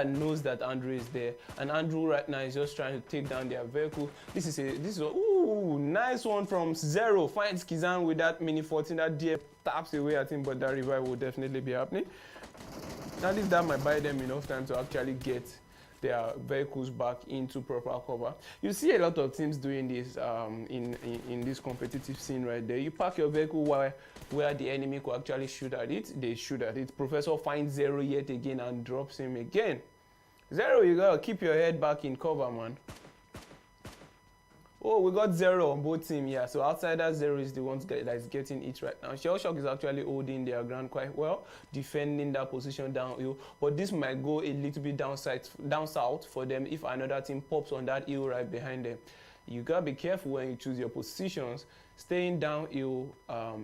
knows that Andrew is there, and Andrew right now is just trying to take down their vehicle. This is a ooh, nice one from Zero. Finds Kizan with that mini 14. That DF taps away at him, but that revive will definitely be happening. At least that might buy them enough time to actually get their vehicles back into proper cover. You see a lot of teams doing this in this competitive scene right there. You park your vehicle where the enemy could actually shoot at it. They shoot at it. Professor finds Zero yet again and drops him again. Zero, you gotta keep your head back in cover, man. Oh, we got Zero on both teams, yeah. So Outsiders, Zero is the one that is getting it right now. Shell Shock is actually holding their ground quite well, defending that position downhill. But this might go a little bit down south for them if another team pops on that hill right behind them. You gotta be careful when you choose your positions. Staying downhill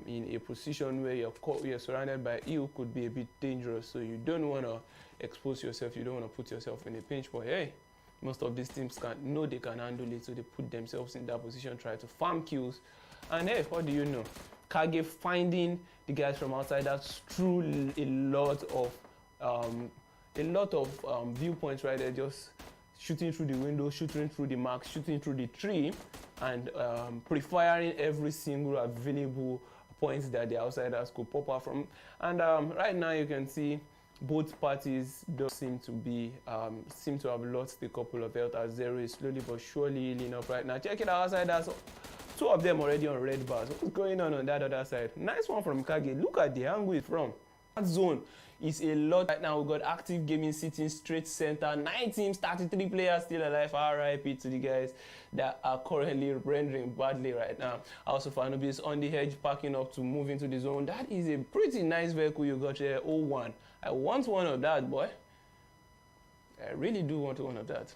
in a position where you're surrounded by hill could be a bit dangerous. So you don't want to expose yourself. You don't want to put yourself in a pinch. But hey, most of these teams know they can handle it, so they put themselves in that position, try to farm kills. And hey, what do you know? Kage finding the guys from Outsiders through a lot of viewpoints right there, just shooting through the window, shooting through the mark, shooting through the tree, and pre-firing every single available point that the Outsiders could pop out from. And right now you can see both parties don't seem to have lost a couple of health as Zero is slowly but surely healing up right now. Check it out, Outsiders. 2 of them already on red bars. What's going on that other side? Nice one from Kage. Look at the angle it's from. That zone is a lot right now. We got Active Gaming sitting straight center. 9 teams, 33 players still alive. RIP to the guys that are currently rendering badly right now. House of Anubis on the edge, packing up to move into the zone. That is a pretty nice vehicle you got here. 01. I want one of that, boy. I really do want one of that.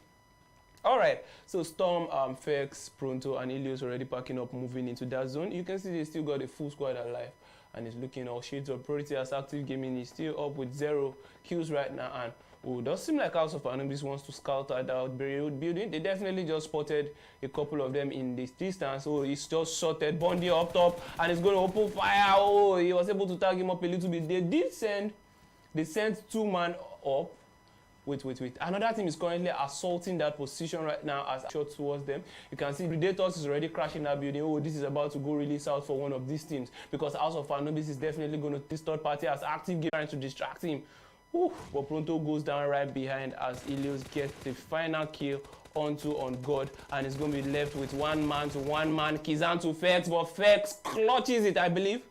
Alright, so Storm, Fex, Pronto, and Ilios already packing up, moving into that zone. You can see they still got a full squad alive, and it's looking all shades of priority as Active Gaming is still up with 0 kills right now. And oh, does seem like House of Anubis wants to scout out that building. They definitely just spotted a couple of them in this distance. Oh, he's just shotted Bundy up top, and he's going to open fire. Oh, he was able to tag him up a little bit. They sent 2 man up. Wait. Another team is currently assaulting that position right now as shot towards them. You can see Predators is already crashing that building. Oh, this is about to go really south for one of these teams because House of Anubis is definitely going to this third party as Active Game trying to distract him. Ooh, but Pronto goes down right behind as Ilios gets the final kill onto on God, and it's going to be left with 1 man to 1 man. Kizan to Fex, but Fex clutches it, I believe.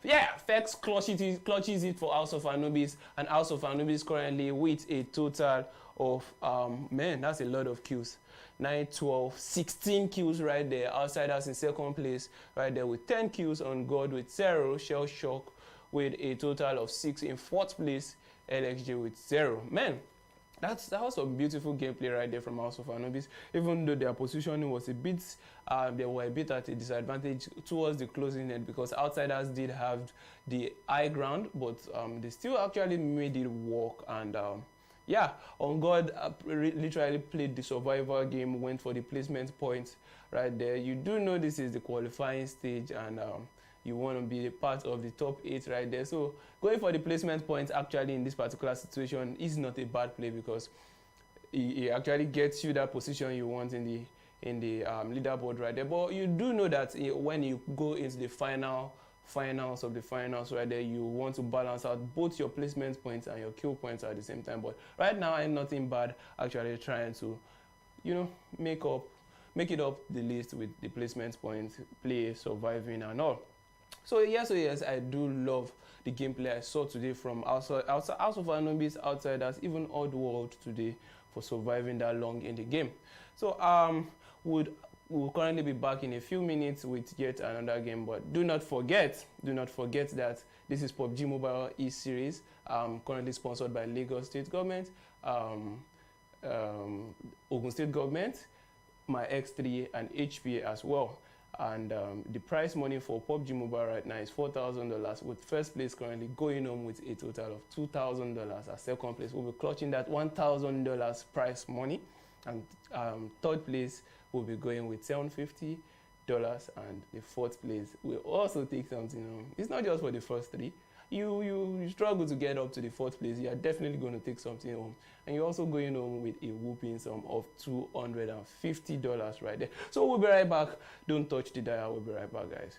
Yeah, Fex clutches it for House of Anubis, and House of Anubis currently with a total of, man, that's a lot of kills. 9, 12, 16 kills right there. Outsiders in second place right there with 10 kills on God with 0. Shell Shock with a total of 6. In 4th place, LXJ with 0. Man, that was some beautiful gameplay right there from House of Anubis. Even though their positioning was a bit, they were a bit at a disadvantage towards the closing end, because Outsiders did have the high ground, but they still actually made it work. And yeah, On God literally played the survivor game, went for the placement points right there. You do know this is the qualifying stage, and you want to be a part of the top 8 right there. So going for the placement points actually in this particular situation is not a bad play, because it actually gets you that position you want in the leaderboard right there. But you do know that when you go into the finals of the finals right there, you want to balance out both your placement points and your kill points at the same time. But right now, ain't nothing bad actually trying to, make it up the list with the placement points, play, surviving and all. So yes, I do love the gameplay I saw today from House of Anubis, Outsiders, even Oddworld today, for surviving that long in the game. So we'll currently be back in a few minutes with yet another game, but do not forget that this is PUBG Mobile E-Series, currently sponsored by Lagos State Government, Ogun State Government, my X3 and HP as well. And the prize money for PUBG Mobile right now is $4,000, with first place currently going home with a total of $2,000. At second place, we'll be clutching that $1,000 prize money, and third place will be going with $750, and the fourth place will also take something home. It's not just for the first 3. You struggle to get up to the fourth place, you are definitely going to take something home, and you're also going home with a whooping sum of $250 right there. So we'll be right back. Don't touch the dial. We'll be right back, guys.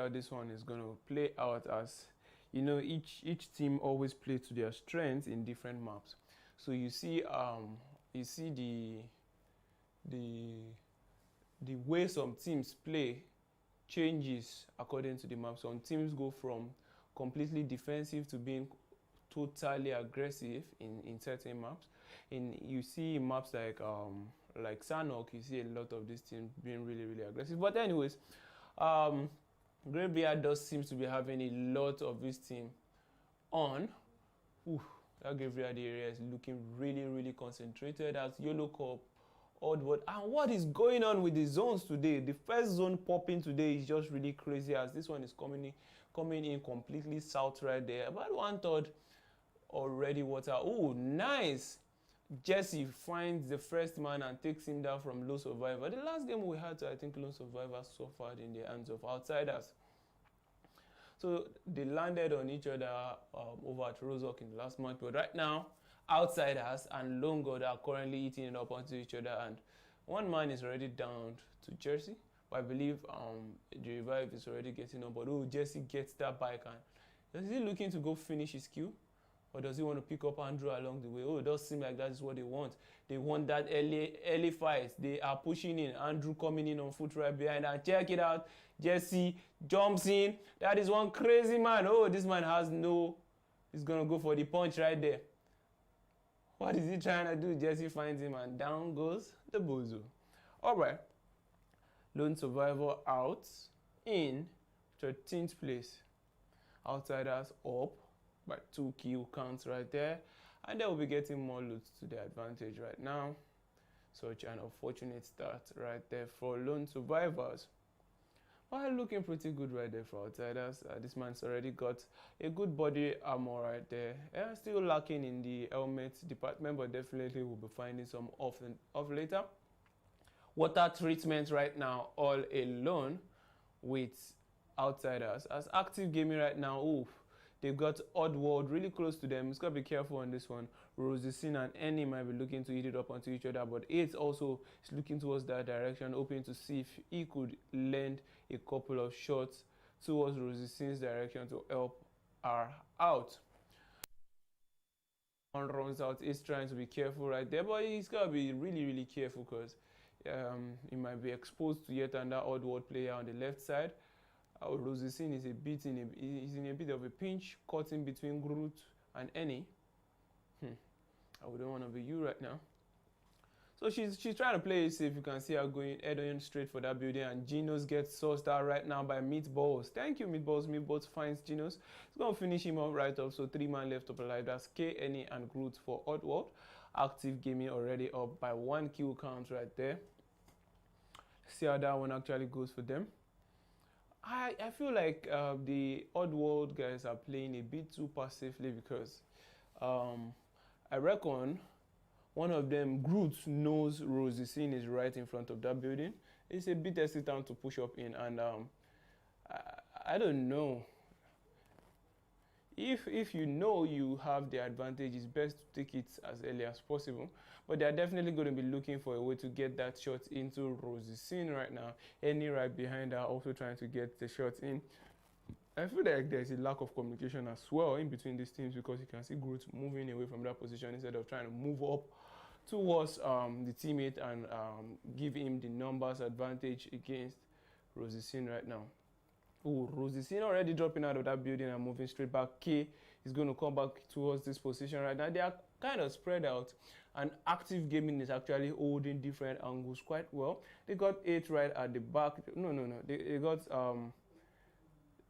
how this one is going to play out, as you know, each team always play to their strengths in different maps. So you see the the way some teams play changes according to the map. Some teams go from completely defensive to being totally aggressive in certain maps. You see maps like Sanok, you see a lot of these teams being really aggressive. But anyways, Great Bear does seems to be having a lot of this team on. Ooh, that Great Bear area is looking really concentrated as Yellow Cup. Oddworld. And what is going on with the zones today? The first zone popping today is just really crazy, as this one is coming in completely south right there. About 1/3 already water. Oh, nice. Jesse finds the first man and takes him down from Lone Survivor. The last game we had, I think Lone Survivor suffered in the hands of outsiders. So they landed on each other over at Roseoak in the last month. But right now, outsiders and Lone God are currently eating it up onto each other. And one man is already down to Jersey. But I believe the revive is already getting on. But Jesse gets that bike. And is he looking to go finish his queue? Or does he want to pick up Andrew along the way? It does seem like that is what they want. They want that early fight. They are pushing in. Andrew coming in on foot right behind. And check it out. Jesse jumps in. That is one crazy man. This man has no... He's going to go for the punch right there. What is he trying to do? Jesse finds him and down goes the bozo. All right. Lone Survivor out in 13th place. Outsiders up by 2 kill counts right there, and they will be getting more loot to their advantage right now. Such an unfortunate start right there for Lone Survivors. Well, looking pretty good right there for outsiders. This man's already got a good body armor right there. Still lacking in the helmet department, but definitely will be finding some off later. Water treatment right now all alone with outsiders. As active gaming right now, they've got Oddworld really close to them. It's got to be careful on this one. Rosicine and Annie might be looking to eat it up onto each other, but Eight also is looking towards that direction, hoping to see if he could lend a couple of shots towards Rosicine's direction to help her out. One runs out, He's trying to be careful right there, but he's got to be really careful because he might be exposed to yet another Oddworld player on the left side. Rosicine is in a bit of a pinch, caught in between Groot and Annie. I wouldn't want to be you right now. So she's trying to play it safe. You can see her going head on straight for that building, and Genos gets sourced out right now by Meatballs. Thank you, Meatballs. Meatballs finds Genos. It's going to finish him up right off. So 3 man left up alive. That's K, Annie, and Groot for Oddworld. Active gaming already up by 1 kill count right there. See how that one actually goes for them. I feel like the Oddworld guys are playing a bit too passively because I reckon one of them, Groot, knows Rosicine is right in front of that building. It's a bit hesitant to push up in, and I don't know. If you know you have the advantage, it's best to take it as early as possible. But they're definitely going to be looking for a way to get that shot into Rosicine right now. Annie right behind her also trying to get the shot in. I feel like there's a lack of communication as well in between these teams, because you can see Groot moving away from that position instead of trying to move up towards the teammate and give him the numbers advantage against Rosicine right now. Rosicine already dropping out of that building and moving straight back. K is going to come back towards this position right now. They are kind of spread out, and active gaming is actually holding different angles quite well. They got 8 right at the back. No.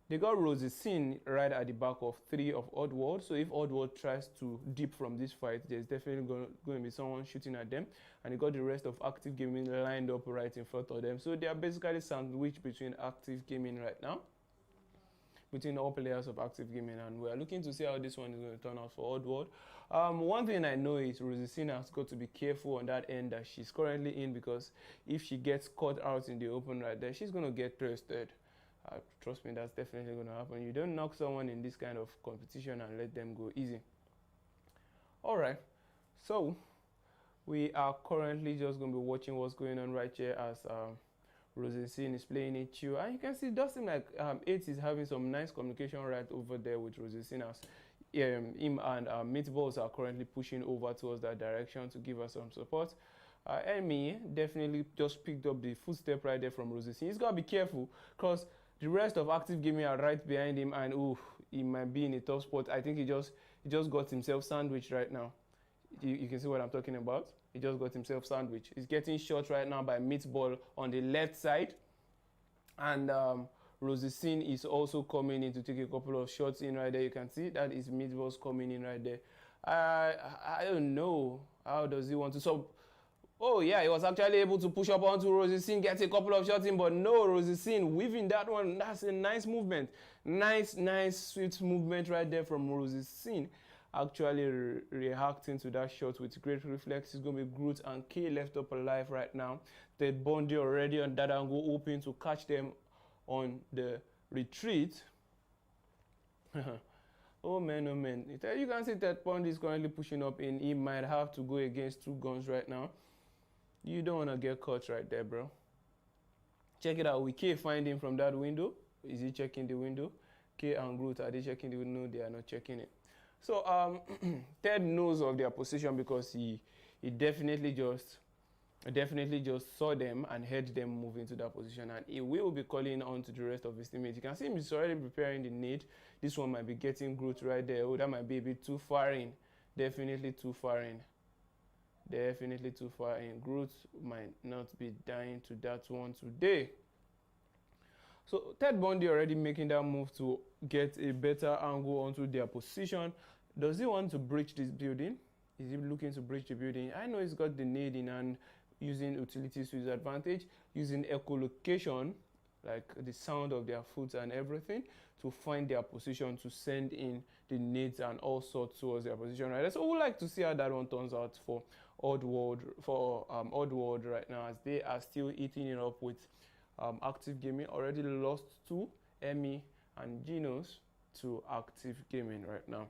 They got Rosicine right at the back of 3 of Oddworld. So if Oddworld tries to dip from this fight, there's definitely going to be someone shooting at them. And they got the rest of active gaming lined up right in front of them. So they are basically sandwiched between active gaming right now, between all players of active gaming. And we're looking to see how this one is going to turn out for Oddworld. One thing I know is Rosicine has got to be careful on that end that she's currently in, because if she gets caught out in the open right there, she's going to get trusted. Trust me, that's definitely going to happen. You don't knock someone in this kind of competition and let them go easy. All right, so we are currently just going to be watching what's going on right here as Rosensin is playing it chill, and you can see it does seem like 8 is having some nice communication right over there with Rosensin, as him and Meatballs are currently pushing over towards that direction to give us some support. Emmy definitely just picked up the footstep right there from Rosensin. He's got to be careful because the rest of Active Gaming are right behind him, and he might be in a tough spot. I think he just got himself sandwiched right now. You can see what I'm talking about. He just got himself sandwiched. He's getting shot right now by Meatball on the left side, and Rosensin is also coming in to take a couple of shots in right there. You can see that is Meatballs coming in right there. I don't know, how does he want to? So, oh yeah, he was actually able to push up onto Rosensin, get a couple of shots in, but no, Rosensin weaving that one. That's a nice movement. Nice, swift movement right there from Rosensin. Actually reacting to that shot with great reflex. It's going to be Groot and K left up alive right now. Ted Bundy already on that angle, hoping to catch them on the retreat. Oh man, oh man. You can see Ted Bundy is currently pushing up in. He might have to go against 2 guns right now. You don't want to get caught right there, bro. Check it out. We K find him from that window. Is he checking the window? K and Groot, are they checking the window? No, they are not checking it. So Ted knows of their position because he definitely just saw them and heard them move into that position, and he will be calling on to the rest of his teammates. You can see him is already preparing the nade. This one might be getting Groot right there. Oh, that might be a bit too far in. Definitely too far in. Definitely too far in. Groot might not be dying to that one today. So Ted Bundy already making that move to get a better angle onto their position. Does he want to breach this building? Is he looking to breach the building? I know he's got the nade in and using utilities to his advantage, using echolocation, like the sound of their foot and everything, to find their position, to send in the nades and all sorts towards their position right there. So we'd like to see how that one turns out for Oddworld right now, as they are still eating it up with Active Gaming. Already lost to Emmy and Genos to Active Gaming right now,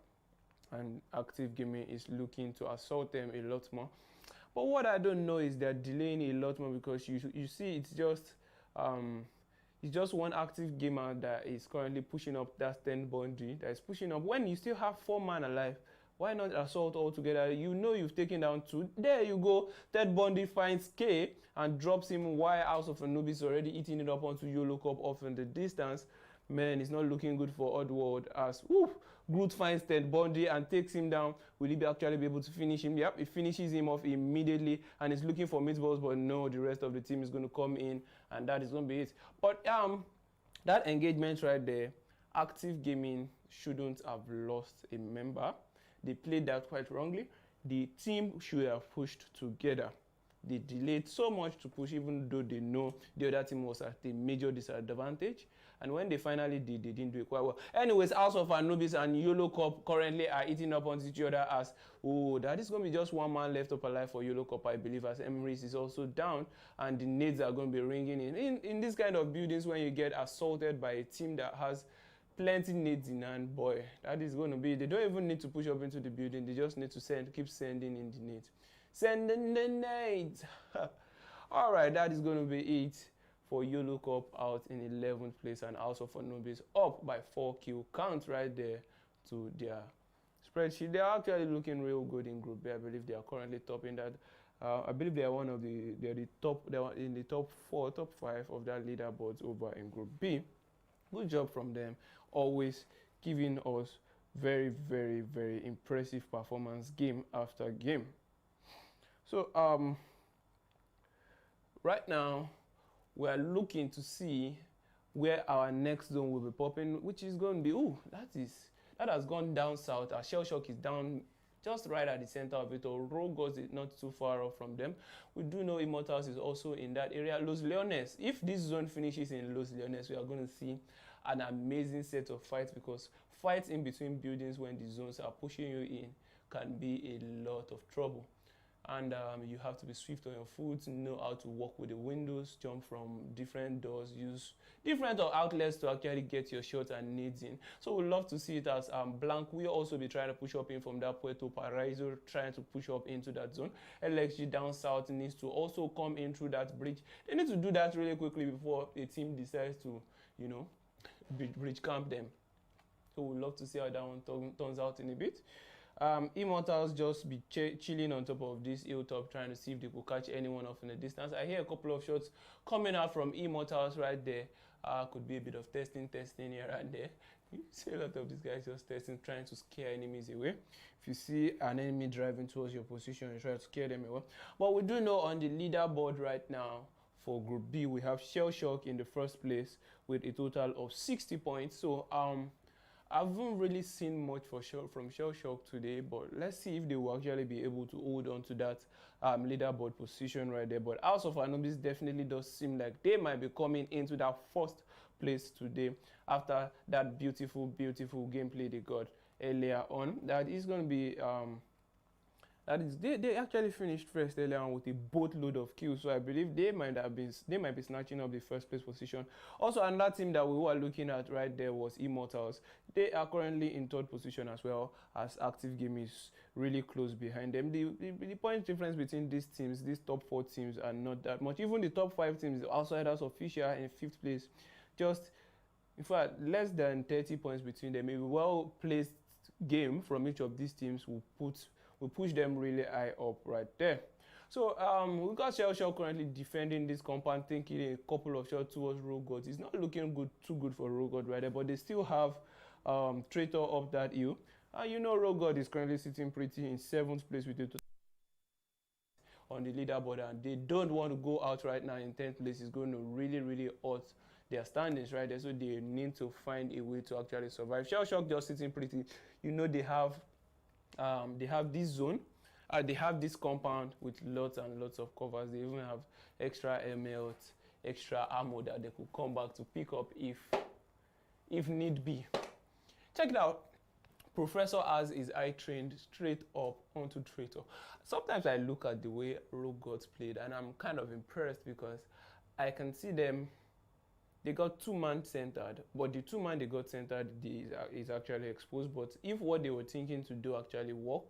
and Active Gaming is looking to assault them a lot more. But what I don't know is they're delaying a lot more, because you see it's just one active gamer that is currently pushing up that Ted Bundy that is pushing up. When you still have 4 men alive, why not assault all together? You know you've taken down 2. There you go. Ted Bundy finds K and drops him while House of Anubis already eating it up onto YOLO Cup off in the distance. Man, it's not looking good for Oddworld, as Groot finds Ted Bundy and takes him down. Will he actually be able to finish him? Yep, he finishes him off immediately, and is looking for Meatballs, but no, the rest of the team is going to come in, and that is going to be it. But that engagement right there, Active Gaming shouldn't have lost a member. They played that quite wrongly. The team should have pushed together. They delayed so much to push, even though they know the other team was at a major disadvantage. And when they finally did, they didn't do it quite well. Anyways, House of Anubis and YOLO Cup currently are eating up on each other, as, that is going to be just 1 man left up alive for YOLO Cup, I believe, as Emrys is also down, and the nades are going to be ringing in this kind of buildings. When you get assaulted by a team that has plenty nades in hand, boy, that is going to be, they don't even need to push up into the building. They just need to keep sending in the nades. Sending the nades. All right, that is going to be it for YOLO Cup out in 11th place, and House of Anubis up by 4 kill count right there to their spreadsheet. They are actually looking real good in Group B. I believe they are currently topping that. I believe they are in the top 4, top 5 of that leaderboards over in Group B. Good job from them, always giving us very, very, very impressive performance game after game. So right now we are looking to see where our next zone will be popping, which is going to be, that has gone down south. Our Shell Shock is down just right at the center of it, or Rogos is not too far off from them. We do know Immortals is also in that area. Los Leones, if this zone finishes in Los Leones, we are going to see an amazing set of fights, because fights in between buildings when the zones are pushing you in can be a lot of trouble. and you have to be swift on your foot, know how to work with the windows, jump from different doors, use different outlets to actually get your shots and needs in. So we'd love to see it as Blanc will also be trying to push up in from that Puerto Paraiso, trying to push up into that zone. LXG down south needs to also come in through that bridge. They need to do that really quickly before a team decides to, you know, bridge camp them. So we'd love to see how that one turns out in a bit. Immortals just be chilling on top of this hilltop, trying to see if they could catch anyone off in the distance. I hear a couple of shots coming out from Immortals right there. Could be a bit of testing here and there. You see a lot of these guys just testing, trying to scare enemies away. If you see an enemy driving towards your position, you try to scare them away. But we do know on the leaderboard right now, for Group B, we have Shell Shock in the first place with a total of 60 points. So I haven't really seen much from Shell Shock today, but let's see if they will actually be able to hold on to that leaderboard position right there. But House of Anubis definitely does seem like they might be coming into that first place today after that beautiful gameplay they got earlier on. That is going to be they actually finished first earlier on with a boatload of kills, so I believe they might be snatching up the first place position. Also, another team that we were looking at right there was Immortals. They are currently in third position as well, as Active Game is really close behind them. The point difference between these teams, these top 4 teams, are not that much. Even the top 5 teams, Outsiders of Fisher in 5th place, just in fact less than 30 points between them. A well placed game from each of these teams will push them really high up right there. So we got Shell Shock currently defending this compound, thinking a couple of shots towards Rogue God. It's not looking too good for Rogue God right there, but they still have Traitor up that hill. And you know Rogue God is currently sitting pretty in 7th place with it on the leaderboard, and they don't want to go out right now in 10th place. It's going to really hurt their standings right there, so they need to find a way to actually survive. Shell Shock just sitting pretty. You know they have this zone, they have this compound with lots and lots of covers. They even have extra melt, extra ammo that they could come back to pick up if need be. Check it out. Professor has his eye trained straight up onto Traitor. Sometimes I look at the way Rogue Gods played and I'm kind of impressed, because I can see them. They got 2-man centered, but the 2-man they got centered is actually exposed. But if what they were thinking to do actually worked,